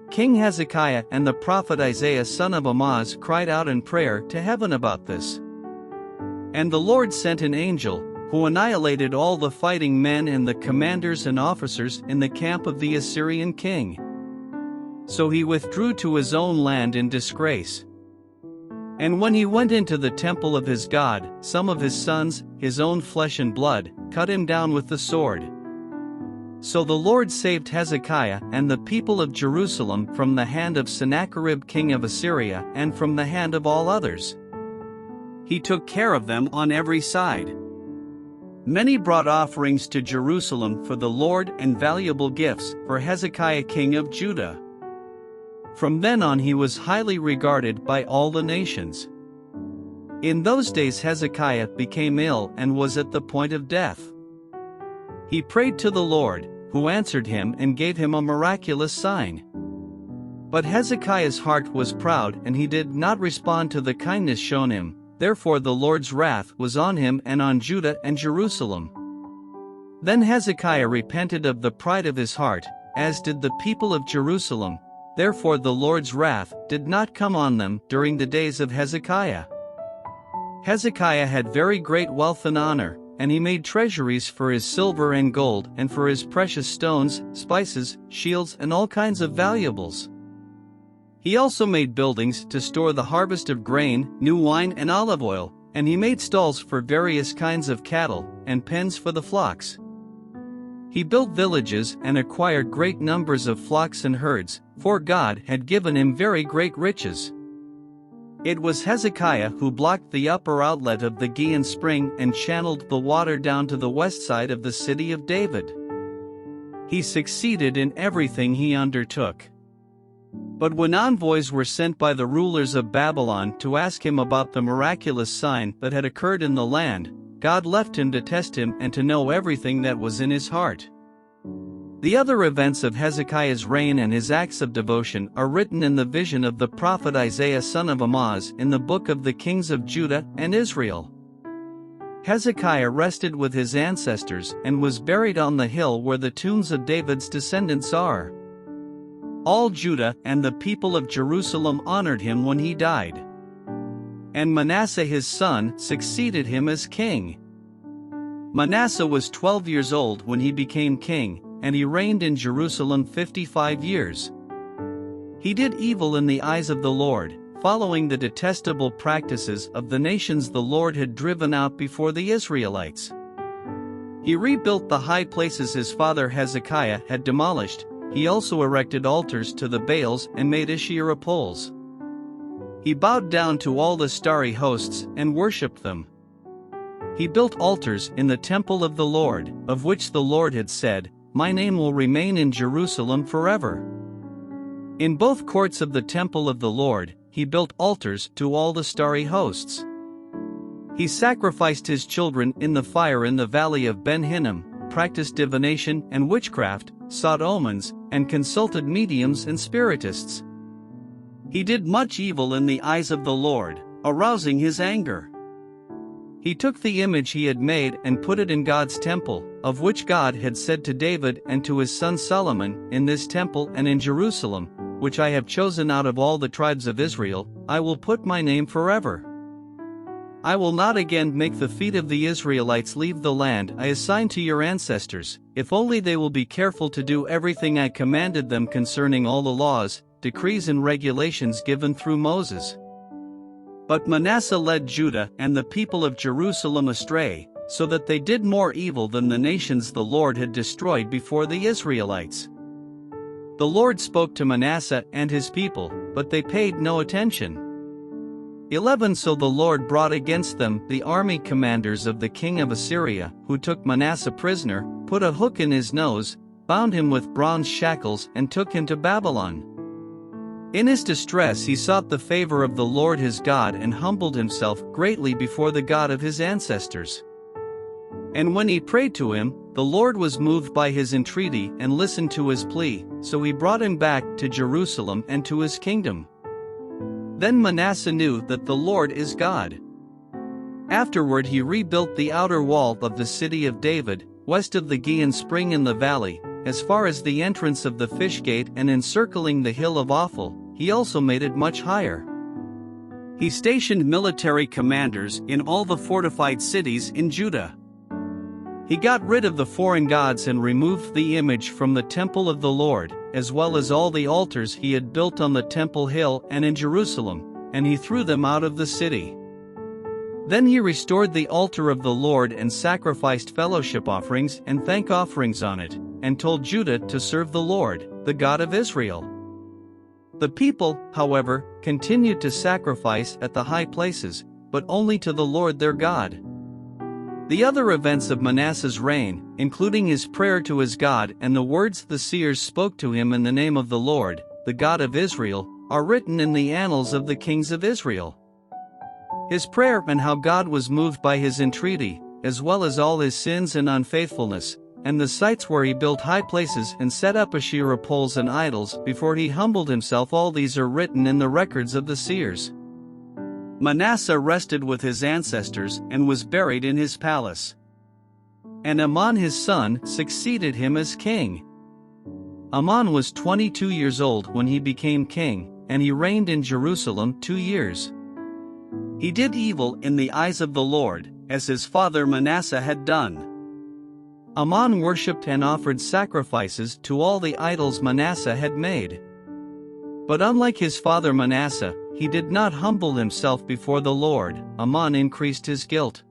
King Hezekiah and the prophet Isaiah son of Amoz cried out in prayer to heaven about this. And the Lord sent an angel, who annihilated all the fighting men and the commanders and officers in the camp of the Assyrian king. So he withdrew to his own land in disgrace. And when he went into the temple of his God, some of his sons, his own flesh and blood, cut him down with the sword. So the Lord saved Hezekiah and the people of Jerusalem from the hand of Sennacherib king of Assyria and from the hand of all others. He took care of them on every side. Many brought offerings to Jerusalem for the Lord and valuable gifts for Hezekiah king of Judah. From then on he was highly regarded by all the nations. In those days Hezekiah became ill and was at the point of death. He prayed to the Lord, who answered him and gave him a miraculous sign. But Hezekiah's heart was proud and he did not respond to the kindness shown him. Therefore the Lord's wrath was on him and on Judah and Jerusalem. Then Hezekiah repented of the pride of his heart, as did the people of Jerusalem, Therefore the Lord's wrath did not come on them during the days of Hezekiah. Hezekiah had very great wealth and honor, and he made treasuries for his silver and gold and for his precious stones, spices, shields and all kinds of valuables. He also made buildings to store the harvest of grain, new wine and olive oil, and he made stalls for various kinds of cattle, and pens for the flocks. He built villages and acquired great numbers of flocks and herds, for God had given him very great riches. It was Hezekiah who blocked the upper outlet of the Gihon spring and channeled the water down to the west side of the city of David. He succeeded in everything he undertook. But when envoys were sent by the rulers of Babylon to ask him about the miraculous sign that had occurred in the land, God left him to test him and to know everything that was in his heart. The other events of Hezekiah's reign and his acts of devotion are written in the vision of the prophet Isaiah son of Amoz in the book of the kings of Judah and Israel. Hezekiah rested with his ancestors and was buried on the hill where the tombs of David's descendants are. All Judah and the people of Jerusalem honored him when he died. And Manasseh his son succeeded him as king. Manasseh was 12 years old when he became king, and he reigned in Jerusalem 55 years. He did evil in the eyes of the Lord, following the detestable practices of the nations the Lord had driven out before the Israelites. He rebuilt the high places his father Hezekiah had demolished. He also erected altars to the Baals and made Asherah poles. He bowed down to all the starry hosts and worshipped them. He built altars in the temple of the Lord, of which the Lord had said, "My name will remain in Jerusalem forever." In both courts of the temple of the Lord, he built altars to all the starry hosts. He sacrificed his children in the fire in the valley of Ben Hinnom, practiced divination and witchcraft, sought omens, and consulted mediums and spiritists. He did much evil in the eyes of the Lord, arousing his anger. He took the image he had made and put it in God's temple, of which God had said to David and to his son Solomon, "In this temple and in Jerusalem, which I have chosen out of all the tribes of Israel, I will put my name forever. I will not again make the feet of the Israelites leave the land I assigned to your ancestors, if only they will be careful to do everything I commanded them concerning all the laws, decrees and regulations given through Moses." But Manasseh led Judah and the people of Jerusalem astray, so that they did more evil than the nations the Lord had destroyed before the Israelites. The Lord spoke to Manasseh and his people, but they paid no attention. 11 So the Lord brought against them the army commanders of the king of Assyria, who took Manasseh prisoner, put a hook in his nose, bound him with bronze shackles and took him to Babylon. In his distress he sought the favor of the Lord his God and humbled himself greatly before the God of his ancestors. And when he prayed to him, the Lord was moved by his entreaty and listened to his plea, so he brought him back to Jerusalem and to his kingdom. Then Manasseh knew that the Lord is God. Afterward he rebuilt the outer wall of the city of David, west of the Gihon spring in the valley, as far as the entrance of the fish gate, and encircling the hill of Ophel, he also made it much higher. He stationed military commanders in all the fortified cities in Judah. He got rid of the foreign gods and removed the image from the temple of the Lord, as well as all the altars he had built on the temple hill and in Jerusalem, and he threw them out of the city. Then he restored the altar of the Lord and sacrificed fellowship offerings and thank offerings on it, and told Judah to serve the Lord, the God of Israel. The people, however, continued to sacrifice at the high places, but only to the Lord their God. The other events of Manasseh's reign, including his prayer to his God and the words the seers spoke to him in the name of the Lord, the God of Israel, are written in the annals of the kings of Israel. His prayer and how God was moved by his entreaty, as well as all his sins and unfaithfulness, and the sites where he built high places and set up Asherah poles and idols before he humbled himself, all these are written in the records of the seers. Manasseh rested with his ancestors and was buried in his palace. And Amon his son succeeded him as king. Amon was 22 years old when he became king, and he reigned in Jerusalem 2 years. He did evil in the eyes of the Lord, as his father Manasseh had done. Amon worshipped and offered sacrifices to all the idols Manasseh had made. But unlike his father Manasseh, he did not humble himself before the Lord. Amon increased his guilt.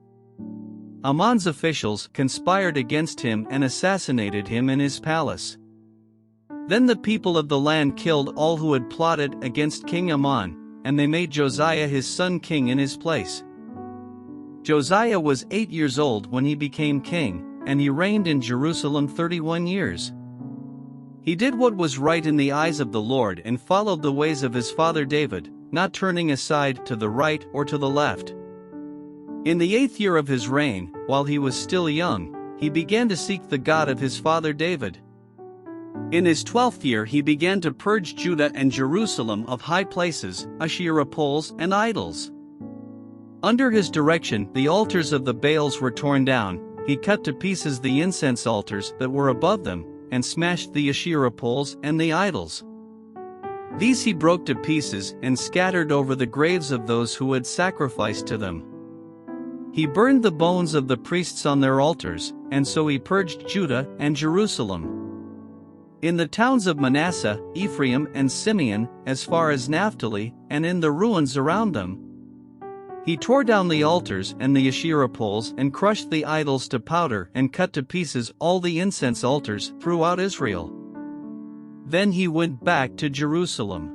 Amon's officials conspired against him and assassinated him in his palace. Then the people of the land killed all who had plotted against King Amon, and they made Josiah his son king in his place. Josiah was 8 years old when he became king, and he reigned in Jerusalem 31 years. He did what was right in the eyes of the Lord and followed the ways of his father David, not turning aside to the right or to the left. In the 8th year of his reign, while he was still young, he began to seek the God of his father David. In his 12th year he began to purge Judah and Jerusalem of high places, Asherah poles and idols. Under his direction the altars of the Baals were torn down, he cut to pieces the incense altars that were above them, and smashed the Asherah poles and the idols. These he broke to pieces and scattered over the graves of those who had sacrificed to them. He burned the bones of the priests on their altars, and so he purged Judah and Jerusalem. In the towns of Manasseh, Ephraim and Simeon, as far as Naphtali, and in the ruins around them, he tore down the altars and the Asherah poles and crushed the idols to powder and cut to pieces all the incense altars throughout Israel. Then he went back to Jerusalem.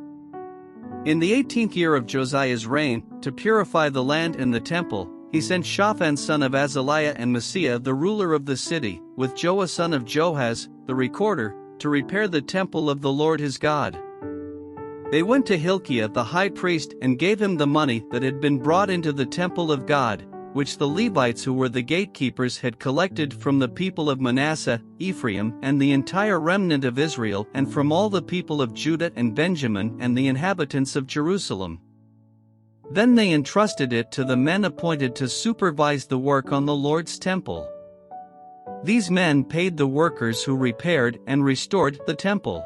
In the 18th year of Josiah's reign, to purify the land and the temple, he sent Shaphan son of Azaliah and Maaseiah the ruler of the city, with Joah son of Joahaz, the recorder, to repair the temple of the Lord his God. They went to Hilkiah the high priest and gave him the money that had been brought into the temple of God, which the Levites who were the gatekeepers had collected from the people of Manasseh, Ephraim and the entire remnant of Israel and from all the people of Judah and Benjamin and the inhabitants of Jerusalem. Then they entrusted it to the men appointed to supervise the work on the Lord's temple. These men paid the workers who repaired and restored the temple.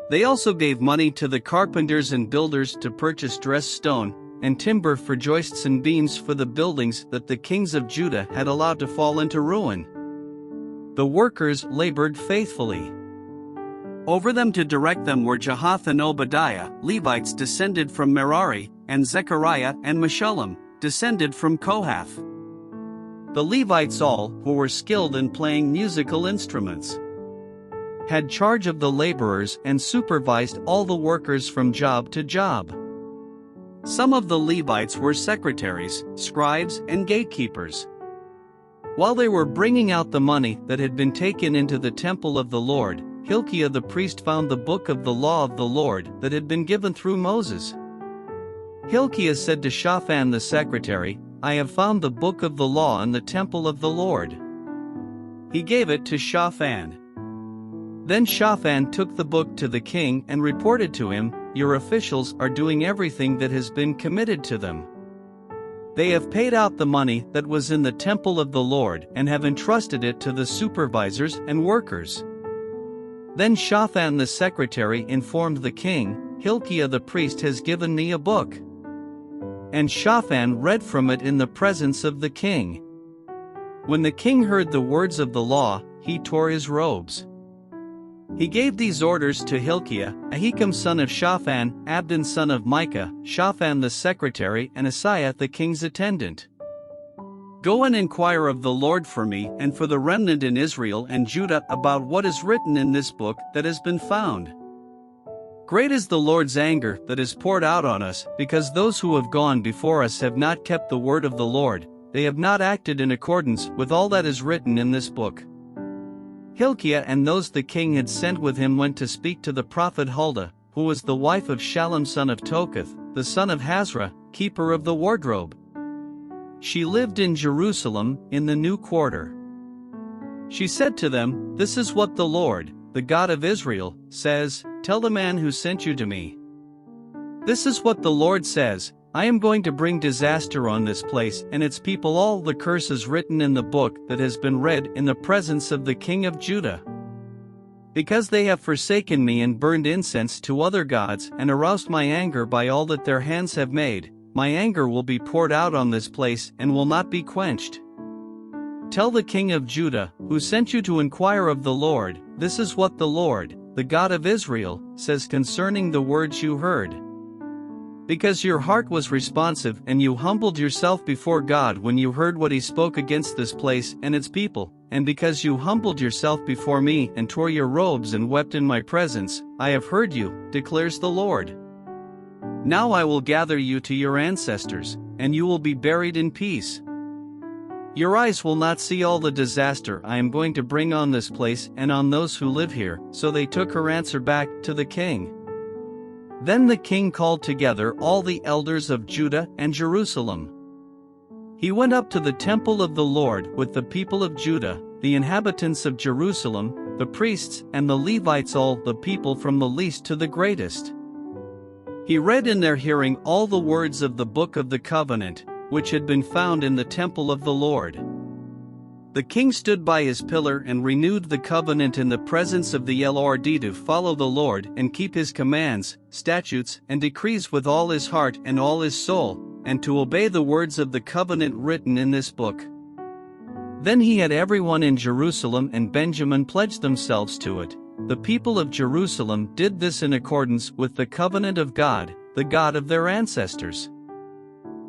They also gave money to the carpenters and builders to purchase dressed stone and timber for joists and beams for the buildings that the kings of Judah had allowed to fall into ruin. The workers labored faithfully. Over them to direct them were Jahath and Obadiah, Levites descended from Merari, and Zechariah and Meshullam, descended from Kohath. The Levites all, who were skilled in playing musical instruments, had charge of the laborers and supervised all the workers from job to job. Some of the Levites were secretaries, scribes, and gatekeepers. While they were bringing out the money that had been taken into the temple of the Lord, Hilkiah the priest found the book of the law of the Lord that had been given through Moses. Hilkiah said to Shaphan the secretary, "I have found the book of the law in the temple of the Lord." He gave it to Shaphan. Then Shaphan took the book to the king and reported to him, "Your officials are doing everything that has been committed to them. They have paid out the money that was in the temple of the Lord and have entrusted it to the supervisors and workers." Then Shaphan the secretary informed the king, "Hilkiah the priest has given me a book." And Shaphan read from it in the presence of the king. When the king heard the words of the law, he tore his robes. He gave these orders to Hilkiah, Ahikam son of Shaphan, Abdon son of Micah, Shaphan the secretary and Asaiah the king's attendant. "Go and inquire of the Lord for me and for the remnant in Israel and Judah about what is written in this book that has been found. Great is the Lord's anger that is poured out on us, because those who have gone before us have not kept the word of the Lord, they have not acted in accordance with all that is written in this book." Hilkiah and those the king had sent with him went to speak to the prophet Huldah, who was the wife of Shallum son of Tokath, the son of Hazra, keeper of the wardrobe. She lived in Jerusalem, in the new quarter. She said to them, "This is what the Lord, the God of Israel, says, tell the man who sent you to me. This is what the Lord says, I am going to bring disaster on this place and its people, all the curses written in the book that has been read in the presence of the king of Judah. Because they have forsaken me and burned incense to other gods and aroused my anger by all that their hands have made, my anger will be poured out on this place and will not be quenched. Tell the king of Judah, who sent you to inquire of the Lord, this is what the Lord, the God of Israel, says concerning the words you heard. Because your heart was responsive and you humbled yourself before God when you heard what he spoke against this place and its people, and because you humbled yourself before me and tore your robes and wept in my presence, I have heard you, declares the Lord. Now I will gather you to your ancestors, and you will be buried in peace. Your eyes will not see all the disaster I am going to bring on this place and on those who live here. So they took her answer back to the king. Then the king called together all the elders of Judah and Jerusalem. He went up to the temple of the Lord with the people of Judah, the inhabitants of Jerusalem, the priests and the Levites, all the people from the least to the greatest. He read in their hearing all the words of the book of the covenant, which had been found in the temple of the Lord. The king stood by his pillar and renewed the covenant in the presence of the Lord to follow the Lord and keep his commands, statutes, and decrees with all his heart and all his soul, and to obey the words of the covenant written in this book. Then he had everyone in Jerusalem and Benjamin pledge themselves to it. The people of Jerusalem did this in accordance with the covenant of God, the God of their ancestors.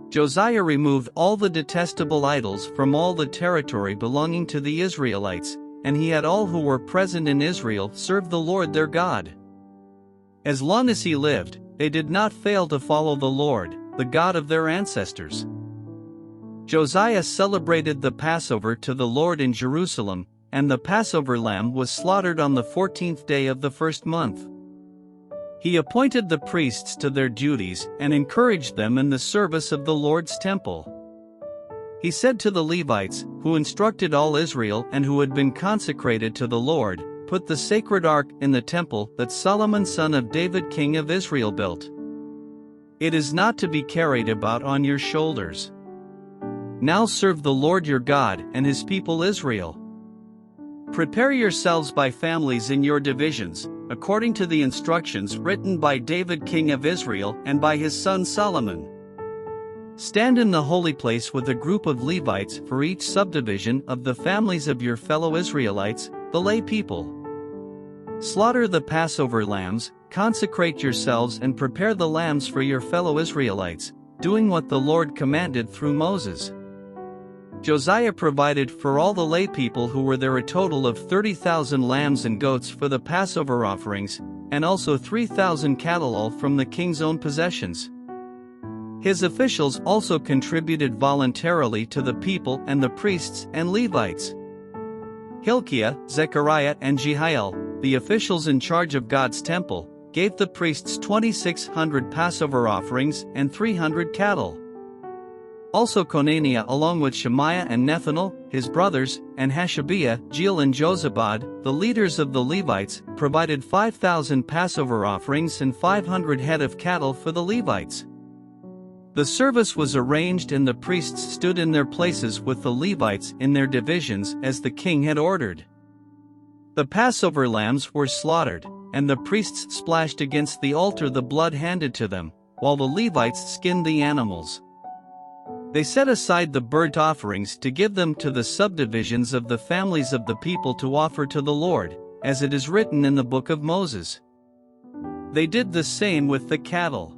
Josiah removed all the detestable idols from all the territory belonging to the Israelites, and he had all who were present in Israel serve the Lord their God. As long as he lived, they did not fail to follow the Lord, the God of their ancestors. Josiah celebrated the Passover to the Lord in Jerusalem, and the Passover lamb was slaughtered on the 14th day of the first month. He appointed the priests to their duties and encouraged them in the service of the Lord's temple. He said to the Levites, who instructed all Israel and who had been consecrated to the Lord, "Put the sacred ark in the temple that Solomon son of David king of Israel built. It is not to be carried about on your shoulders. Now serve the Lord your God and his people Israel. Prepare yourselves by families in your divisions, according to the instructions written by David king of Israel and by his son Solomon. Stand in the holy place with a group of Levites for each subdivision of the families of your fellow Israelites, the lay people. Slaughter the Passover lambs, consecrate yourselves and prepare the lambs for your fellow Israelites, doing what the Lord commanded through Moses." Josiah provided for all the lay people who were there a total of 30,000 lambs and goats for the Passover offerings, and also 3,000 cattle, all from the king's own possessions. His officials also contributed voluntarily to the people and the priests and Levites. Hilkiah, Zechariah and Jehiel, the officials in charge of God's temple, gave the priests 2,600 Passover offerings and 300 cattle. Also Conaniah along with Shemaiah and Nethanel, his brothers, and Hashabiah, Jeiel and Jozabad, the leaders of the Levites, provided 5,000 Passover offerings and 500 head of cattle for the Levites. The service was arranged and the priests stood in their places with the Levites in their divisions as the king had ordered. The Passover lambs were slaughtered, and the priests splashed against the altar the blood handed to them, while the Levites skinned the animals. They set aside the burnt offerings to give them to the subdivisions of the families of the people to offer to the Lord, as it is written in the book of Moses. They did the same with the cattle.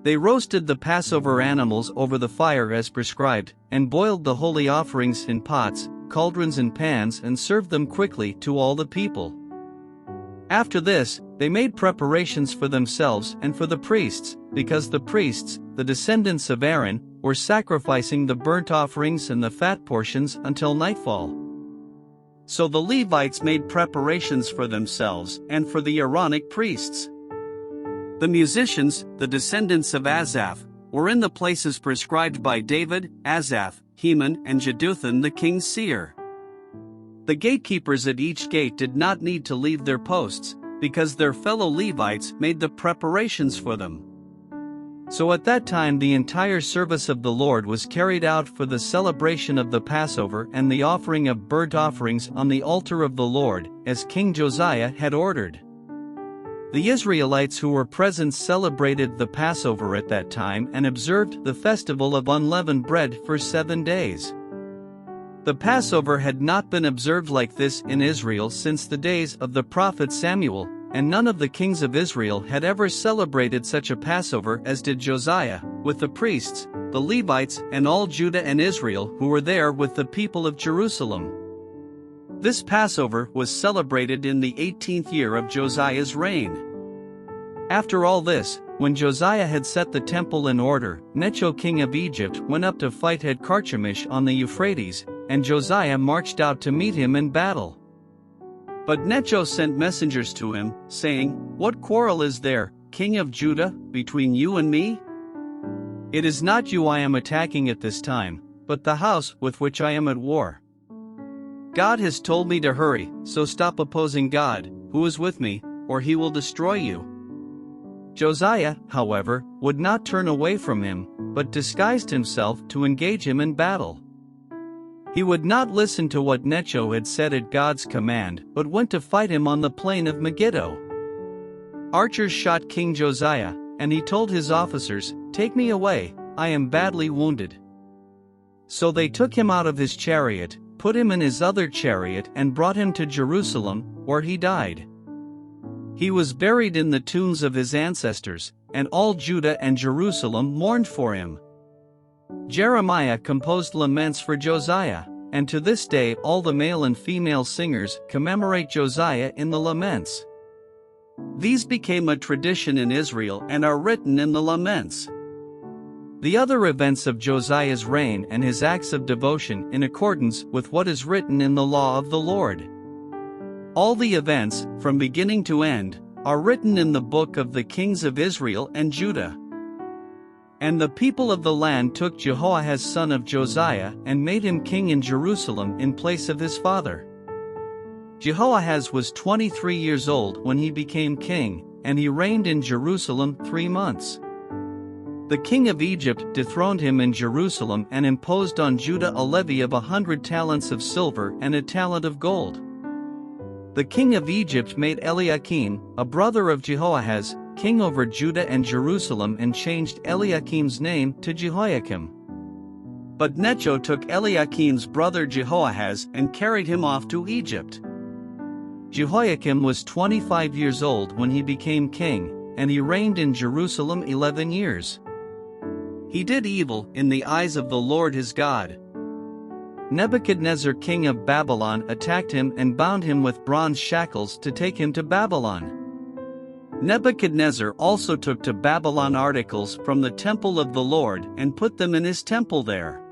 They roasted the Passover animals over the fire as prescribed, and boiled the holy offerings in pots, cauldrons and pans, and served them quickly to all the people. After this, they made preparations for themselves and for the priests, because the priests, the descendants of Aaron, were sacrificing the burnt offerings and the fat portions until nightfall. So the Levites made preparations for themselves and for the Aaronic priests. The musicians, the descendants of Asaph, were in the places prescribed by David, Asaph, Heman, and Jeduthun the king's seer. The gatekeepers at each gate did not need to leave their posts, because their fellow Levites made the preparations for them. So at that time the entire service of the Lord was carried out for the celebration of the Passover and the offering of burnt offerings on the altar of the Lord, as King Josiah had ordered. The Israelites who were present celebrated the Passover at that time and observed the festival of unleavened bread for 7 days. The Passover had not been observed like this in Israel since the days of the prophet Samuel, and none of the kings of Israel had ever celebrated such a Passover as did Josiah, with the priests, the Levites, and all Judah and Israel who were there with the people of Jerusalem. This Passover was celebrated in the 18th year of Josiah's reign. After all this, when Josiah had set the temple in order, Necho king of Egypt went up to fight at Carchemish on the Euphrates, and Josiah marched out to meet him in battle. But Necho sent messengers to him, saying, "What quarrel is there, king of Judah, between you and me? It is not you I am attacking at this time, but the house with which I am at war. God has told me to hurry, so stop opposing God, who is with me, or he will destroy you." Josiah, however, would not turn away from him, but disguised himself to engage him in battle. He would not listen to what Necho had said at God's command, but went to fight him on the plain of Megiddo. Archers shot King Josiah, and he told his officers, "Take me away, I am badly wounded." So they took him out of his chariot, put him in his other chariot and brought him to Jerusalem, where he died. He was buried in the tombs of his ancestors, and all Judah and Jerusalem mourned for him. Jeremiah composed laments for Josiah, and to this day all the male and female singers commemorate Josiah in the laments. These became a tradition in Israel and are written in the laments. The other events of Josiah's reign and his acts of devotion in accordance with what is written in the law of the Lord. All the events, from beginning to end, are written in the book of the kings of Israel and Judah. And the people of the land took Jehoahaz son of Josiah and made him king in Jerusalem in place of his father. Jehoahaz was 23 years old when he became king, and he reigned in Jerusalem 3 months. The king of Egypt dethroned him in Jerusalem and imposed on Judah a levy of 100 talents of silver and a talent of gold. The king of Egypt made Eliakim, a brother of Jehoahaz, king over Judah and Jerusalem and changed Eliakim's name to Jehoiakim. But Necho took Eliakim's brother Jehoahaz and carried him off to Egypt. Jehoiakim was 25 years old when he became king, and he reigned in Jerusalem 11 years. He did evil in the eyes of the Lord his God. Nebuchadnezzar king of Babylon attacked him and bound him with bronze shackles to take him to Babylon. Nebuchadnezzar also took to Babylon articles from the temple of the Lord and put them in his temple there.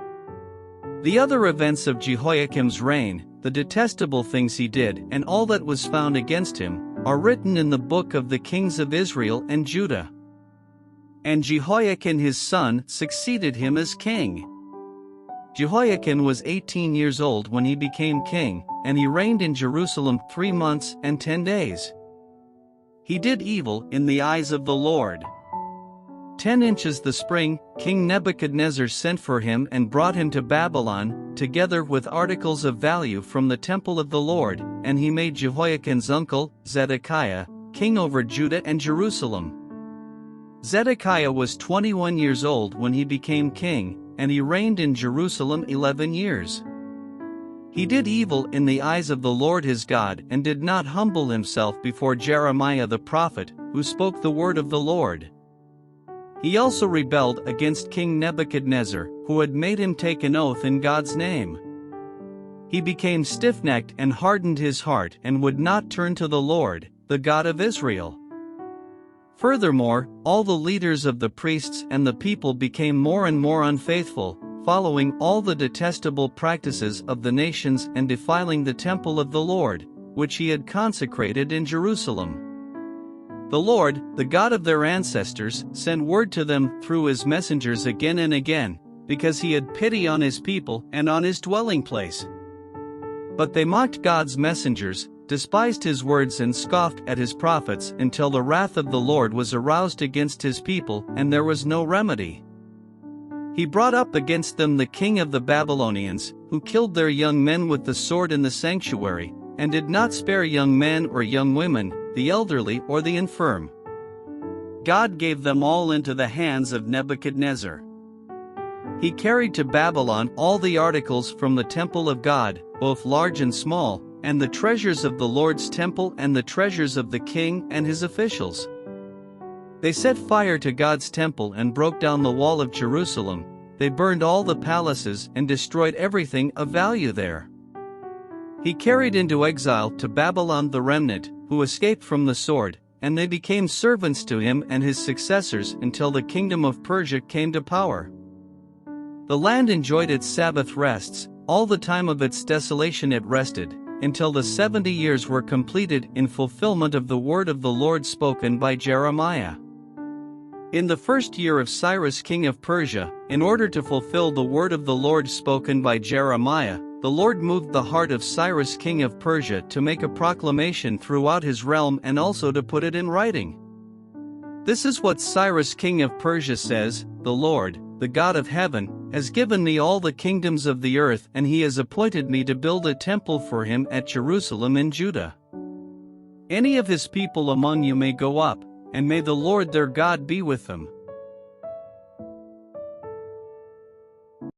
The other events of Jehoiakim's reign, the detestable things he did and all that was found against him, are written in the book of the kings of Israel and Judah. And Jehoiakim his son succeeded him as king. Jehoiakim was 18 years old when he became king, and he reigned in Jerusalem 3 months and 10 days. He did evil in the eyes of the Lord. 10 inches the spring, King Nebuchadnezzar sent for him and brought him to Babylon, together with articles of value from the temple of the Lord, and he made Jehoiakim's uncle, Zedekiah, king over Judah and Jerusalem. Zedekiah was 21 years old when he became king, and he reigned in Jerusalem 11 years. He did evil in the eyes of the Lord his God and did not humble himself before Jeremiah the prophet, who spoke the word of the Lord. He also rebelled against King Nebuchadnezzar, who had made him take an oath in God's name. He became stiff-necked and hardened his heart and would not turn to the Lord, the God of Israel. Furthermore, all the leaders of the priests and the people became more and more unfaithful, following all the detestable practices of the nations and defiling the temple of the Lord, which he had consecrated in Jerusalem. The Lord, the God of their ancestors, sent word to them through his messengers again and again, because he had pity on his people and on his dwelling place. But they mocked God's messengers, despised his words and scoffed at his prophets until the wrath of the Lord was aroused against his people and there was no remedy. He brought up against them the king of the Babylonians, who killed their young men with the sword in the sanctuary, and did not spare young men or young women, the elderly or the infirm. God gave them all into the hands of Nebuchadnezzar. He carried to Babylon all the articles from the temple of God, both large and small, and the treasures of the Lord's temple and the treasures of the king and his officials. They set fire to God's temple and broke down the wall of Jerusalem. They burned all the palaces and destroyed everything of value there. He carried into exile to Babylon the remnant, who escaped from the sword, and they became servants to him and his successors until the kingdom of Persia came to power. The land enjoyed its Sabbath rests, all the time of its desolation it rested, until the 70 years were completed in fulfillment of the word of the Lord spoken by Jeremiah. In the first year of Cyrus king of Persia, in order to fulfill the word of the Lord spoken by Jeremiah, the Lord moved the heart of Cyrus king of Persia to make a proclamation throughout his realm and also to put it in writing. This is what Cyrus king of Persia says: "The Lord, the God of heaven, has given me all the kingdoms of the earth, and he has appointed me to build a temple for him at Jerusalem in Judah. Any of his people among you may go up, and may the Lord their God be with them."